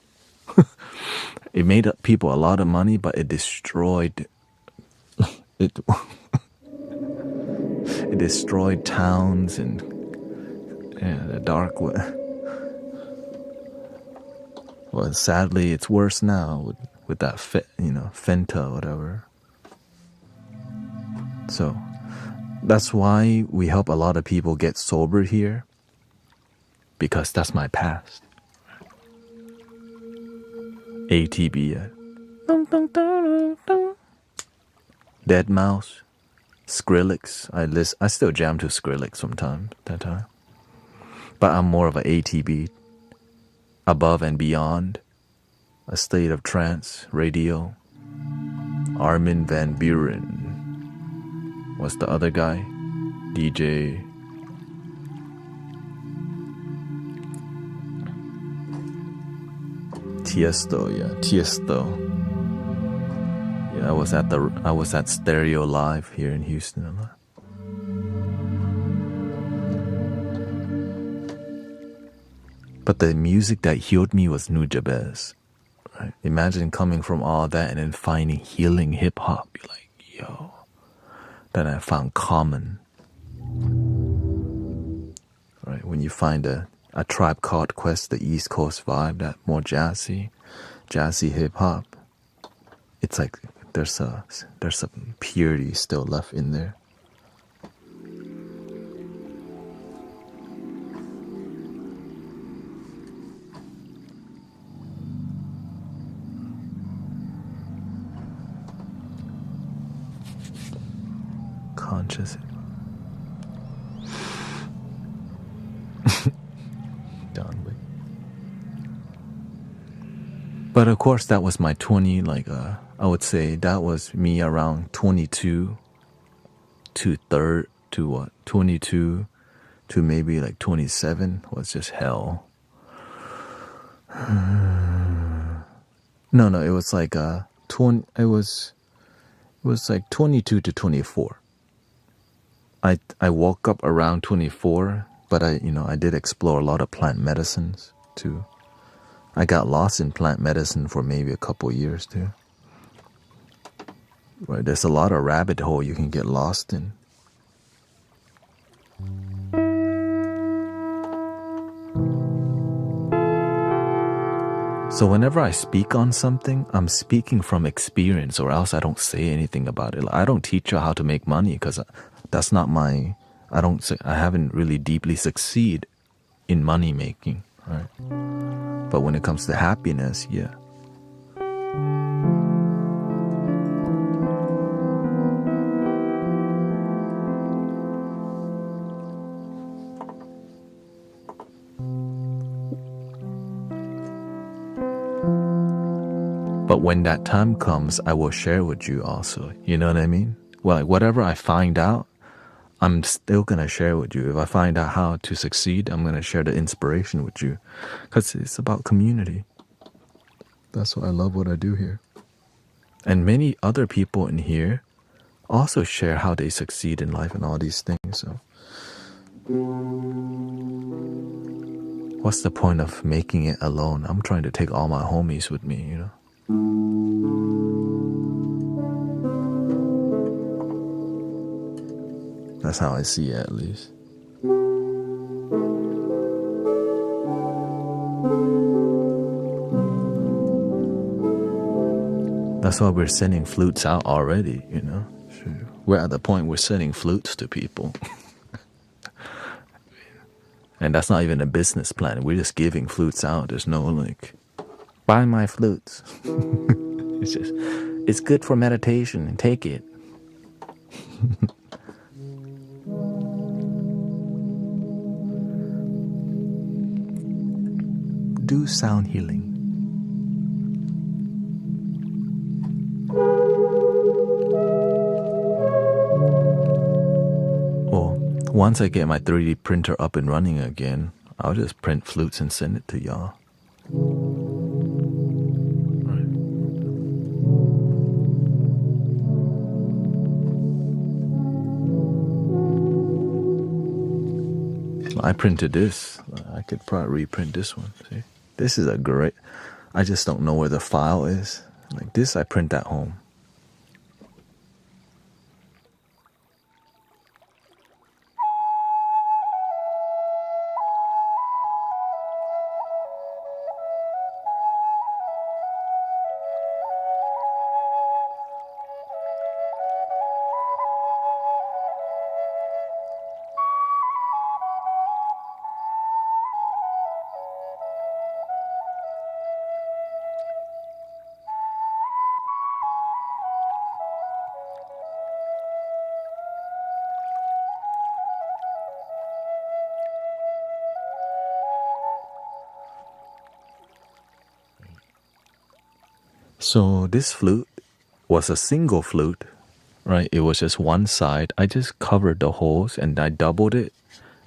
S1: It made people a lot of money, but it destroyed it. It destroyed towns and the dark way. Well, sadly, it's worse now with that Fenta or whatever. So that's why we help a lot of people get sober here, because that's my past. ATB, Dead Mouse, Skrillex. I still jam to Skrillex sometimes. That time, but I'm more of an ATB. Above and Beyond, A State of Trance, Radio. Armin van Buuren. What's the other guy? DJ. Tiesto, yeah, Tiesto. Yeah, I was at Stereo Live here in Houston a lot. But the music that healed me was Nujabes. Right? Imagine coming from all that and then finding healing hip hop. You're like, yo. Then I found Common. Right? When you find a Tribe Called Quest, the East Coast vibe, that more jazzy hip hop. It's like there's some purity still left in there. Conscious. John Wick. But of course, that was my 20. I would say that was me around 22 to 22 to maybe 27 was just hell. No, it was like 22 to 24. I woke up around 24, but I did explore a lot of plant medicines too. I got lost in plant medicine for maybe a couple years too. Right, there's a lot of rabbit hole you can get lost in. So whenever I speak on something, I'm speaking from experience, or else I don't say anything about it. Like, I don't teach you how to make money because that's not my. I haven't really deeply succeed in money making, right? But when it comes to happiness, yeah. But when that time comes, I will share with you also. You know what I mean? Well, like whatever I find out, I'm still going to share with you. If I find out how to succeed, I'm going to share the inspiration with you. Because it's about community. That's why I love what I do here. And many other people in here also share how they succeed in life and all these things. So what's the point of making it alone? I'm trying to take all my homies with me, you know? That's how I see it, at least. That's why we're sending flutes out already, you know? We're at the point we're sending flutes to people. And that's not even a business plan. We're just giving flutes out. There's no like, buy my flutes. It's just, it's good for meditation and take it. Do sound healing. Or once I get my 3D printer up and running again, I'll just print flutes and send it to y'all. Right. I printed this. I could probably reprint this one. See? This is a great... I just don't know where the file is. Like this, I print at home. So this flute was a single flute, right? It was just one side. I just covered the holes and I doubled it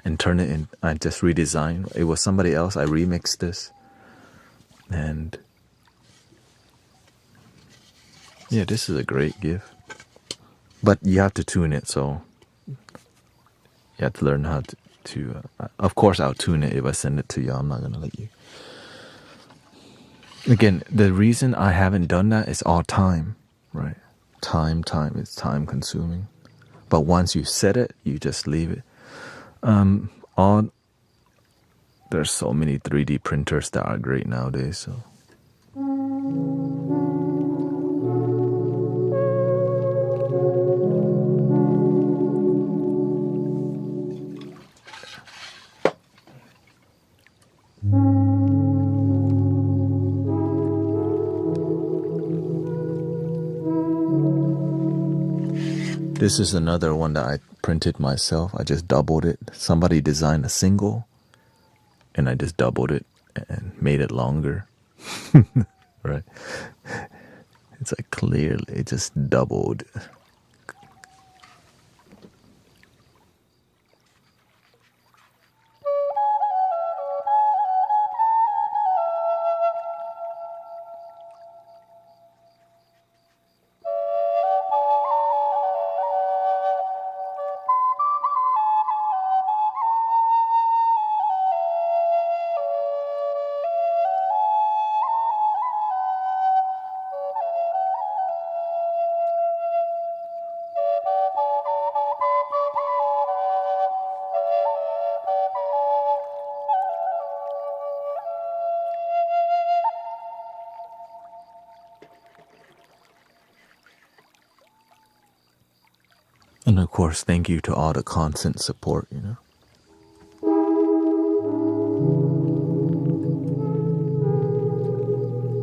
S1: and turned it in. I just redesigned. It was somebody else. I remixed this. And yeah, this is a great gift. But you have to tune it, so you have to learn how to of course, I'll tune it if I send it to you. I'm not going to let you. Again, the reason I haven't done that is all time, right? Time, it's time consuming. But once you set it, you just leave it. There's so many 3D printers that are great nowadays, so. This is another one that I printed myself. I just doubled it. Somebody designed a single, and I just doubled it and made it longer. Right? It's like clearly, it just doubled. And of course, thank you to all the constant support, you know.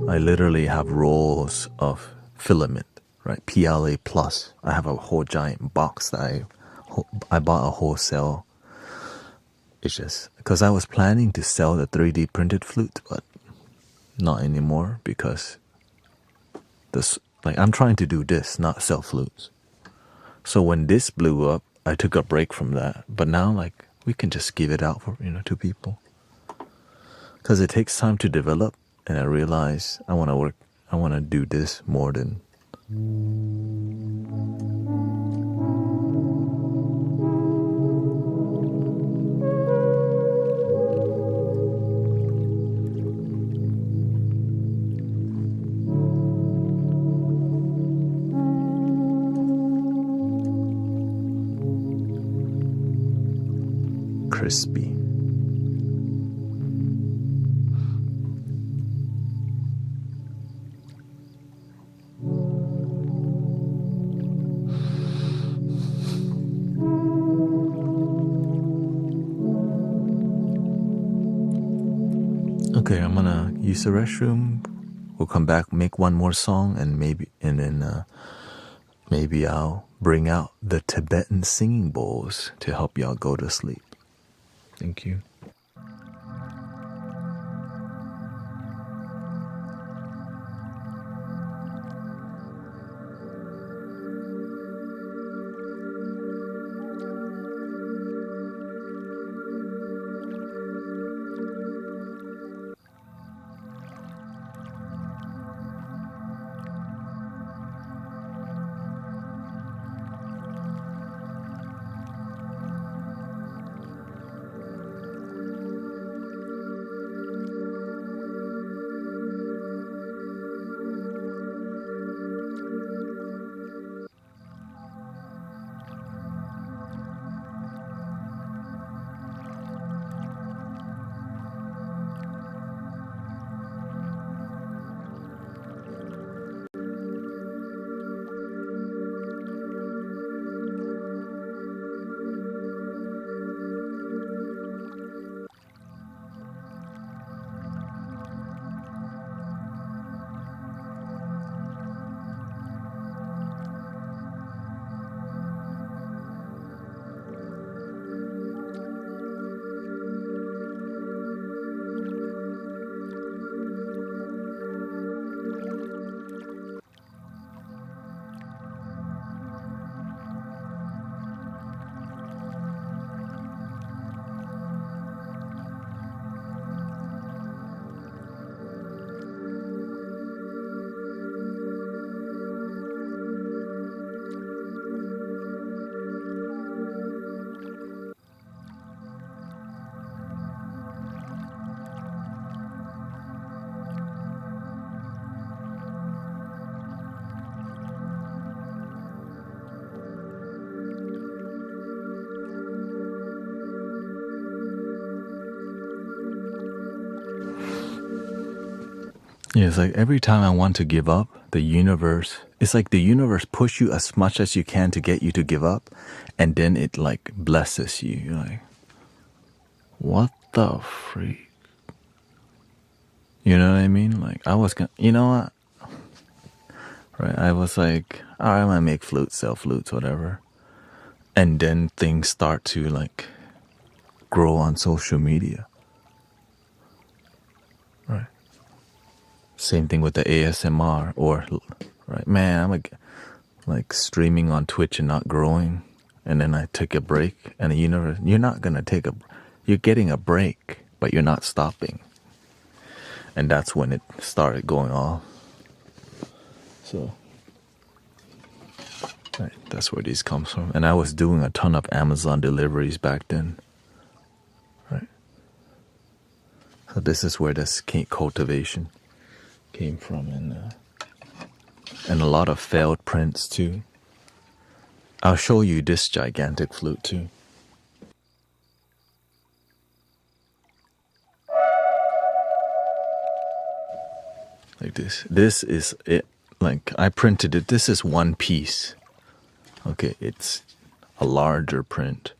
S1: I literally have rolls of filament, right? PLA plus. I have a whole giant box that I bought a wholesale. It's just because I was planning to sell the 3D printed flute, but not anymore because this, like, I'm trying to do this, not sell flutes. So when this blew up, I took a break from that. But now, like, we can just give it out for, you know, to people. Because it takes time to develop, and I realize I want to do this more than. Crispy. Okay, I'm gonna use the restroom. We'll come back, make one more song, and then maybe I'll bring out the Tibetan singing bowls to help y'all go to sleep. Thank you. Yeah, it's like every time I want to give up, it's like the universe push you as much as you can to get you to give up, and then it like blesses you. You're like, what the freak? You know what I mean? Like I was gonna, you know what? Right? I was like, all right, I'm gonna make flutes, sell flutes, whatever. And then things start to like grow on social media. Right. Same thing with the ASMR or, right, man, I'm like streaming on Twitch and not growing. And then I take a break and you're not going to you're getting a break, but you're not stopping. And that's when it started going off. So, right, that's where these comes from. And I was doing a ton of Amazon deliveries back then. Right. So this is where this cultivation came from, and a lot of failed prints too. I'll show you this gigantic flute too. Like this. This is it. Like I printed it. This is one piece. Okay, it's a larger print.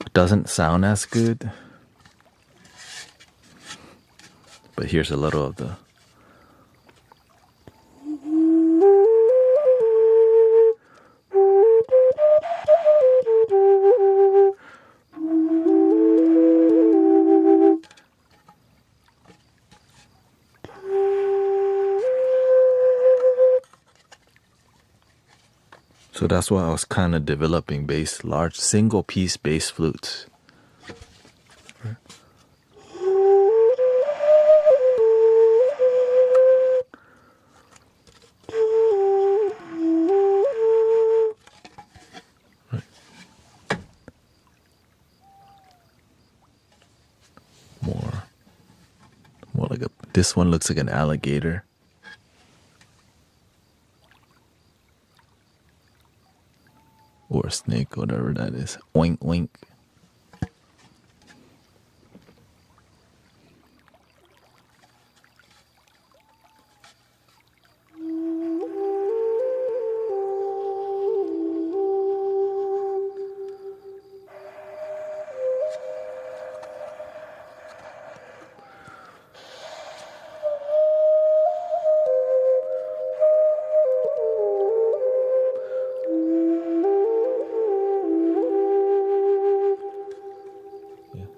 S1: It doesn't sound as good, but here's a little of the So that's why I was kind of developing large single piece bass flutes. More like this one looks like an alligator. Or a snake, whatever that is. Oink, oink.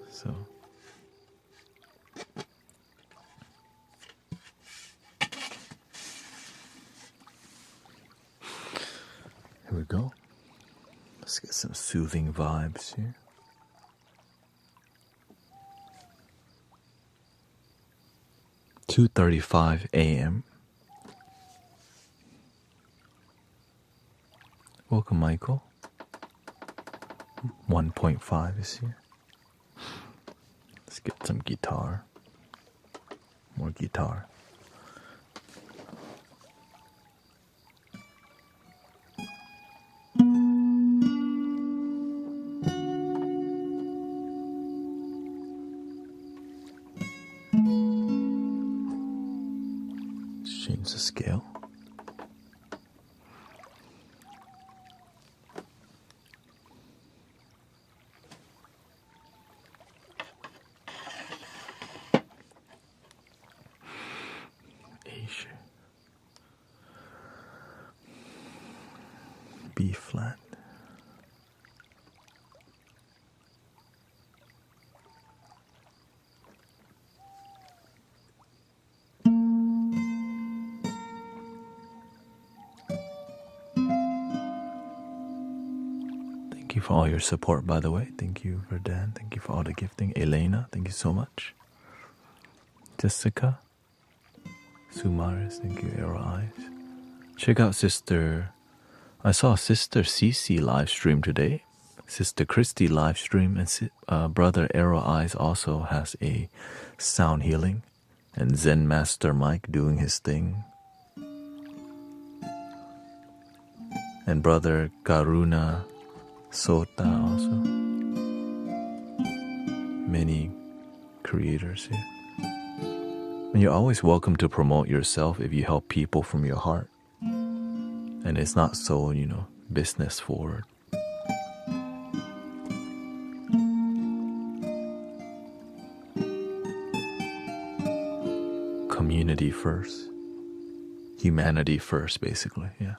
S1: So here we go. Let's get some soothing vibes here. "2:35 a.m. Welcome, Michael. 1.5 is here. Let's get some guitar. More guitar. Let's change the scale. B flat. Thank you for all your support, by the way. Thank you, Verdan. Thank you for all the gifting. Elena, thank you so much. Jessica. Sumaris, thank you. Arrow Eyes. Check out I saw Sister Cece live stream today. Sister Christy live stream, and Brother Arrow Eyes also has a sound healing, and Zen Master Mike doing his thing, and Brother Karuna Sota also. Many creators here. And you're always welcome to promote yourself if you help people from your heart. And it's not so, business forward. Community first. Humanity first, basically, yeah.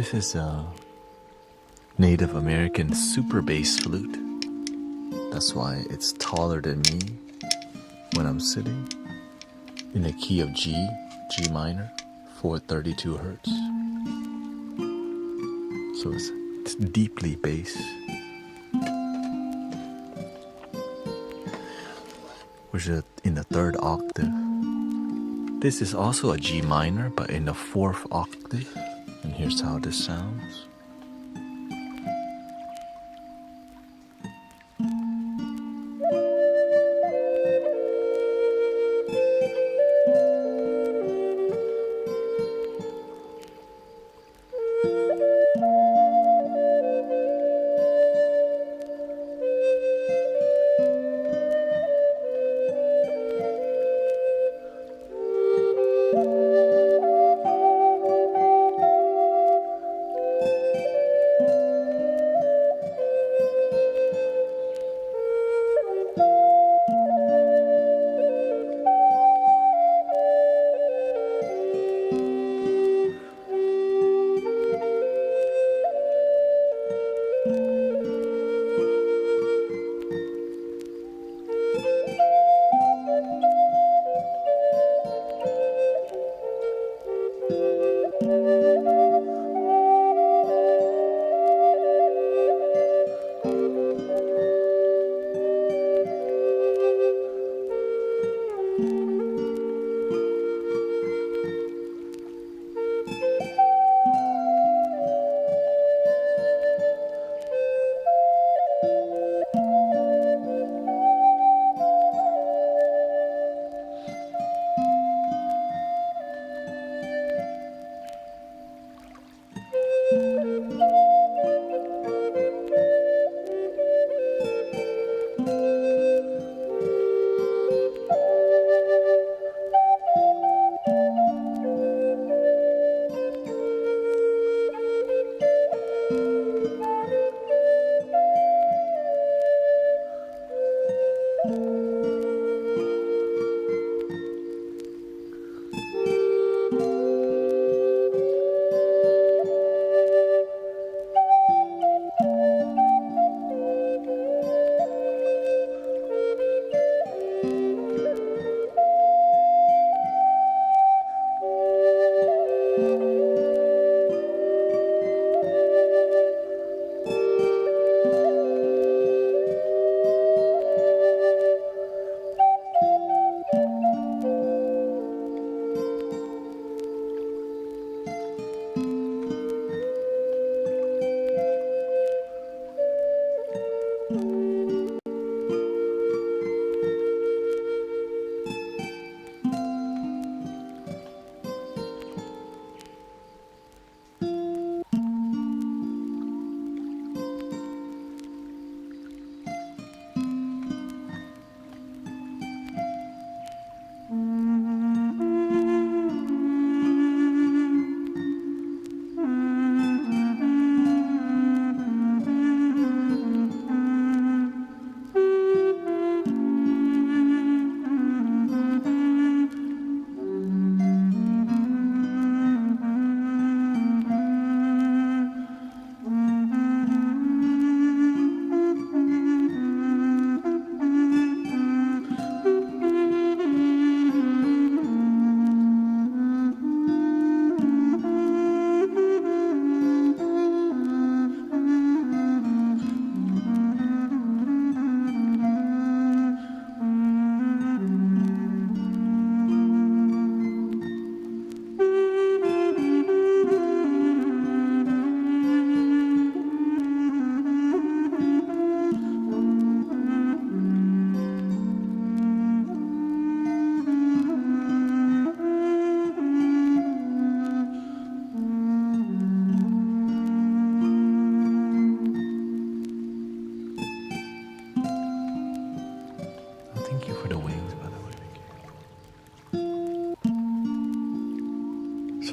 S1: This is a Native American super bass flute. That's why it's taller than me when I'm sitting in a key of G minor, 432 hertz. So it's deeply bass. Which is in the third octave. This is also a G minor, but in the fourth octave. And here's how this sounds.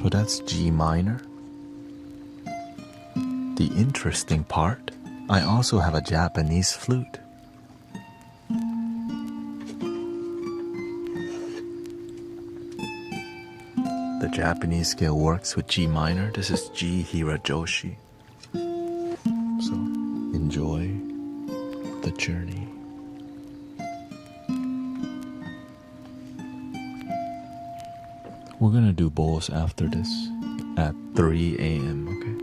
S1: So that's G minor. The interesting part, I also have a Japanese flute. The Japanese scale works with G minor. This is G Hirajoshi. So enjoy the journey. We're gonna do bowls after this at 3 a.m., okay?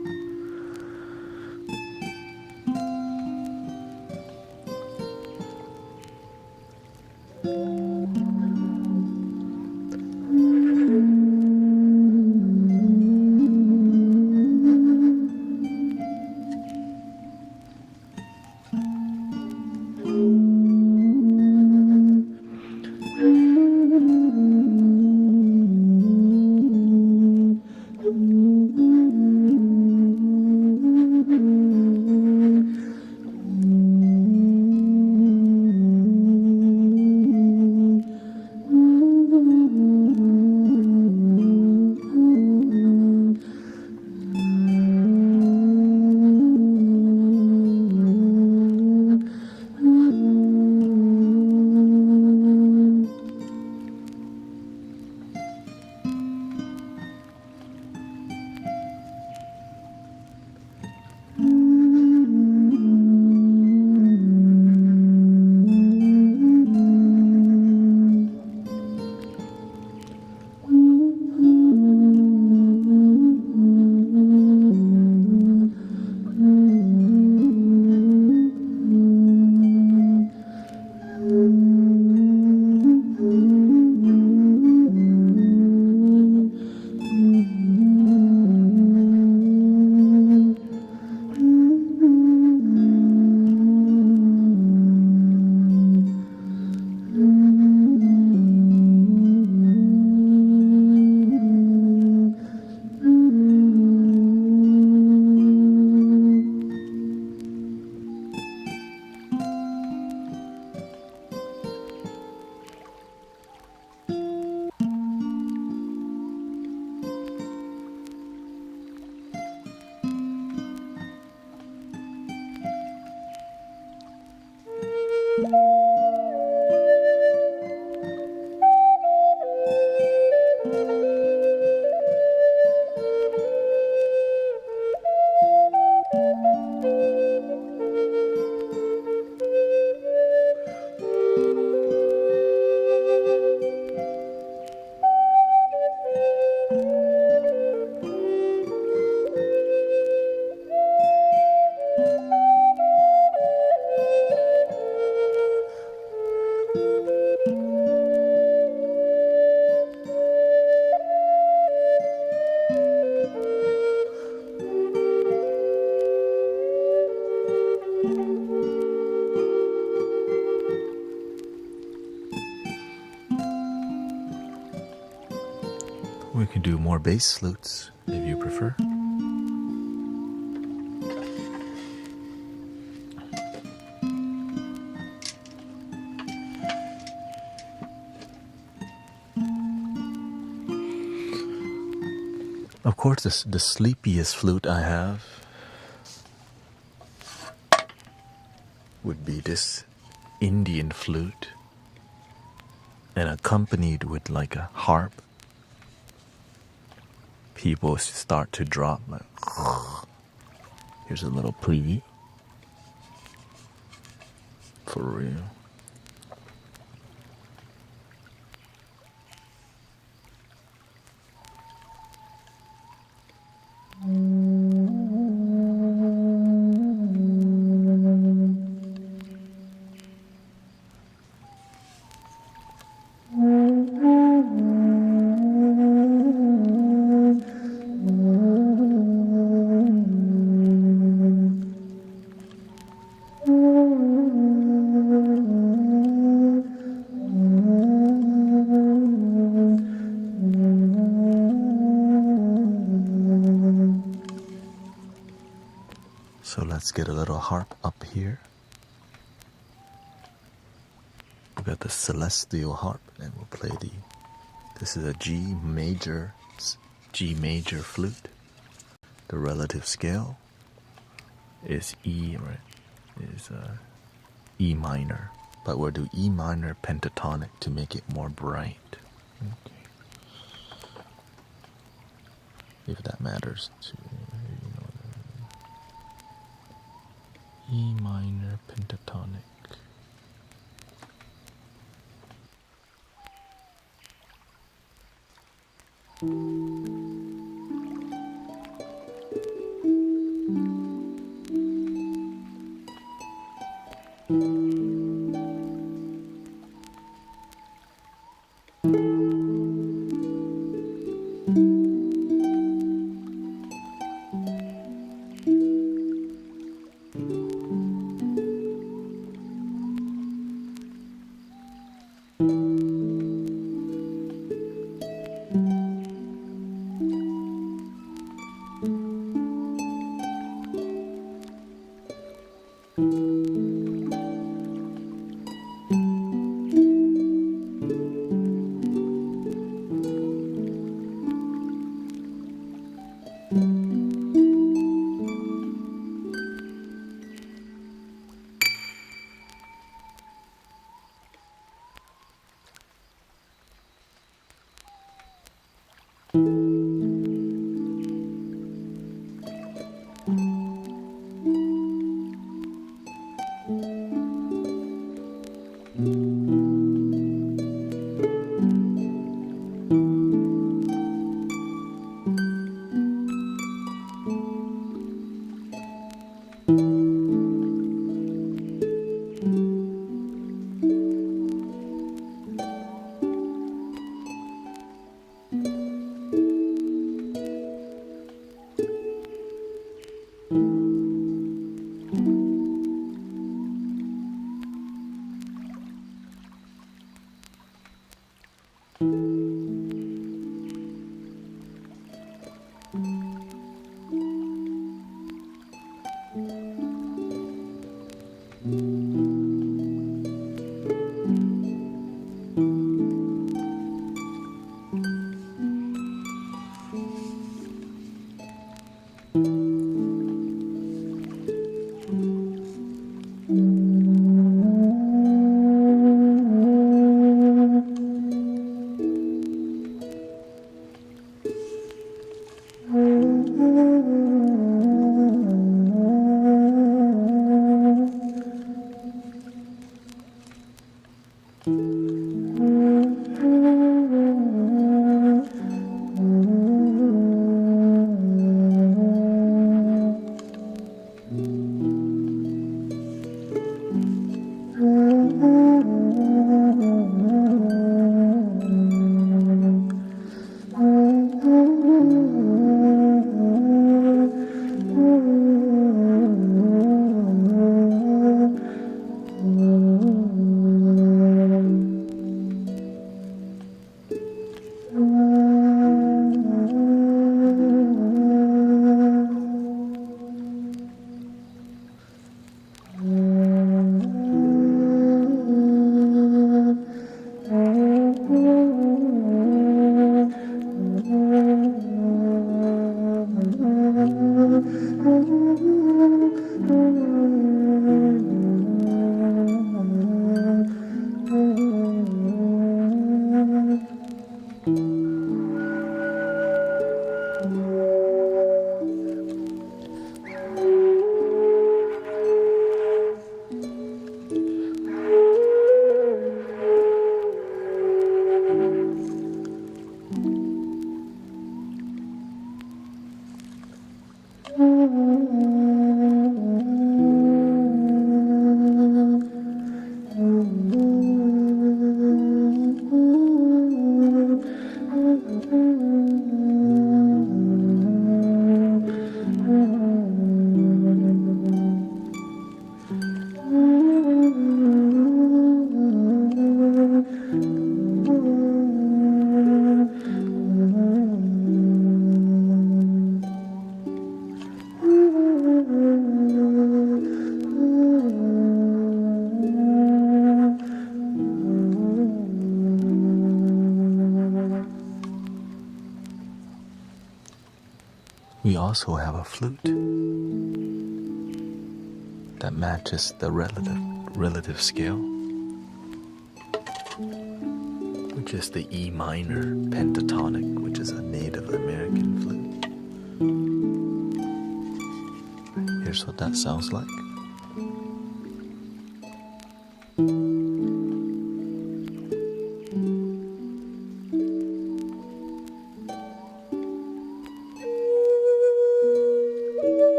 S1: We can do more bass flutes if you prefer. Of course, the sleepiest flute I have would be this Indian flute and accompanied with like a harp. People start to drop like, here's a little preview. For real. So let's get a little harp up here. We got the celestial harp, and we'll play this is a G major flute. The relative scale is E, right? Is E minor, but we'll do E minor pentatonic to make it more bright. Okay. if that matters to E minor pentatonic. We also have a flute that matches the relative scale, which is the E minor pentatonic, which is a Native American flute. Here's what that sounds like.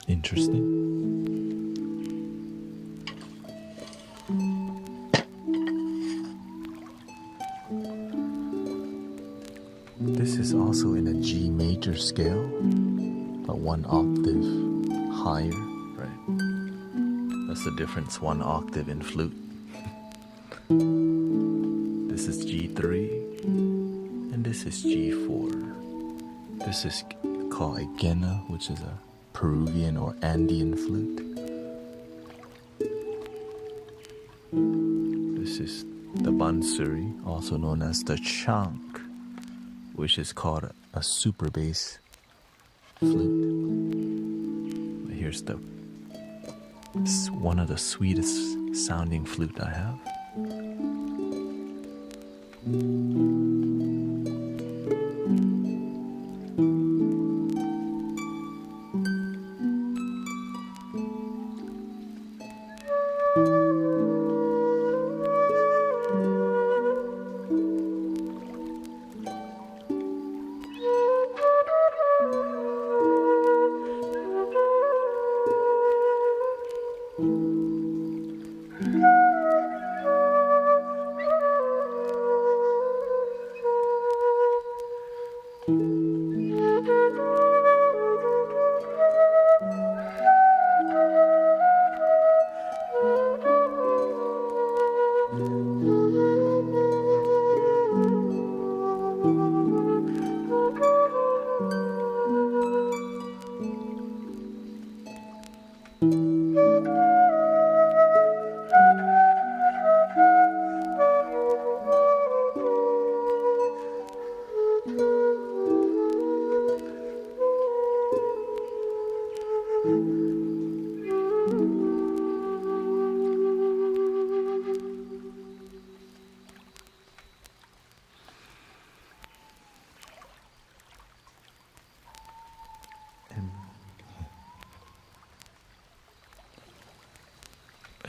S1: Interesting. This is also in a G major scale, but one octave higher, right? That's the difference, one octave in flute. This is G3, and this is G4. This is called a Gena, which is a Peruvian or Andean flute. This is the Bansuri, also known as the Chank, which is called a super bass flute. Here's it's one of the sweetest sounding flute I have.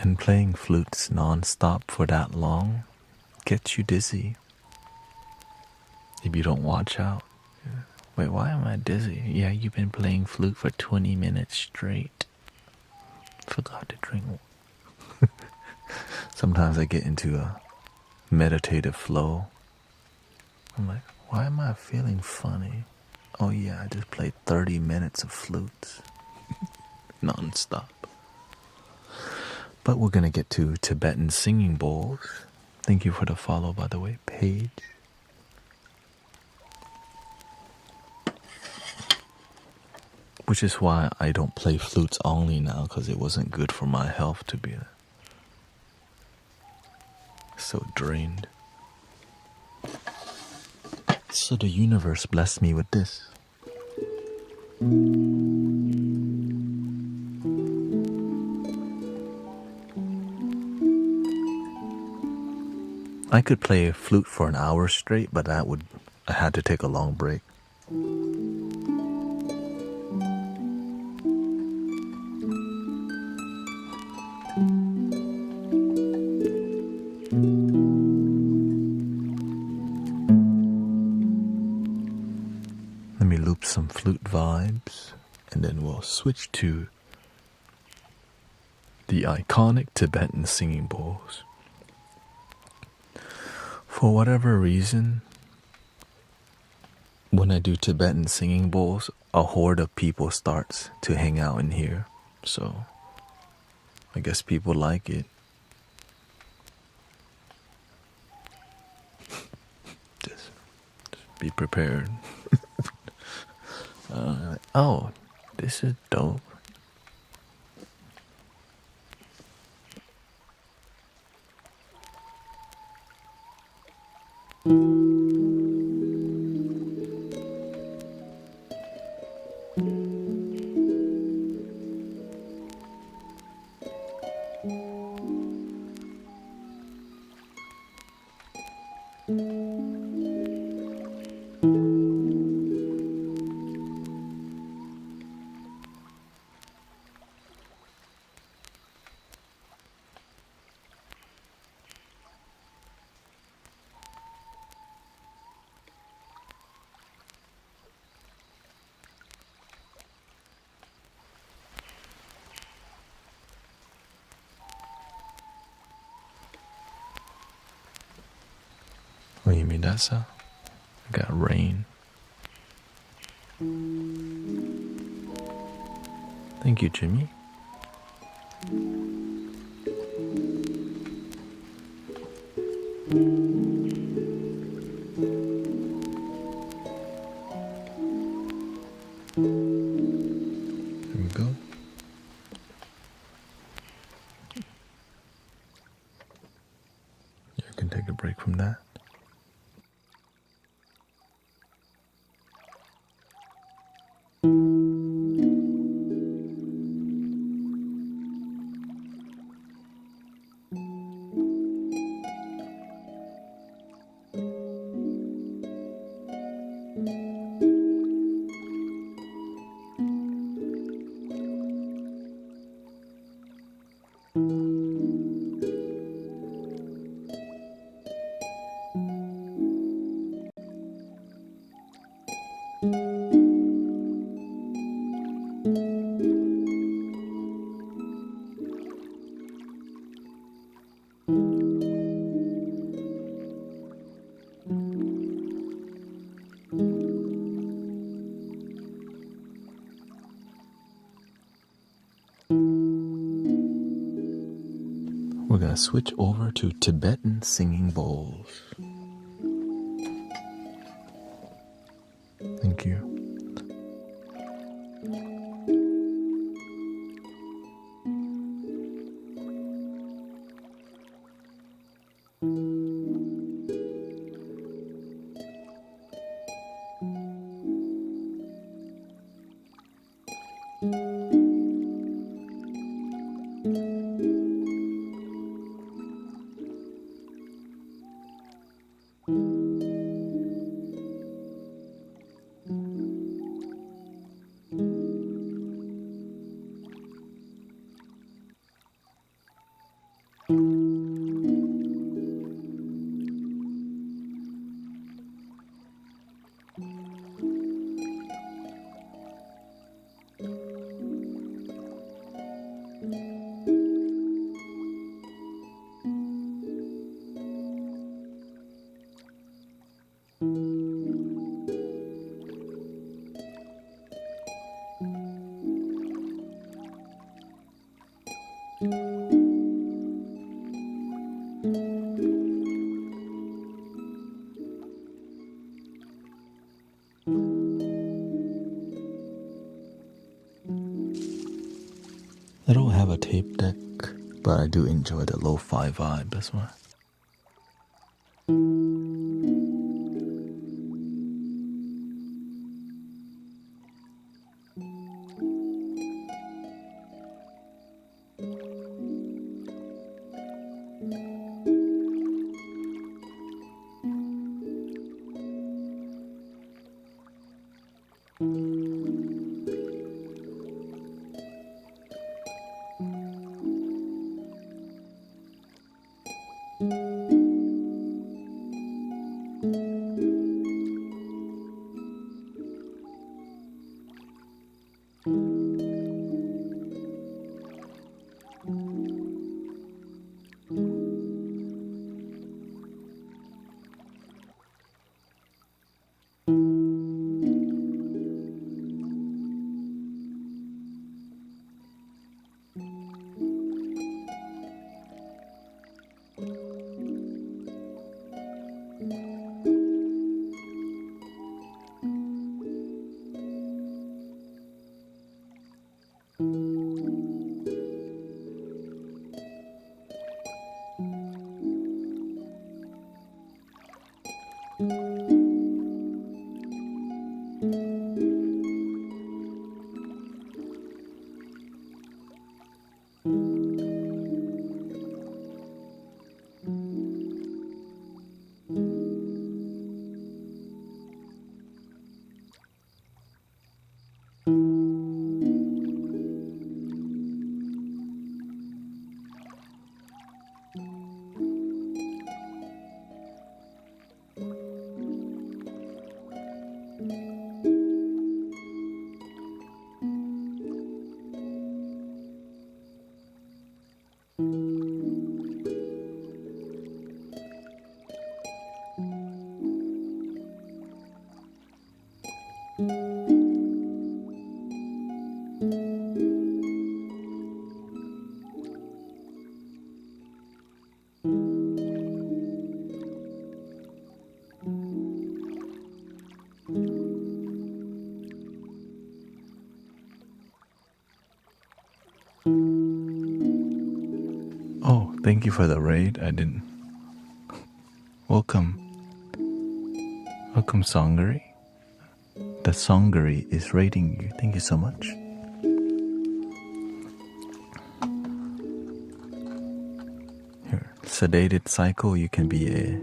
S1: And playing flutes non-stop for that long gets you dizzy if you don't watch out. Wait, why am I dizzy? Yeah, you've been playing flute for 20 minutes straight. Forgot to drink. Sometimes I get into a meditative flow. I'm like, why am I feeling funny? Oh yeah, I just played 30 minutes of flutes non-stop. But we're going to get to Tibetan singing bowls. Thank you for the follow, by the way, Paige. Which is why I don't play flutes only now, because it wasn't good for my health to be so drained. So the universe blessed me with this. I could play a flute for an hour straight, but I had to take a long break. Let me loop some flute vibes, and then we'll switch to the iconic Tibetan singing bowls. For whatever reason, when I do Tibetan singing bowls, a horde of people starts to hang out in here. So I guess people like it. Just be prepared. Oh, this is dope. Oh, you mean that sound? I got rain. Thank you, Jimmy. There we go. Yeah, I can take a break from that. We're gonna switch over to Tibetan singing bowls. Thank you. I don't have a tape deck, but I do enjoy the lo-fi vibe as well. Oh, thank you for the raid. I didn't. Welcome. Welcome, Songari. The Songari is raiding you. Thank you so much. Here, sedated cycle, you can be a...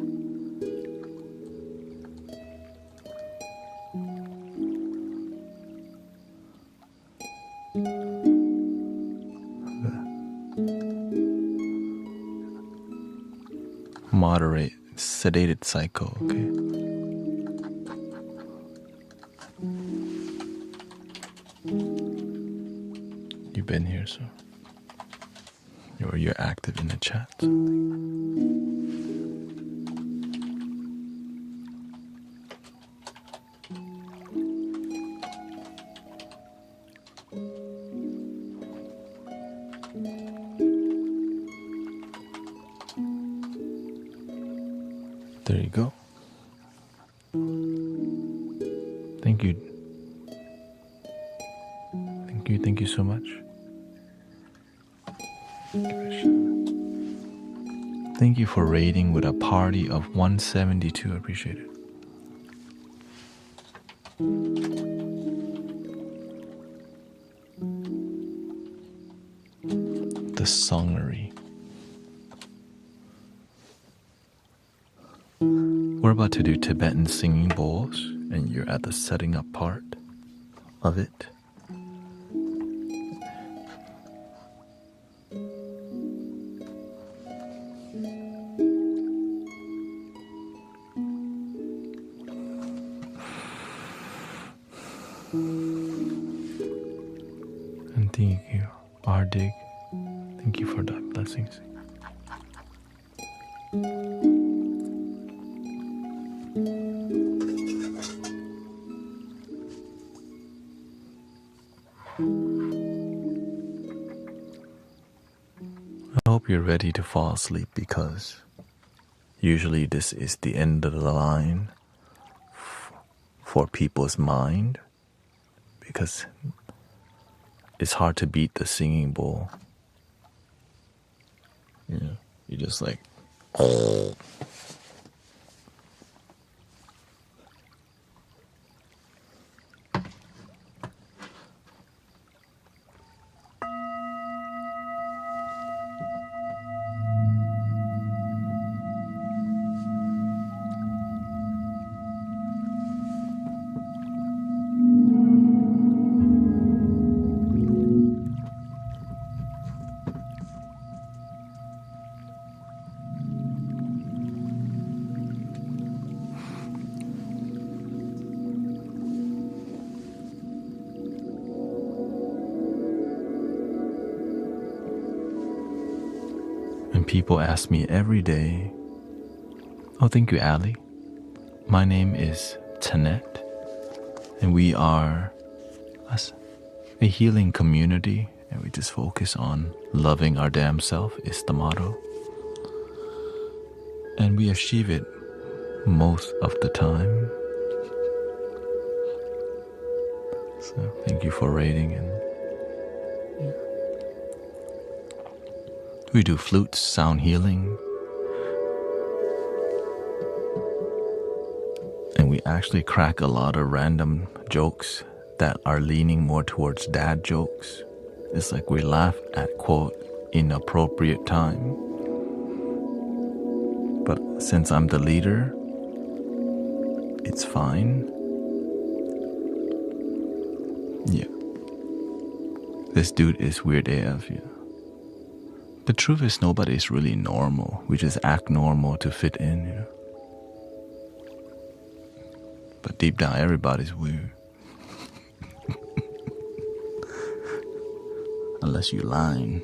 S1: moderate, sedated cycle, okay? You've been here, so you're active in the chat. There you go. Thank you. Thank you so much. Thank you for raiding with a party of 172. I appreciate it. The Songery. We're about to do Tibetan singing bowls, and you're at the setting up part of it. And thank you, Ardig. Thank you for the blessings. I hope you're ready to fall asleep, because usually this is the end of the line for people's mind, because it's hard to beat the singing bowl. You know, you just like... And people ask me every day, oh, thank you, Ali. My name is Thanet, and we are a healing community, and we just focus on loving our damn self is the motto. And we achieve it most of the time. So thank you for rating. And yeah. We do flutes, sound healing. And we actually crack a lot of random jokes that are leaning more towards dad jokes. It's like we laugh at, quote, inappropriate time. But since I'm the leader, it's fine. Yeah. This dude is weird AF, yeah. The truth is nobody's really normal. We just act normal to fit in, you know. But deep down, everybody's weird. Unless you're lying.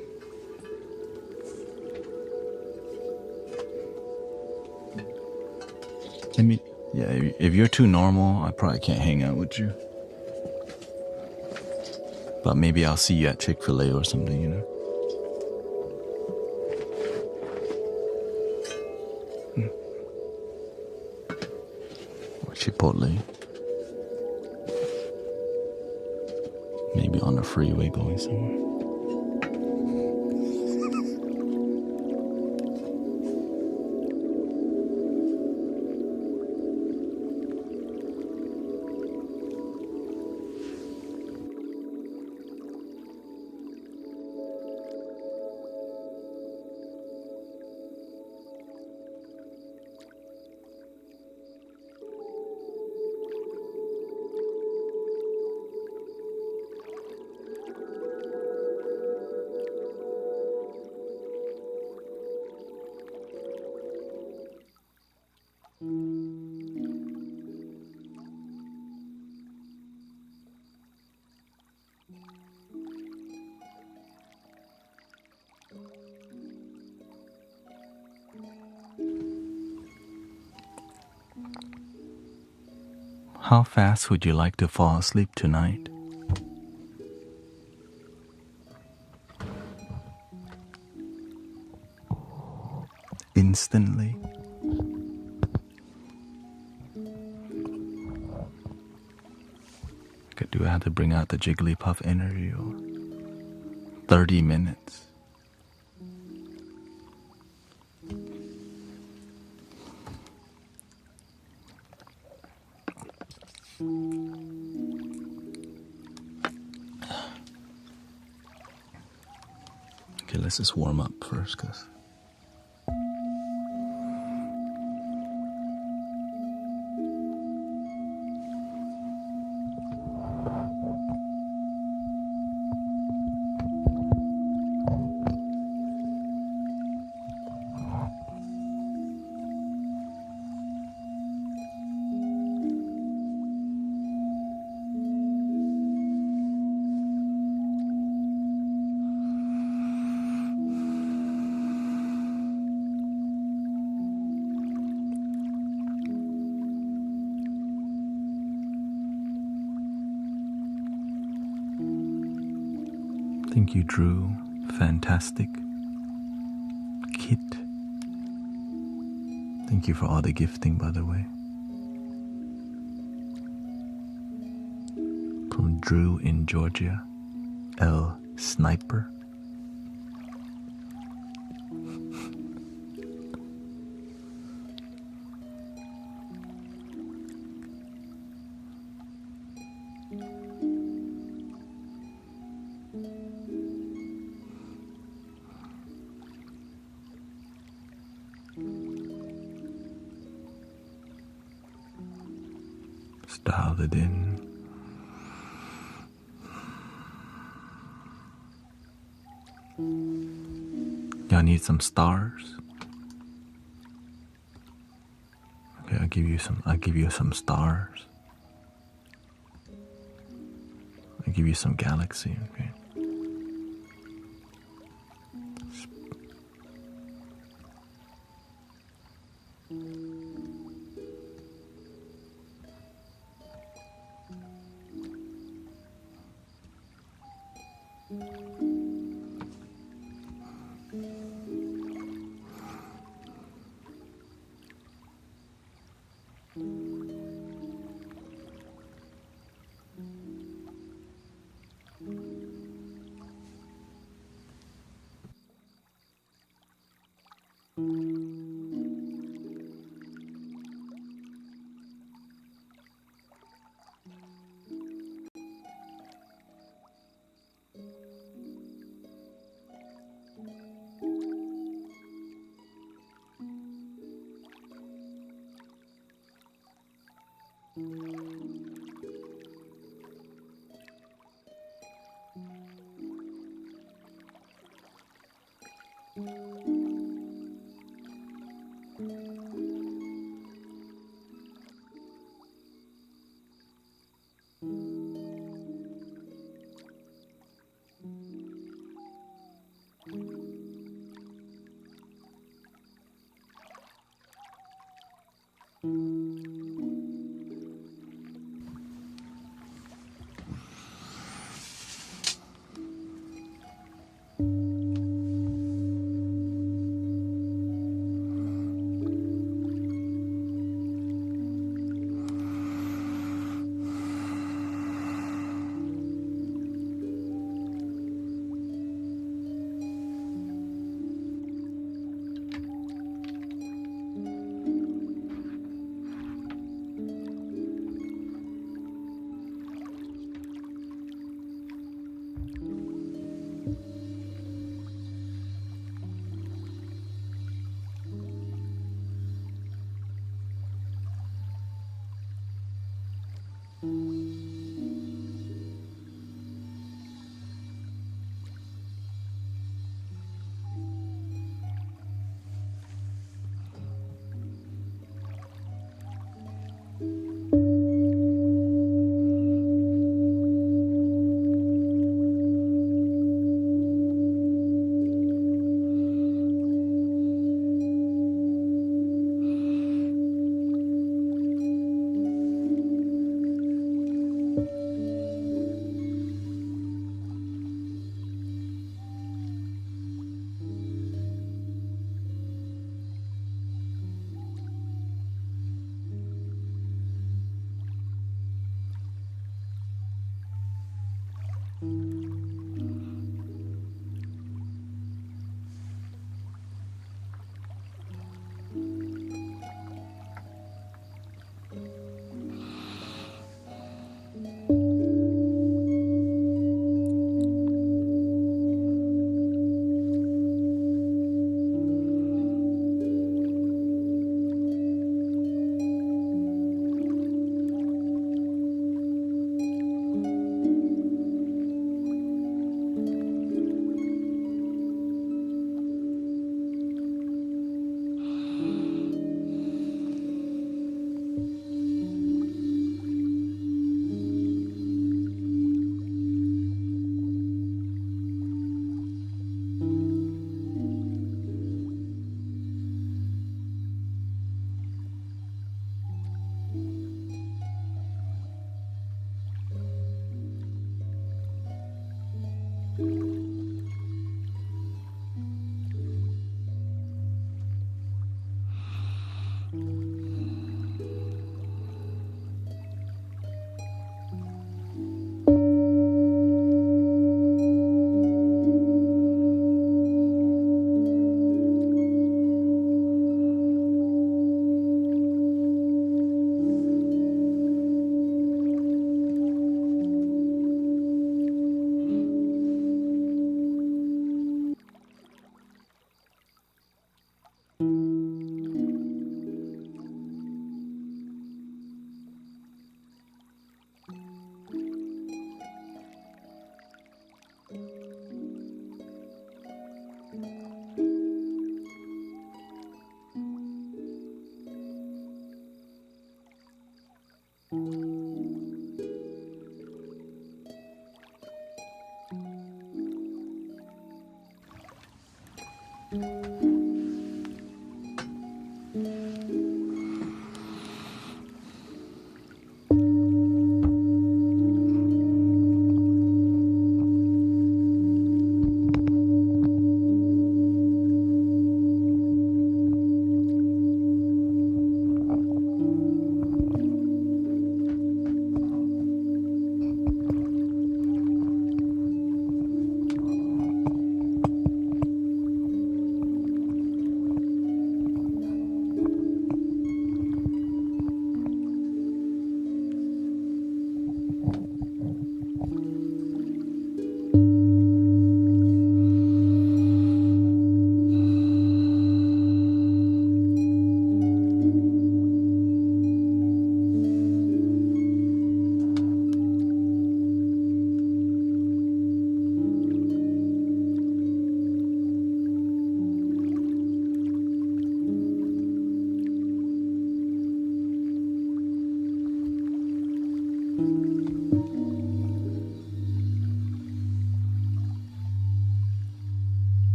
S1: I mean, yeah, if you're too normal, I probably can't hang out with you. But maybe I'll see you at Chick-fil-A or something, you know? Or Chipotle. Maybe on the freeway going somewhere. How fast would you like to fall asleep tonight? Instantly? Okay, do I have to bring out the Jigglypuff energy or 30 minutes? Okay, let's just warm up first, cause thank you, Drew. Fantastic. Kit. Thank you for all the gifting, by the way. From Drew in Georgia. L. Sniper. Dial it in. Y'all need some stars? Okay, I'll give you some stars. I'll give you some galaxy, okay?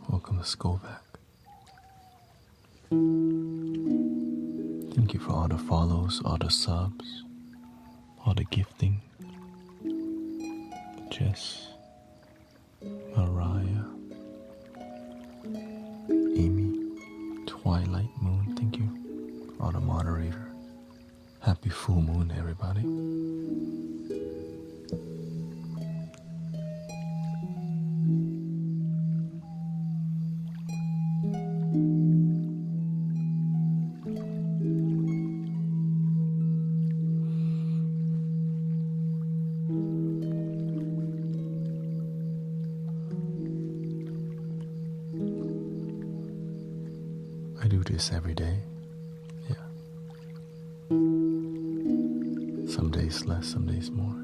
S1: Welcome to Skovac. Thank you for all the follows, all the subs, all the gifting. Jess, Mariah, Amy, Twilight Moon, thank you. All the moderator. Happy full moon, everybody. flute is every day. Yeah. Some days less, some days more.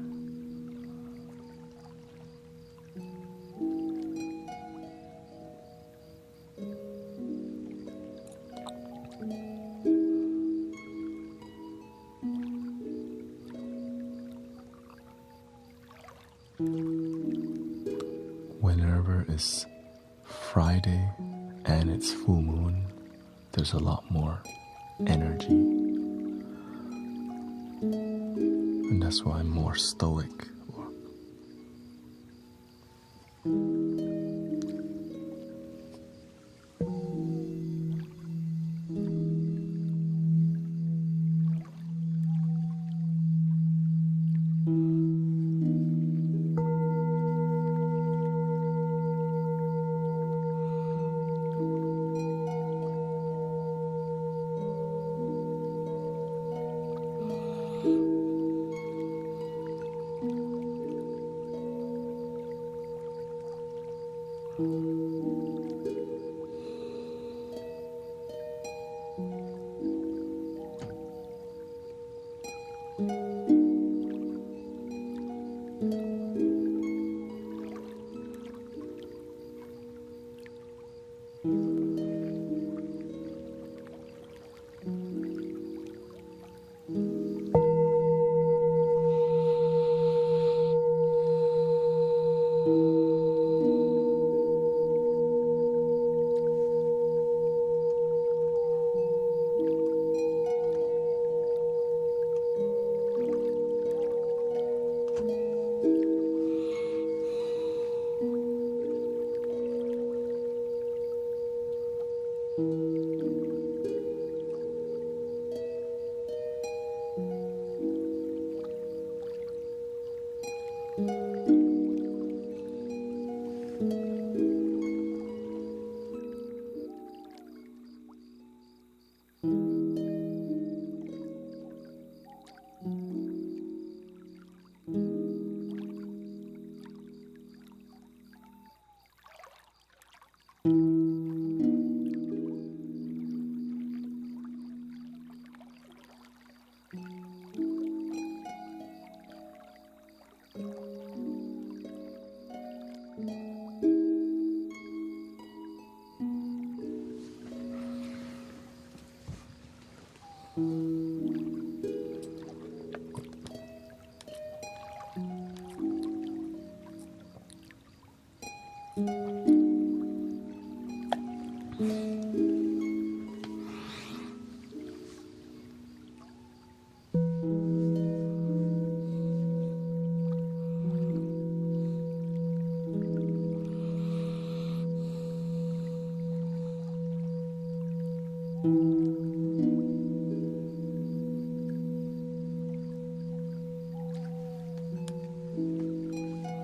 S1: Whenever it's Friday and it's full moon, there's a lot more energy. And that's why I'm more stoic.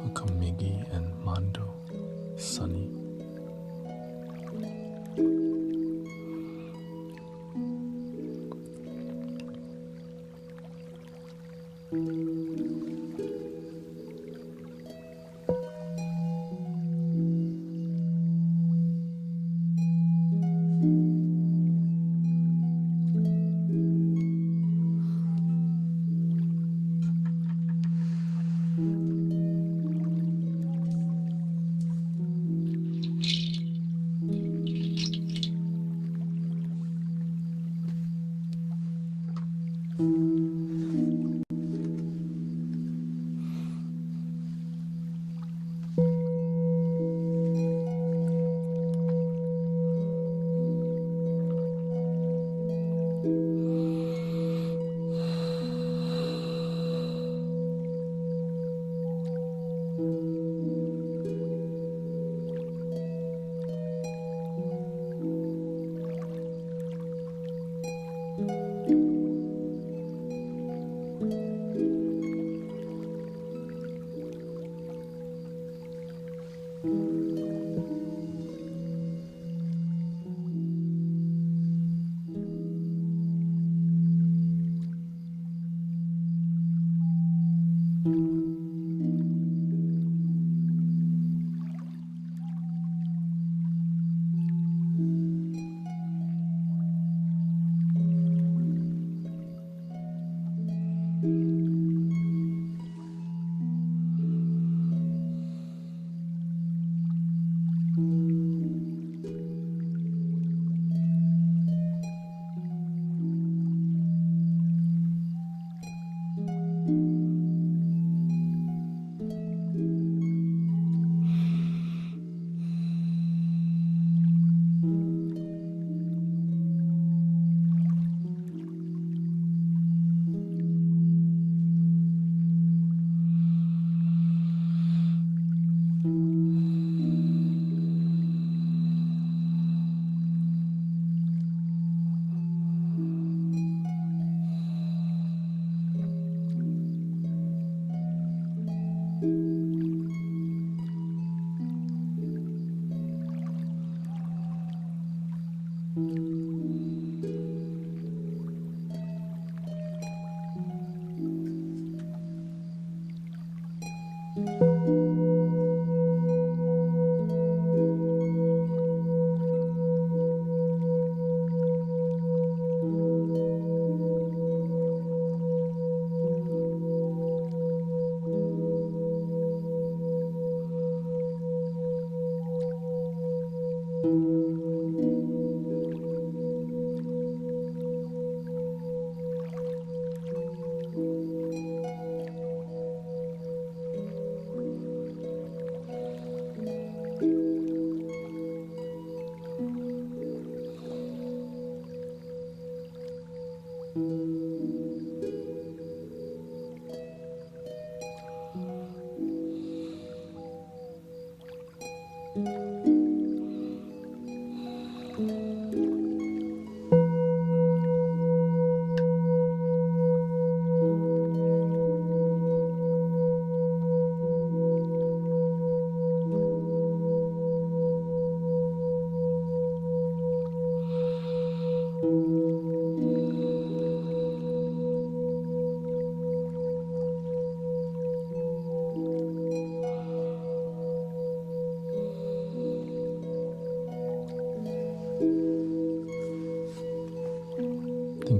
S1: Welcome Miggy and Mando, Sunny. Thank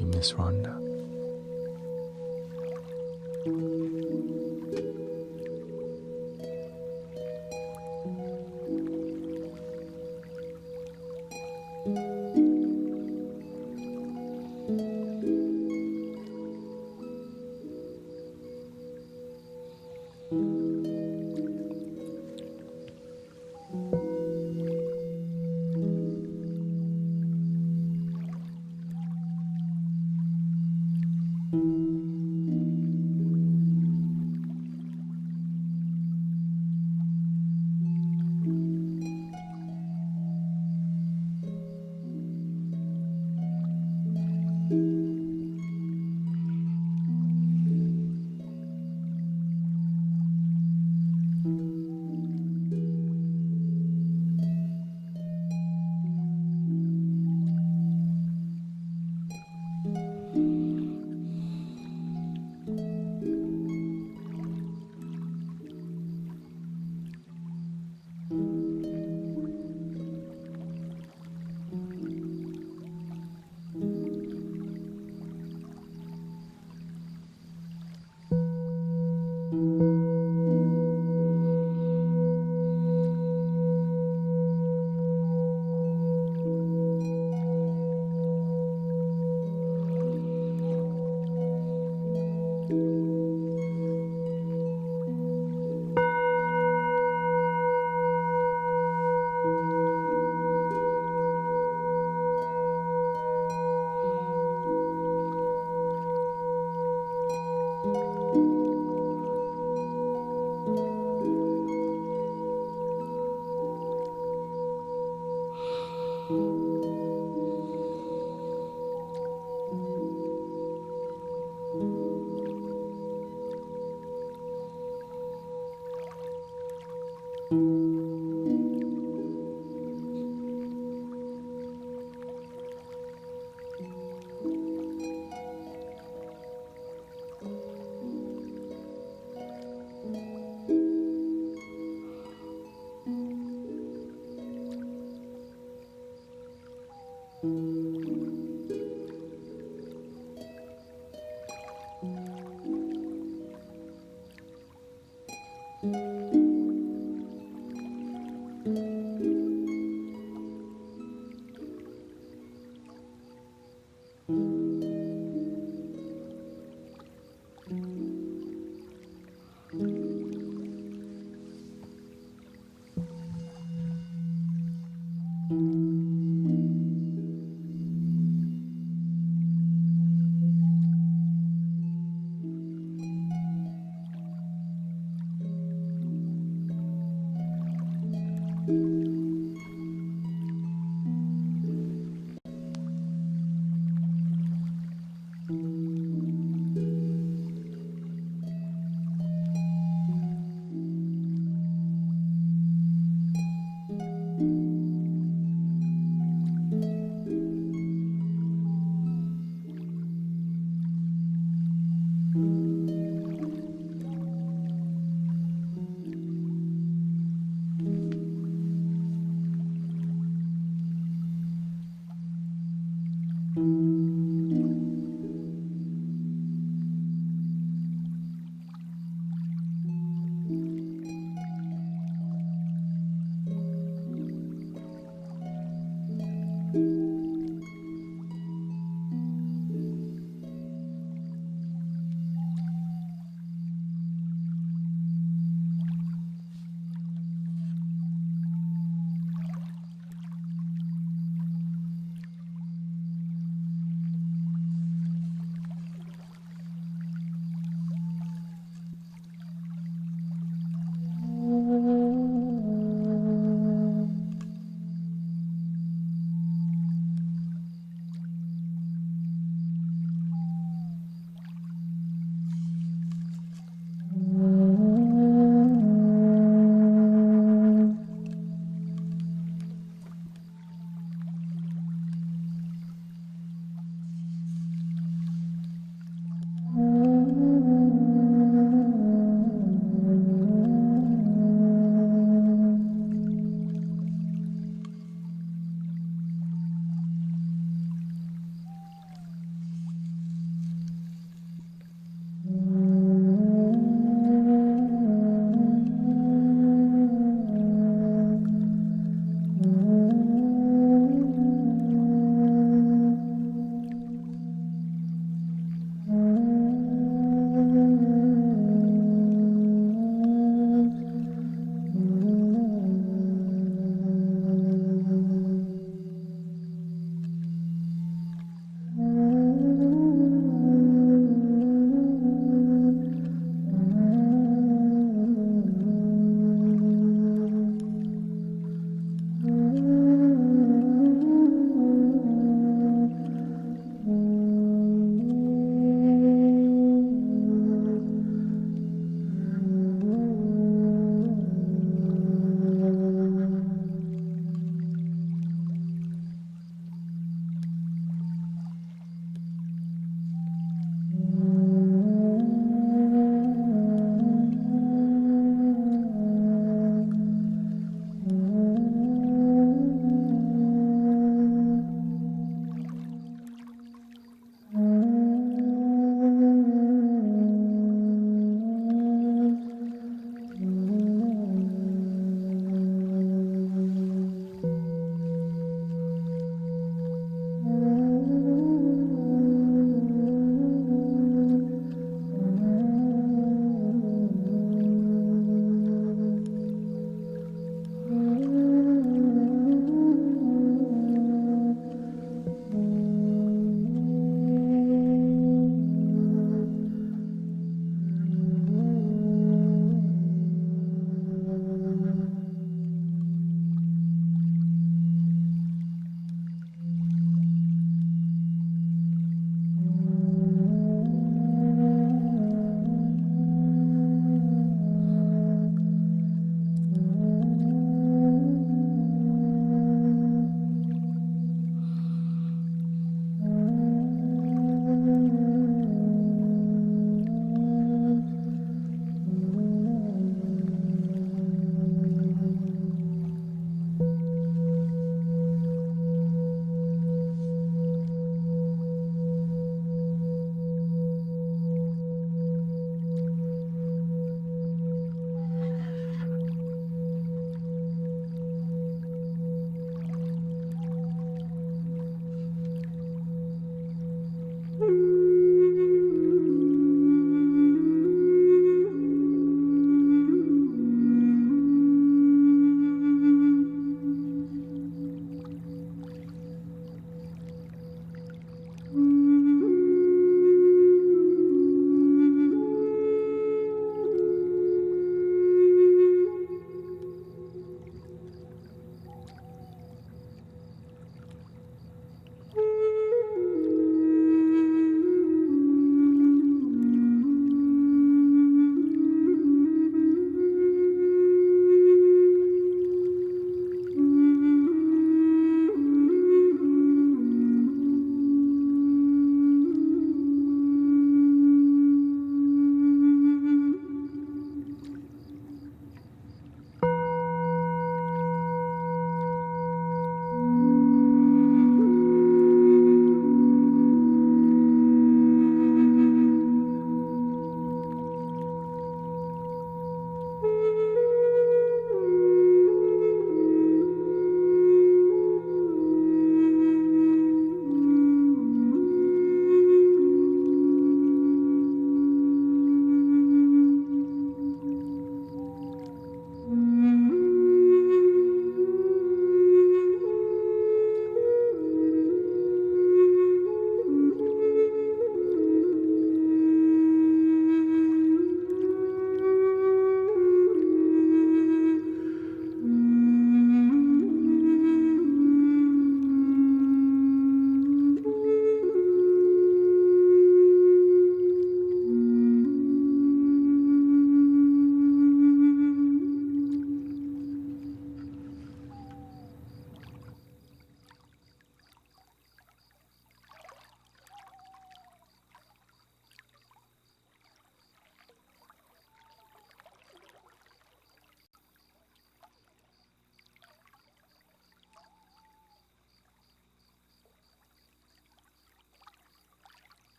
S1: you, Miss Rhonda.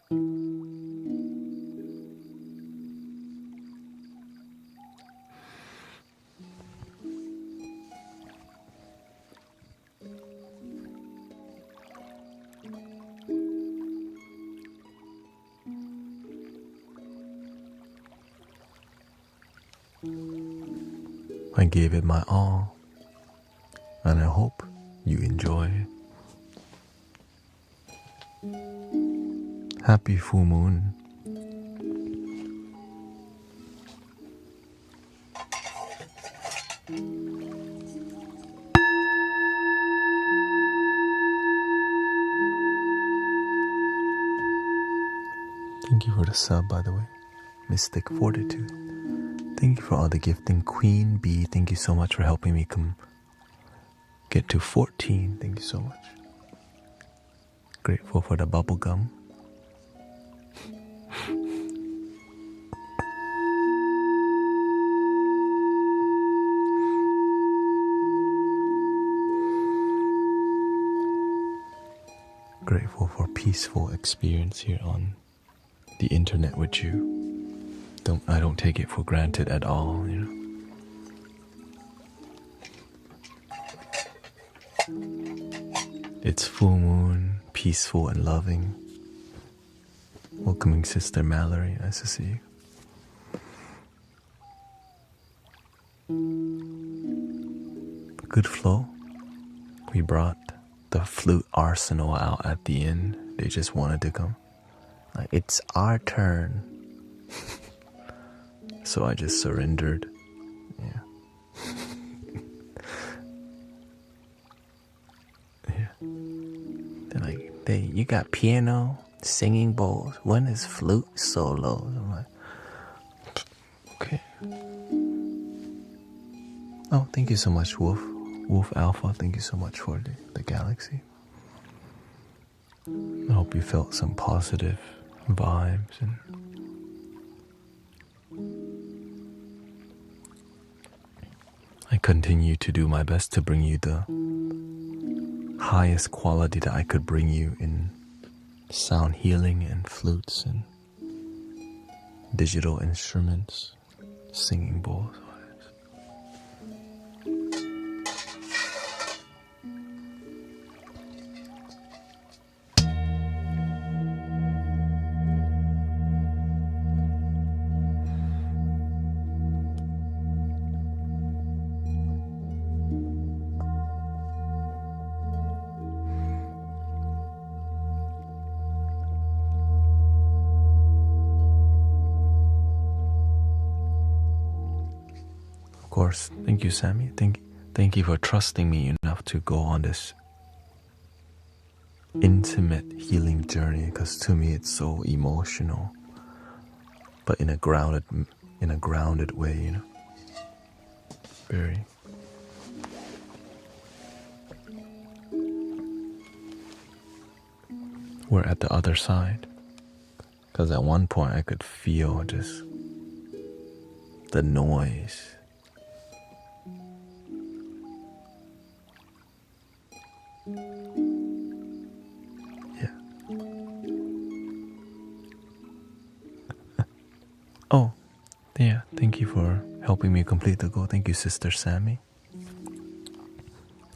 S1: I gave it my all, and I hope you enjoy. Happy full moon. Thank you for the sub, by the way. Mystic Fortitude. Thank you for all the gifting. Queen Bee, thank you so much for helping me get to 14. Thank you so much. Grateful for the bubble gum. Grateful for peaceful experience here on the internet with you. I don't take it for granted at all, you know. It's full moon, peaceful and loving. Welcoming Sister Mallory, nice to see you. Good flow. We brought the flute arsenal out at the end. They just wanted to come. Like, it's our turn. So I just surrendered. Yeah. Yeah. They're like, you got piano, singing bowls. When is flute solo? I'm like, okay. Oh, thank you so much, Wolf. Wolf Alpha, thank you so much for the galaxy. I hope you felt some positive vibes and I continue to do my best to bring you the highest quality that I could bring you in sound healing and flutes and digital instruments, singing bowls. Of course, thank you, Sammy. Thank you for trusting me enough to go on this intimate healing journey, because to me it's so emotional, but in a grounded way, you know. Very. We're at the other side, because at one point I could feel just the noise. Oh, yeah, thank you for helping me complete the goal. Thank you, Sister Sammy.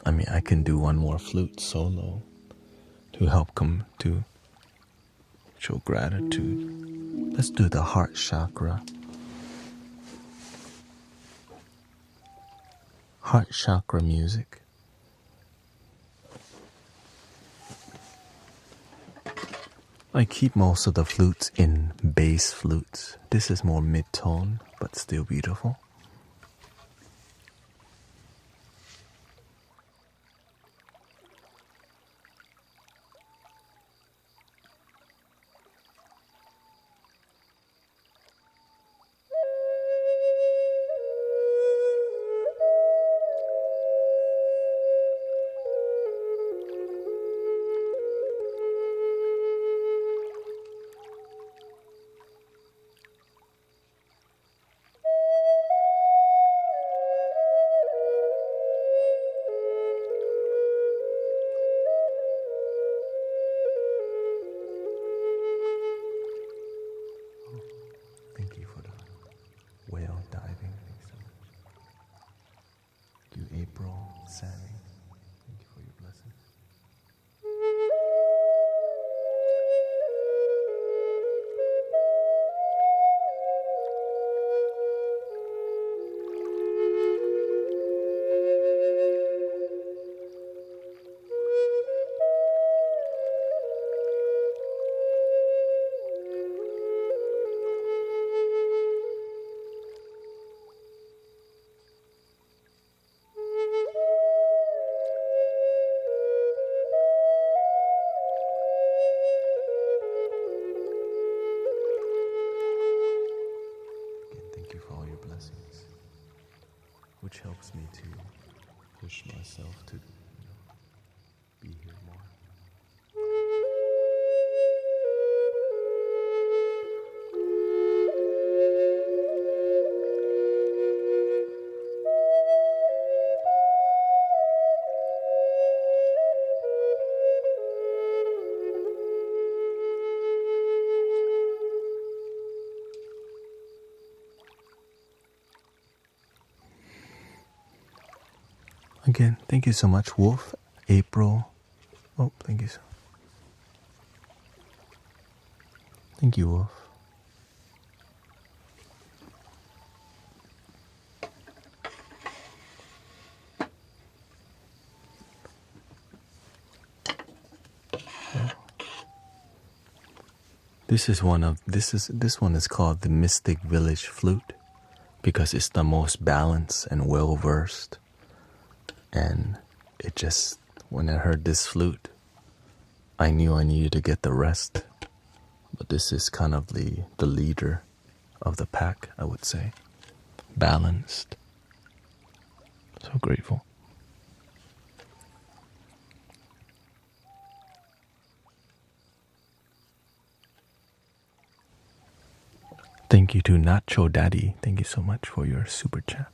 S1: I mean, I can do one more flute solo to help come to show gratitude. Let's do the heart chakra. Heart chakra music. I keep most of the flutes in bass flutes. This is more mid-tone, but still beautiful. helps me to push myself to be here more. Again, thank you so much, Wolf, April. Oh, thank you. Thank you, Wolf. This one is called the Mystic Village Flute because it's the most balanced and well versed. And it just, when I heard this flute, I knew I needed to get the rest. But this is kind of the leader of the pack, I would say. Balanced. So grateful. Thank you to Nacho Daddy. Thank you so much for your super chat.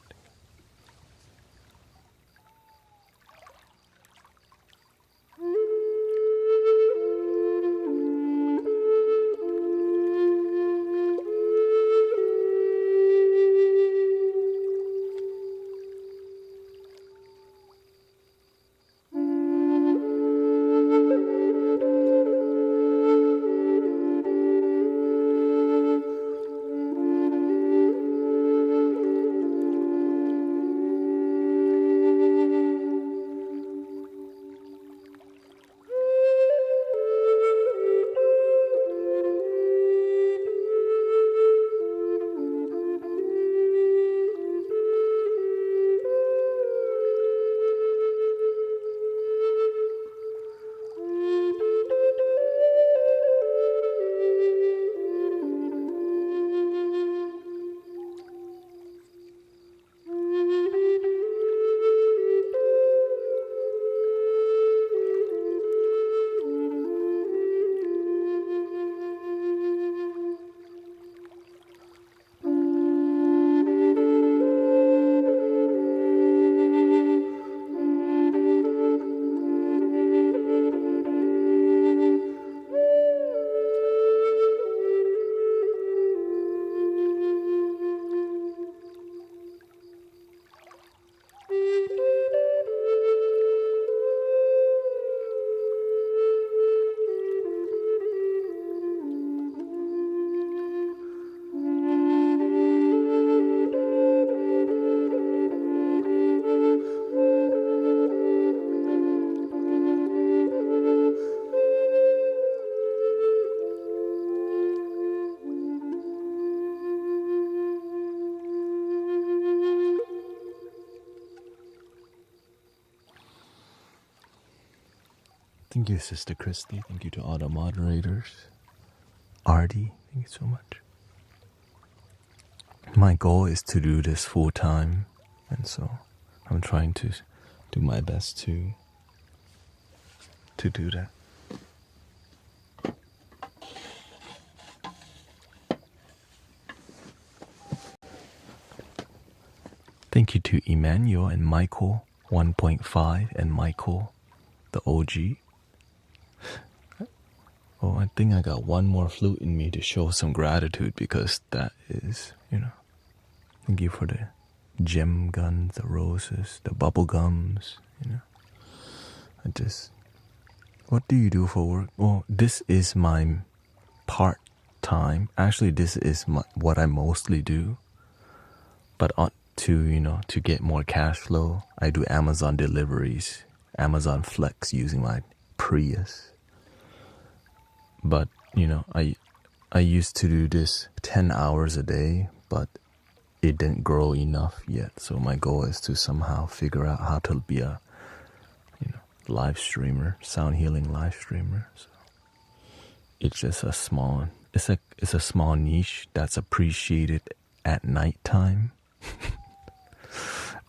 S1: Thank you, Sister Christy. Thank you to all the moderators. Artie, thank you so much. My goal is to do this full time, and so I'm trying to do my best to do that. Thank you to Emmanuel and Michael 1.5 and Michael, the OG. Oh, I think I got one more flute in me to show some gratitude because that is, thank you for the gem guns, the roses, the bubble gums, what do you do for work? Well, this is my part-time. Actually, this is what I mostly do. But to get more cash flow, I do Amazon deliveries, Amazon Flex using my Prius. But, I used to do this 10 hours a day, but it didn't grow enough yet. So my goal is to somehow figure out how to be a, live streamer, sound healing live streamer. So it's just a small niche that's appreciated at nighttime.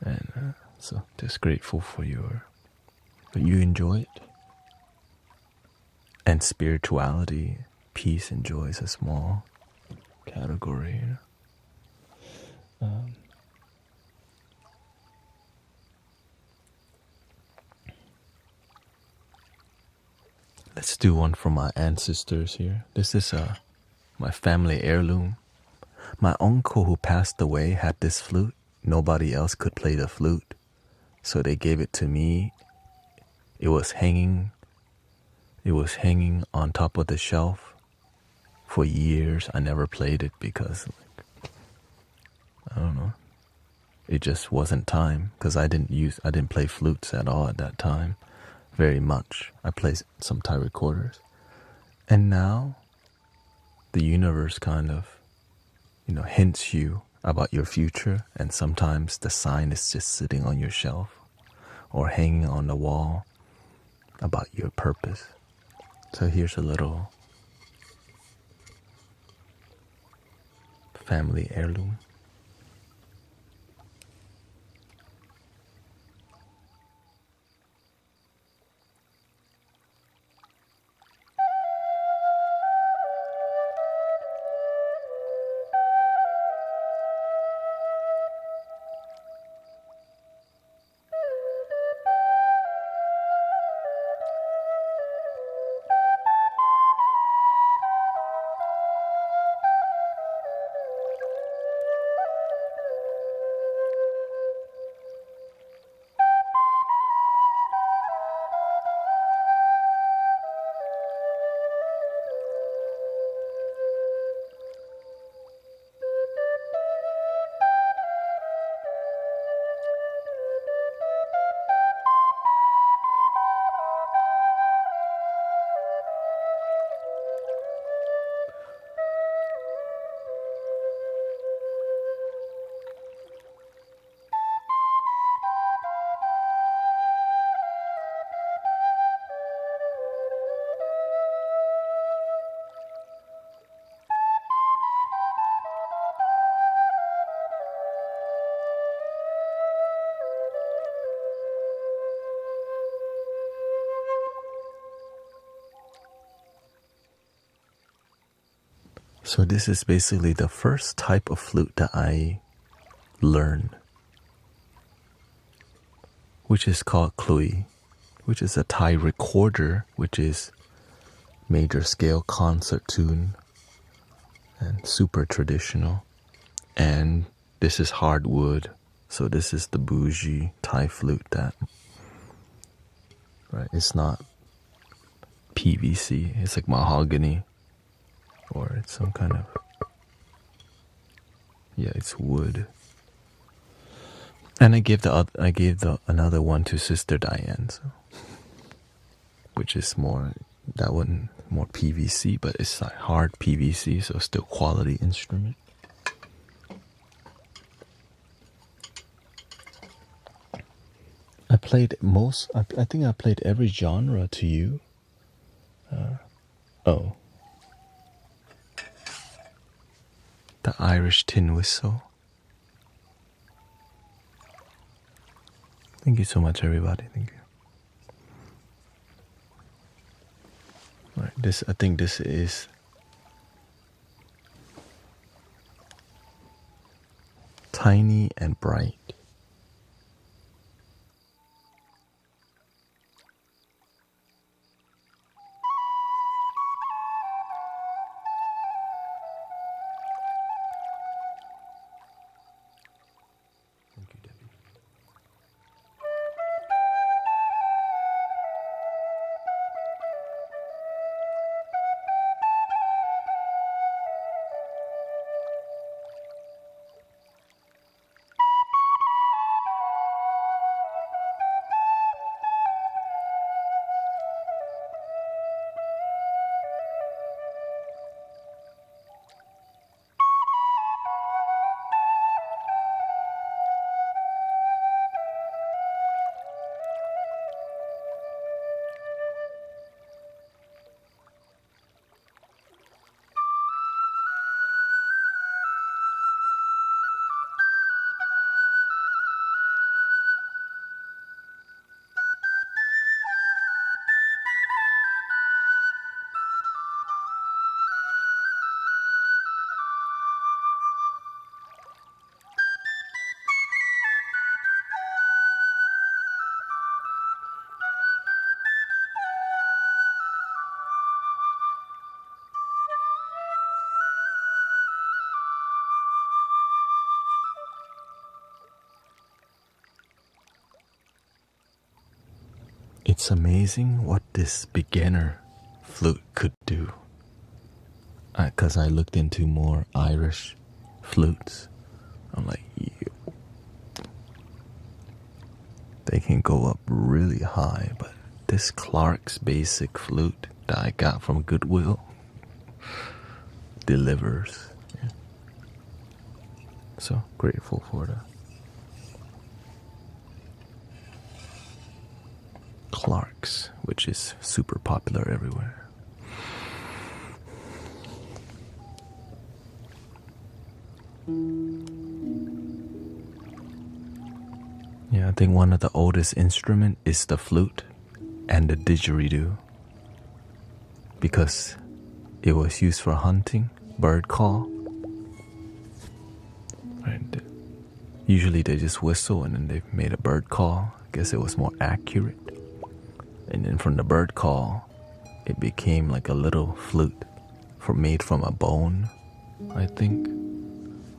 S1: And so just grateful for that you enjoy it. And spirituality, peace and joy is a small category. Let's do one from my ancestors here. This is my family heirloom. My uncle who passed away had this flute. Nobody else could play the flute, so they gave it to me. It was hanging on top of the shelf for years. I never played it because, I don't know, it just wasn't time, because I didn't play flutes at all at that time very much. I played some Thai recorders. And now the universe kind of, hints you about your future, and sometimes the sign is just sitting on your shelf or hanging on the wall about your purpose. So here's a little family heirloom. So this is basically the first type of flute that I learned, which is called Klui, which is a Thai recorder, which is major scale concert tune and super traditional. And this is hardwood, so this is the bougie Thai flute that, right? It's not PVC, it's like mahogany, or it's some kind of, it's wood. And I gave another one to Sister Diane, so, which is more PVC, but it's like hard PVC, so still quality instrument. I think I played every genre to you. The Irish tin whistle. Thank you so much, everybody. Thank you. Right, I think this is tiny and bright. Thank you, Debbie. It's amazing what this beginner flute could do. Because I looked into more Irish flutes. I'm like, yo. They can go up really high, but this Clark's basic flute that I got from Goodwill delivers. Yeah. So grateful for the Clark's, which is super popular everywhere. Yeah, I think one of the oldest instruments is the flute and the didgeridoo, because it was used for hunting, bird call. Right. Usually they just whistle and then they made a bird call. I guess it was more accurate. And then from the bird call, it became like a little flute made from a bone, I think.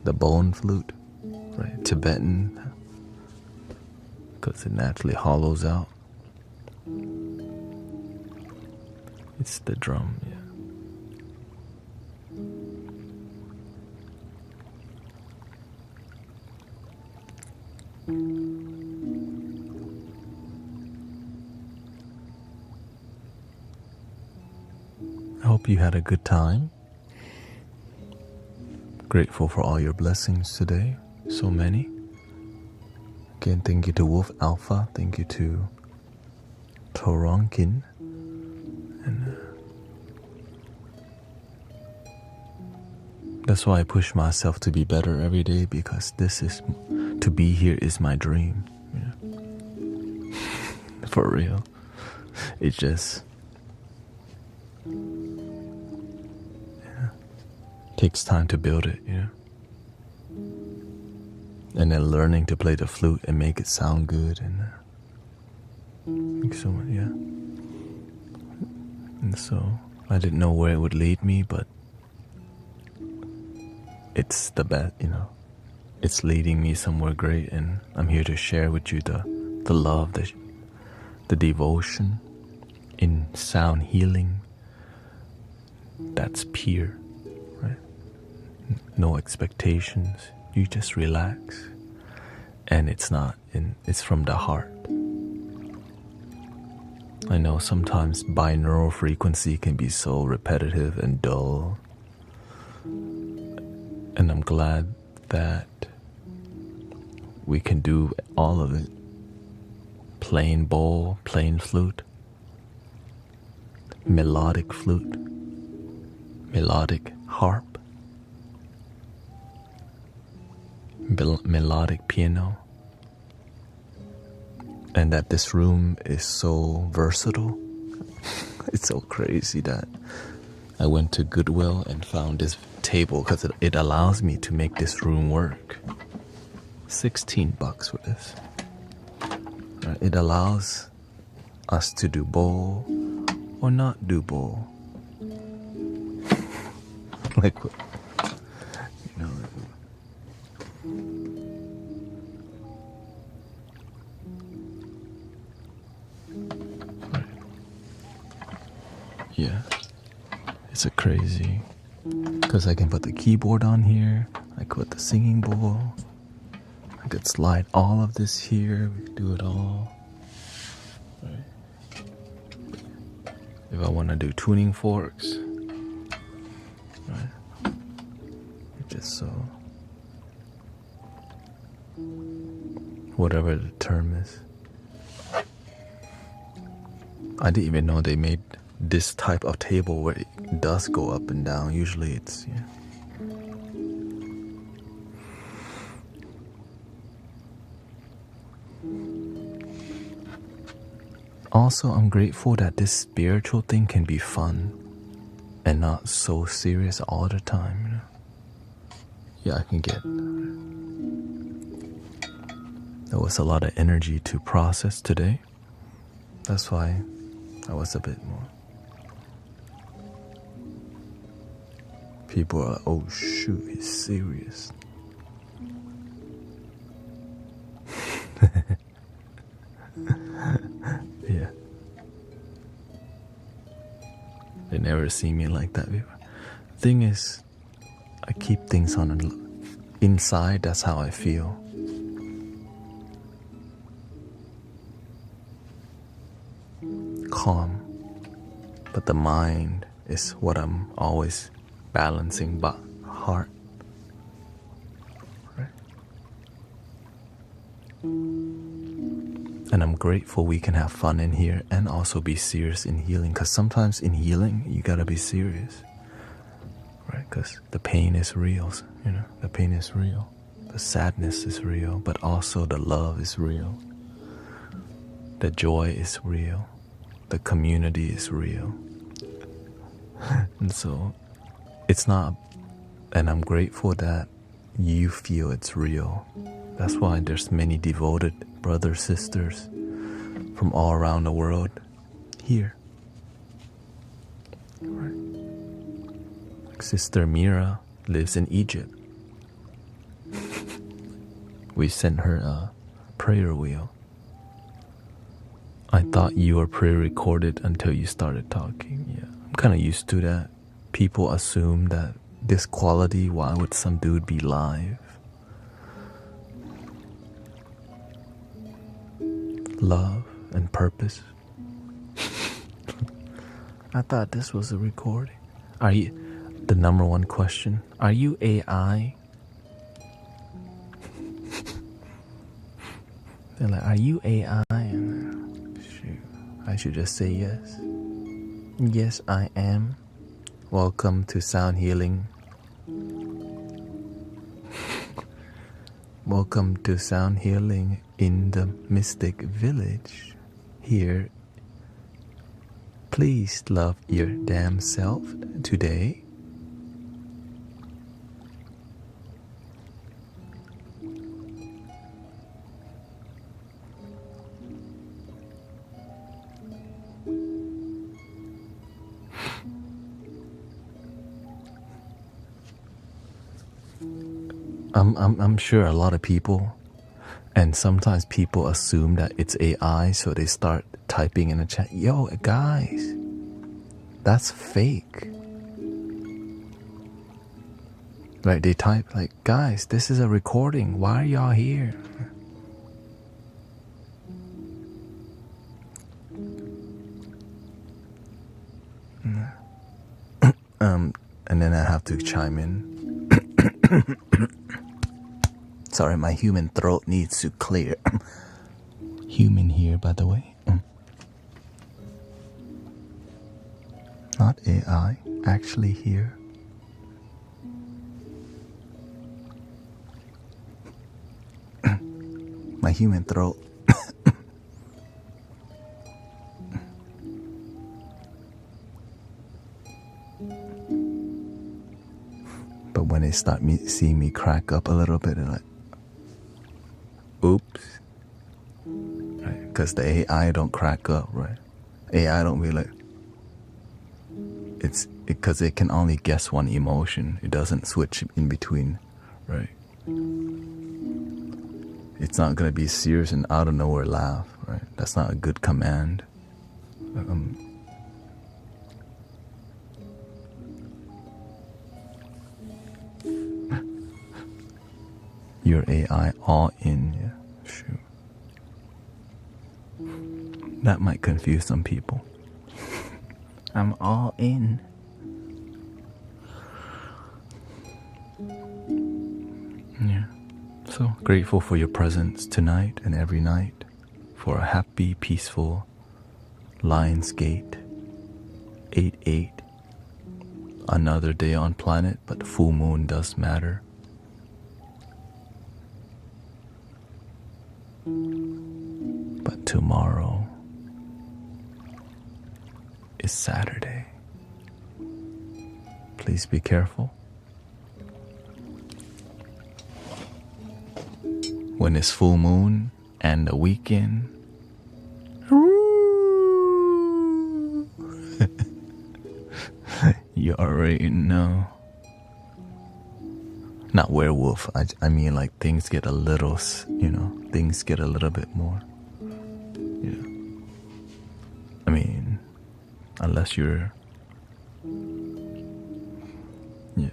S1: The bone flute, right? Tibetan, because it naturally hollows out. It's the drum, yeah. I hope you had a good time. Grateful for all your blessings today. So many. Again, thank you to Wolf Alpha. Thank you to Toronkin. And that's why I push myself to be better every day, because to be here is my dream. You know? For real. It just takes time to build it, you know. And then learning to play the flute and make it sound good, and so yeah. And so I didn't know where it would lead me, but it's the best, you know. It's leading me somewhere great, and I'm here to share with you the love, the devotion in sound healing. That's pure. No expectations, you just relax, and it's from the heart. I know sometimes binaural frequency can be so repetitive and dull, and I'm glad that we can do all of it. Plain bowl, plain flute, melodic flute, melodic harp, melodic piano, and that this room is so versatile. It's so crazy that I went to Goodwill and found this table because it allows me to make this room work. $16 for this. Right? It allows us to do bowl or not do bowl. Like what? You know. Yeah, it's a crazy, because I can put the keyboard on here, I could put the singing bowl, I could slide all of this here, we could do it all. Right. If I want to do tuning forks, right, it's just so, whatever the term is. I didn't even know they made this type of table where it does go up and down. Usually it's, yeah. Also, I'm grateful that this spiritual thing can be fun and not so serious all the time, you know? Yeah, I can get... There was a lot of energy to process today. That's why I was a bit more... People are like, oh shoot, he's serious. Yeah. They never see me like that before. Thing is, I keep things on inside. That's how I feel. Calm. But the mind is what I'm always balancing, but heart. Right? And I'm grateful we can have fun in here and also be serious in healing. Because sometimes in healing, you gotta be serious. Right? Because the pain is real, you know? The pain is real. The sadness is real, but also the love is real. The joy is real. The community is real. And so it's not, and I'm grateful that you feel it's real. That's why there's many devoted brothers, sisters from all around the world here. Right. Sister Mira lives in Egypt. We sent her a prayer wheel. I thought you were pre-recorded until you started talking. Yeah, I'm kind of used to that. People assume that this quality, why would some dude be live? Love and purpose. I thought this was a recording. Are you, the number one question, are you AI? They're like, are you AI? I should just say yes. Yes, I am. Welcome to Sound Healing. Welcome to Sound Healing in the Mystic Village. Here, please love your damn self today. I'm sure a lot of people, and sometimes people assume that it's AI, so they start typing in the chat, yo, guys, that's fake. Right, they type like, guys, this is a recording, why are y'all here? And then I have to chime in. Sorry, my human throat needs to clear. Human here, by the way. Not AI, actually here. My human throat. But when they start seeing me crack up a little bit, they're like, oops. Right? Because the AI don't crack up, right? AI don't be like, it's because it can only guess one emotion. It doesn't switch in between, right? It's not going to be serious and out of nowhere laugh, right? That's not a good command. Your AI all in, yeah, sure. That might confuse some people. I'm all in. Yeah. So grateful for your presence tonight and every night, for a happy, peaceful Lion's Gate 8/8. Another day on planet, but full moon does matter. But tomorrow is Saturday. Please be careful. When it's full moon and the weekend, you already know. Not werewolf, I mean like things get a little, things get a little bit more. Yeah. I mean, unless you're Yeah.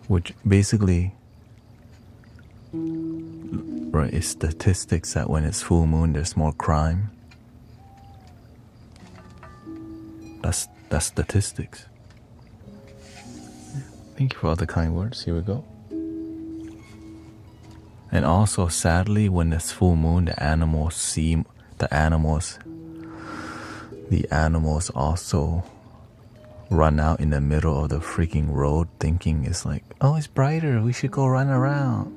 S1: Which basically, right, it's statistics that when it's full moon, there's more crime. That's statistics. Thank you for all the kind words. Here we go. And also, sadly, when it's full moon, the animals also run out in the middle of the freaking road, thinking it's like, oh, it's brighter, we should go run around.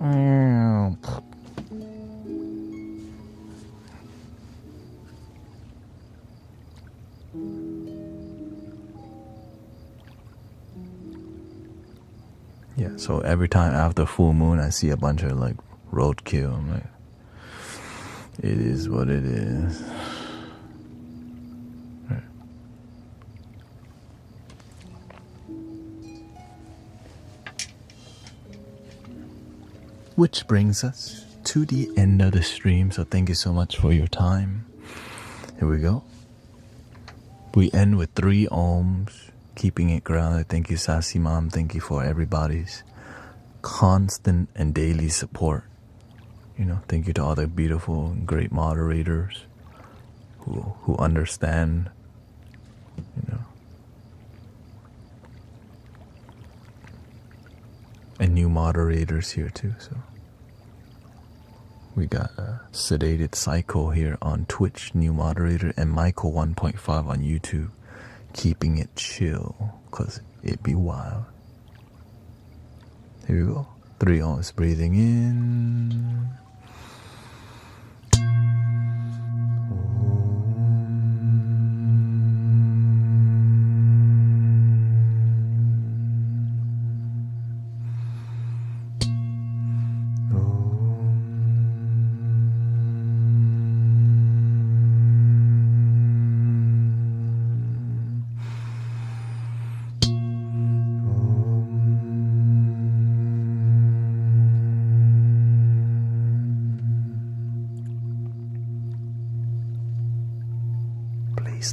S1: Yeah, so every time after full moon, I see a bunch of like roadkill. I'm like, it is what it is. Right. Which brings us to the end of the stream. So thank you so much for your time. Here we go. We end with 3 ohms. Keeping it grounded. Thank you, Sassy Mom. Thank you for everybody's constant and daily support. You know, thank you to all the beautiful and great moderators who understand, you know. And new moderators here too, so. We got Sedated Psycho here on Twitch, new moderator, and Michael 1.5 on YouTube. Keeping it chill, cause it be wild. Here we go. 3 ohms, breathing in.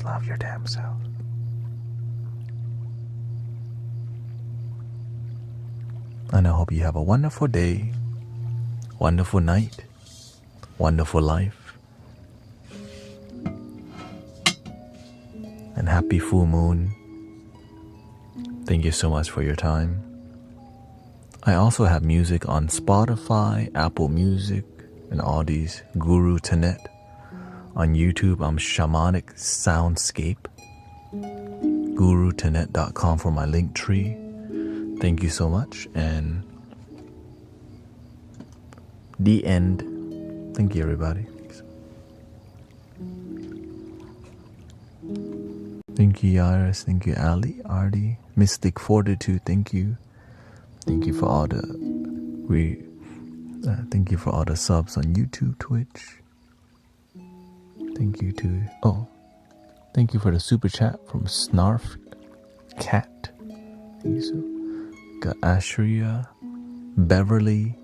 S1: Love your damn self. And I hope you have a wonderful day, wonderful night, wonderful life, and happy full moon. Thank you so much for your time. I also have music on Spotify, Apple Music, and all these. Guru Thanet. On YouTube, I'm Shamanic Soundscape. GuruThanet.com for my link tree. Thank you so much. And the end. Thank you, everybody. Thank you, Iris. Thank you, Ali, Artie, Mystic Fortitude. Thank you. Thank you for all the thank you for all the subs on YouTube, Twitch. Thank you thank you for the super chat from Snarf Cat. Thank you so. Got Ashria, Beverly,